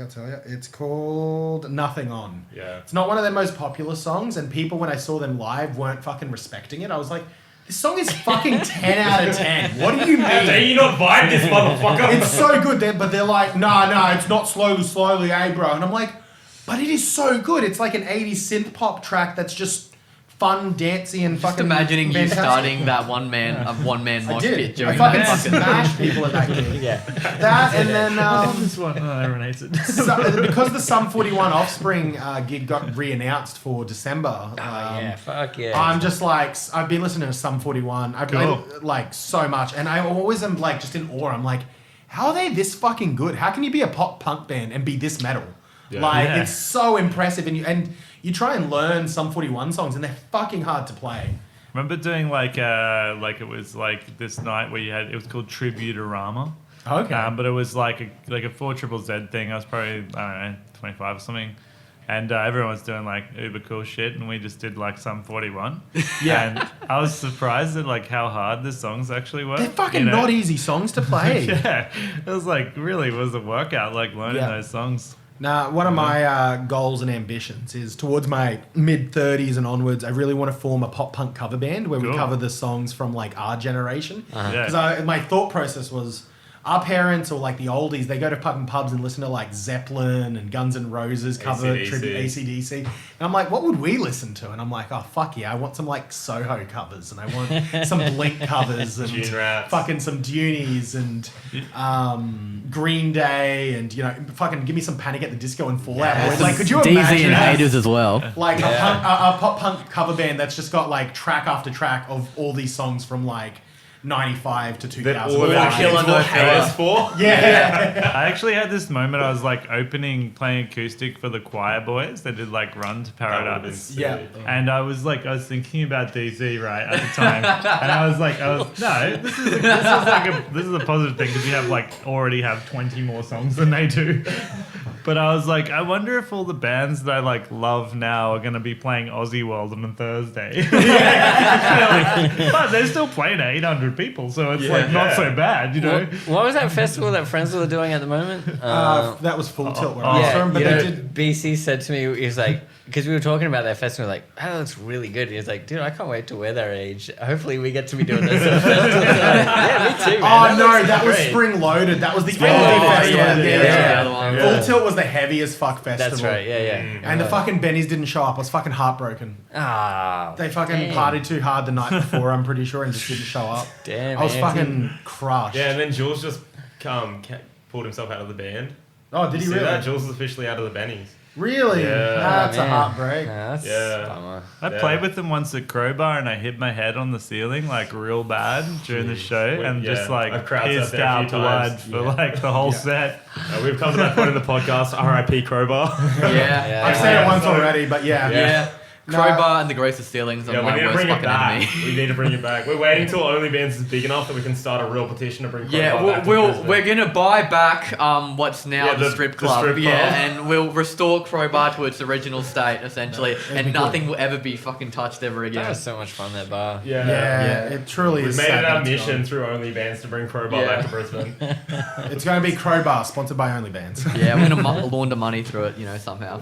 tell you. It's called Nothing On. Yeah. It's not one of their most popular songs, and people, when I saw them live, weren't fucking respecting it. I was like, this song is fucking 10 out of 10. What do you mean? How dare you not vibe this motherfucker? It's so good, but they're like, no, it's not slowly, bro. And I'm like, but it is so good. It's like an 80s synth pop track that's just fun, dancey, and Just fucking imagining fantastic. you starting that one man mosh pit I during fucking that. smashed people at that gig. Yeah. That, and then This one, everyone hates it. because the Sum 41 Offspring gig got re-announced for December. Fuck yeah. I'm just like, I've been listening to Sum 41. I've Cool. played like so much, and I always am like just in awe. I'm like, how are they this fucking good? How can you be a pop punk band and be this metal? Yeah. It's so impressive, and you try and learn Sum 41 songs, and they're fucking hard to play. Remember doing like it was like this night where it was called Tributorama. Okay. But it was like a 4ZZZ thing. I was probably, I don't know, 25 or something. And everyone was doing like uber cool shit, and we just did like Sum 41. Yeah. And I was surprised at like how hard the songs actually were. They're fucking not easy songs to play. Yeah. It was like really was a workout, like learning those songs. Now, one of my goals and ambitions is towards my mid-30s and onwards, I really want to form a pop-punk cover band where we Cool. cover the songs from, like, our generation. Yeah. Because my thought process was, our parents or, like, the oldies, they go to fucking pubs and listen to, like, Zeppelin and Guns N' Roses cover, AC/DC. tribute AC/DC. And I'm like, what would we listen to? And I'm like, oh, fuck yeah, I want some, like, Soho covers, and I want some Blink covers, and June Rats. fucking some Dunies, and Green Day, and, fucking give me some Panic at the Disco and Fallout Boy. Like, could you imagine as well. like a pop punk cover band that's just got like track after track of all these songs from like 95 to That all of 2005. our kids will hate us for. Yeah. I actually had this moment. I was like playing acoustic for the choir boys. They did like Run to That would've been Paradise. sick. Yeah. And I was thinking about DZ right at the time, and I was no, this is a positive thing because you already have 20 more songs than they do. But I was like, I wonder if all the bands that I love now are gonna be playing Aussie World on Thursday. But they're still playing 800 people, so it's not so bad, you know. What was that festival that Frehnzal are doing at the moment? That was Full Tilt where I was from, but they did. BC said to me, he was like, because we were talking about that festival, like, oh, that looks really good. He was like, dude, I can't wait to wear their age. Hopefully we get to be doing this at a festival. Yeah, me too, man. That was great. Spring Loaded. That was the only Loaded, festival. yeah. Full Tilt was the heaviest fuck festival. That's right, yeah. And the fucking Bennies didn't show up. I was fucking heartbroken. Ah, They fucking partied too hard the night before, I'm pretty sure, and just didn't show up. damn. I was man. fucking crushed. Yeah, and then Jules just pulled himself out of the band. Oh, did he See really? that? Jules is officially out of the Bennies. Really? Yeah. That's a Man. heartbreak. That's Yeah. a bummer. I played with them once at Crowbar, and I hit my head on the ceiling real bad during the show, and just I've crowd surfed pissed there a out few blood times. for the whole set. We've come to that point in the podcast. R.I.P. Crowbar. Yeah. I've said it once already, but yeah. Yeah. No. Crowbar and the Greatest Ceilings are Yeah, we my need to worst bring it fucking back. enemy. We need to bring it back. We're waiting till OnlyBands is big enough that we can start a real petition to bring Crowbar Yeah, back to Brisbane. we're gonna buy back what's now Yeah, the the strip club. strip club. And we'll restore Crowbar to its original state, essentially, and nothing will ever be fucking touched ever That again. was so much fun, that bar. Yeah, it truly We've is. made sad it our that it's mission gone. through OnlyBands to bring Crowbar Yeah. back to Brisbane. It's going to be Crowbar, sponsored by OnlyBands. Yeah, we're gonna launder money through it, somehow.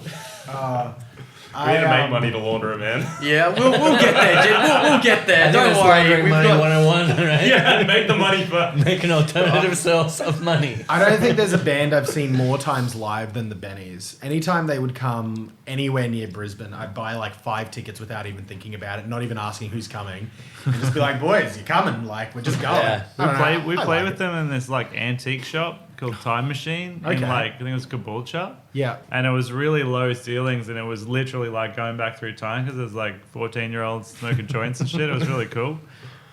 We need to make money to launder it, man. Yeah, we'll get there, Jim. We'll get there. Don't worry. We've money got 101, right? Yeah, make the money first. Make an alternative source of money. I don't think there's a band I've seen more times live than the Bennies. Anytime they would come anywhere near Brisbane, I'd buy like 5 tickets without even thinking about it, not even asking who's coming, and just be like, "Boys, you're coming! Like, we're just going." Yeah. We play with them in this like antique shop called Time Machine in Okay. like I think it was Caboolture. Yeah. And it was really low ceilings, and it was literally like going back through time because there's like 14-year-olds smoking joints and shit. It was really cool,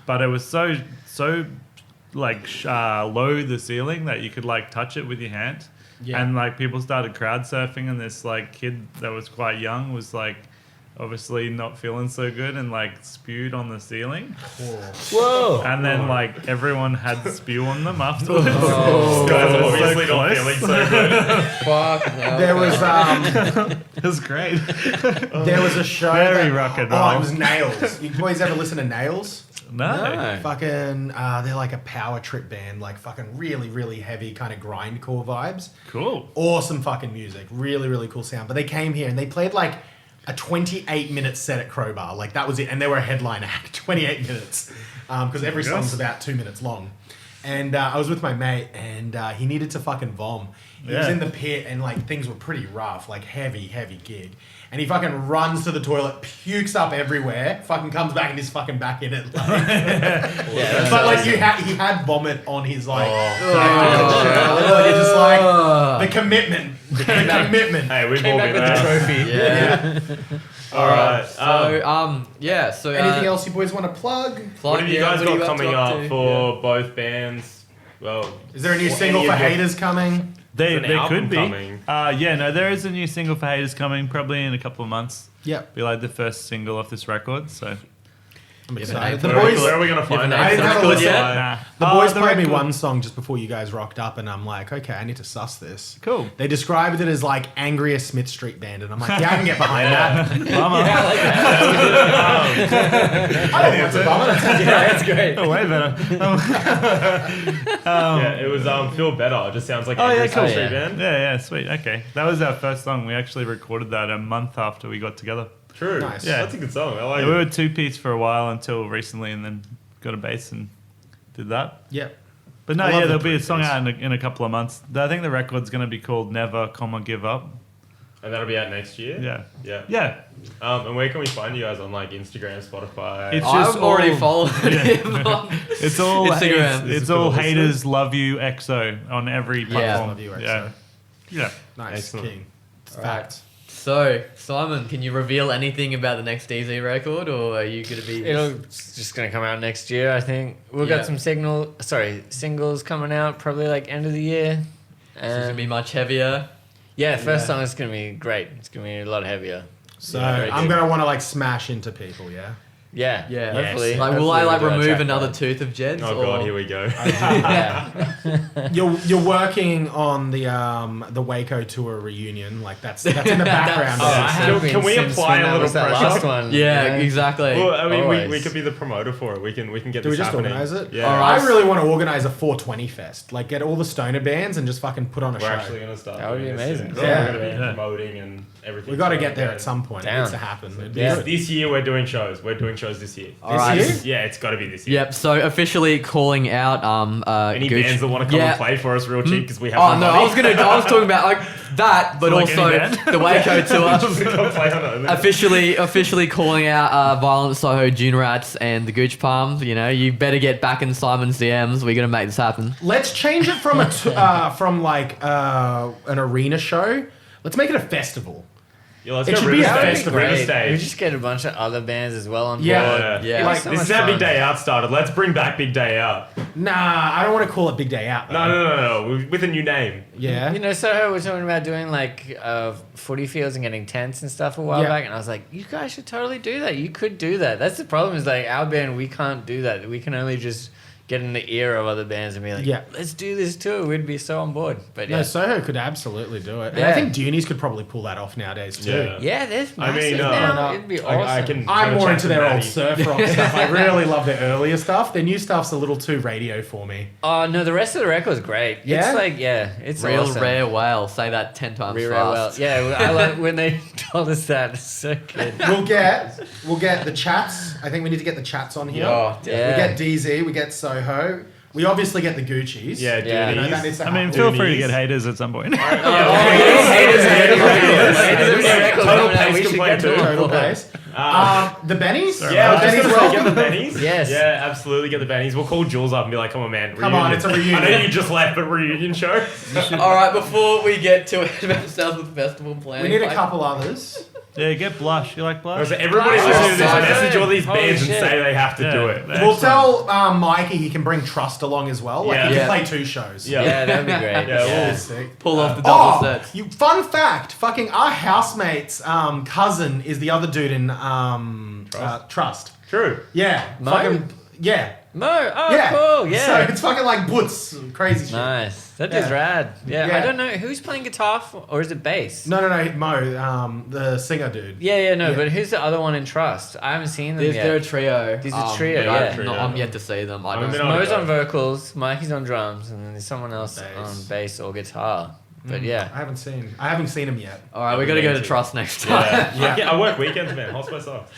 but it was so like low the ceiling that you could like touch it with your hand. Yeah. And like people started crowd surfing, and this like kid that was quite young was like obviously not feeling so good and like spewed on the ceiling. Whoa. And then like everyone had spew on them afterwards. This guy's It was so obviously not close. feeling so good. fuck. No. There was It was great. there was a show. Very rock and Oh, roll. it was Nails. You boys ever listen to Nails? No. Fucking, they're like a power trip band, like fucking really, really heavy kind of grindcore vibes. Cool. Awesome fucking music, really, really cool sound. But they came here and they played like a 28-minute set at Crowbar, like that was it, and they were a headline act, 28 minutes, because every song's about 2 minutes long. And I was with my mate, and he needed to fucking vom. He was Yeah. in the pit, and like things were pretty rough, like heavy gig. And he fucking runs to the toilet, pukes up everywhere, fucking comes back and he's fucking back in it. Like, Yeah, but like he had vomit on his like, you're just like the commitment, the commitment. Hey, we've Came all back been with the there. trophy. Yeah. All right. So Anything else you boys want to plug? What have you guys got got coming up for both bands? Well, Is there a new or single any for of your- Haters coming? They an could album be. coming. Yeah, no, there is a new single for Haters coming probably in a couple of months. Yep. Be like the first single off this record, so. I'm Yeah, excited. but The Where, boys, where are we gonna find name I that? didn't have a Record listen. yet? Nah. The boys the played me record- one song just before you guys rocked up, and I'm like, okay, I need to suss this. Cool. They described it as like angriest Smith Street band, and I'm like, yeah, I can get behind that. Bummer. I don't think it's a bummer. That's great. Oh, way better. Yeah, it was Feel Better. It just sounds like Oh, Angry yeah, cool. Street Yeah. Band. Yeah, sweet. Okay. That was our first song. We actually recorded that a month after we got together. True. Nice. Yeah. That's a good song. I like We it. were 2-piece for a while until recently, and then got a bass and did that. Yep. But no, I love yeah, the there'll be a pre-bass. song out in a couple of months. I think the record's going to be called Never, Give Up. And that'll be out next year. Yeah. Yeah. Yeah. And where can we find you guys on like Instagram, Spotify? It's just I've already all- followed him on It's all Instagram. It's all haters love you XO on every platform. Love you, XO. Yeah. Yeah. Nice. Excellent. King. It's All right. facts. So, Simon, can you reveal anything about the next DZ record, or are you going to be... It's just gonna come out next year, I think. We've Yeah. got some singles coming out probably like end of the year. Is it going to be much heavier? Yeah, first Yeah. song is gonna be great. It's gonna be a lot heavier. So Yeah, very I'm good. gonna want to like smash into people, yeah. Yeah, Yeah. hopefully. Like, will I Hopefully like we do our remove track another right. tooth of Jed's? Oh or... god, here we go. Yeah. You're working on the Waco tour reunion, like that's in the background. Oh, I have Can been we since apply when a that little was that pressure? last one. Yeah, you know? exactly. Well, I mean, we Always. could be the promoter for it. We can get Do we this just happening. organize it? Yeah. All right. I really want to organize a 420 fest, like get all the stoner bands and just fucking put on a We're show. actually gonna start. That would doing be this amazing. soon. Yeah. We're gonna be Yeah. promoting and everything. We got to So, get there yeah. at some point. It Down. needs to happen. It'd be Yeah. good. This year we're doing shows. We're doing shows this year. All right. year? Yeah, it's got to be this year. Yep, so officially calling out Any Gooch- bands that want to come Yeah. and play for us real cheap because we have Oh no no, money. I was talking about like that, but Like also any band? the Waco tour. Come play on it. officially calling out Violent Soho, June Rats, and the Gooch Palms. You know, you better get back in Simon's DMs. We're gonna make this happen. Let's change it from from like an arena show. Let's make it a festival. Yeah, let's It go should River be a That would Stage. be festival. River great. We Stage. just get a bunch of other bands as well on Yeah. board. Yeah. Like, so This much is how Big fun. Day Out started. Let's bring back Big Day Out. Nah, I don't want to call it Big Day Out. Though. No. With a new name. Yeah. You know, Soho was talking about doing like footy fields and getting tents and stuff a while Yeah. back, and I was like, you guys should totally do that. You could do that. That's the problem is like our band, we can't do that. We can only just get in the ear of other bands and be like, Yeah. let's do this too. We'd be so on board. But No, yeah. Soho could absolutely do it. And Yeah. I think Doonies could probably pull that off nowadays too. Yeah. Yeah, there's I massive mean, now. It'd be awesome. I can. I'm have a more chat into to their old Maddie. surf rock stuff. I really love their earlier stuff. Their new stuff's a little too radio for me. Oh, no, the rest of the record's great. Yeah? It's like, yeah, it's Real awesome. rare whale. Say that 10 times Real fast. rare well. Yeah, I like when they told us that. It's so good. We'll get the chats. I think we need to get the chats on here. Oh, yeah. We get DZ, we get Soho. We obviously get the Gucci's. Yeah, Yeah. You know, that Doonies. needs to I mean, happen. feel free to Doonies. get haters at some point. Haters of the record Total coming out. pace We should complaint get to too. it. Total base. The Bennies? Yeah, I was the just Bennies gonna say welcome. get the bennies. Yes. Yeah, absolutely get the bennies. We'll call Jules up and be like, "Come on, man, Come on, reunion." it's a reunion. I know you just left, but reunion show. All right, before we get to it ourselves with festival planning, We need a like- couple others. Yeah, get Blush. You like Blush? So everybody's Oh, listening to this. so Message good. all these Holy bands and shit. say they have to Yeah. do it. We'll tell Mikey he can bring Trust along as well. Like Yeah. he Yeah. can play 2 shows. Yeah. Yeah, that'd be great. Yeah, Yeah. Sick. Pull off the double Oh, sets. fun fact! Fucking our housemate's cousin is the other dude in Trust. True. Yeah. Mo? Fucking yeah. Mo, oh, Yeah. cool, yeah. So it's fucking like Boots, crazy shit. Nice. That is Yeah. rad. Yeah, Yeah. I don't know. Who's playing guitar or is it bass? No, Mo, the singer dude. Yeah, no, Yeah. but who's the other one in Trust? I haven't seen them They're a yet. trio. There's a trio, but yeah. Trio. I'm yet to see them. I I'm don't in know. on- Mo's on vocals, Mikey's on drums, and then there's someone else Bass. on bass or guitar. But yeah. I haven't seen him yet. All right, we got to go to Amazing. Trust next time. Yeah. I work weekends, man. Hot spice sucks.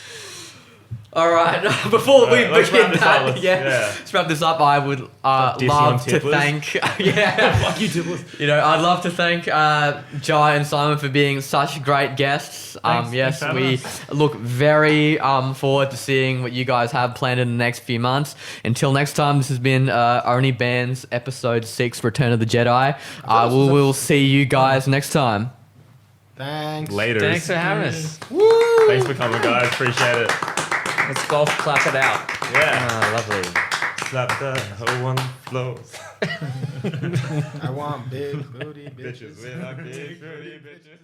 All right, before we Let's begin wrap this that, up, let's- yeah, yeah. let's wrap this up. I would dissing love on to tipplers. thank, yeah, Fuck you, tipplers. you know, I'd love to thank Jai and Simon for being such great guests. Thanks Yes, for having we us. look very forward to seeing what you guys have planned in the next few months. Until next time, this has been Only Bands episode 6, Return of the Jedi. We will see you guys next time. Thanks. Later. Thanks for having us. Thanks for coming, guys. Appreciate it. Let's golf clap it out. Yeah. Oh, lovely. Slap the whole one flows. I want big booty bitches. Bitches, we like big booty bitches.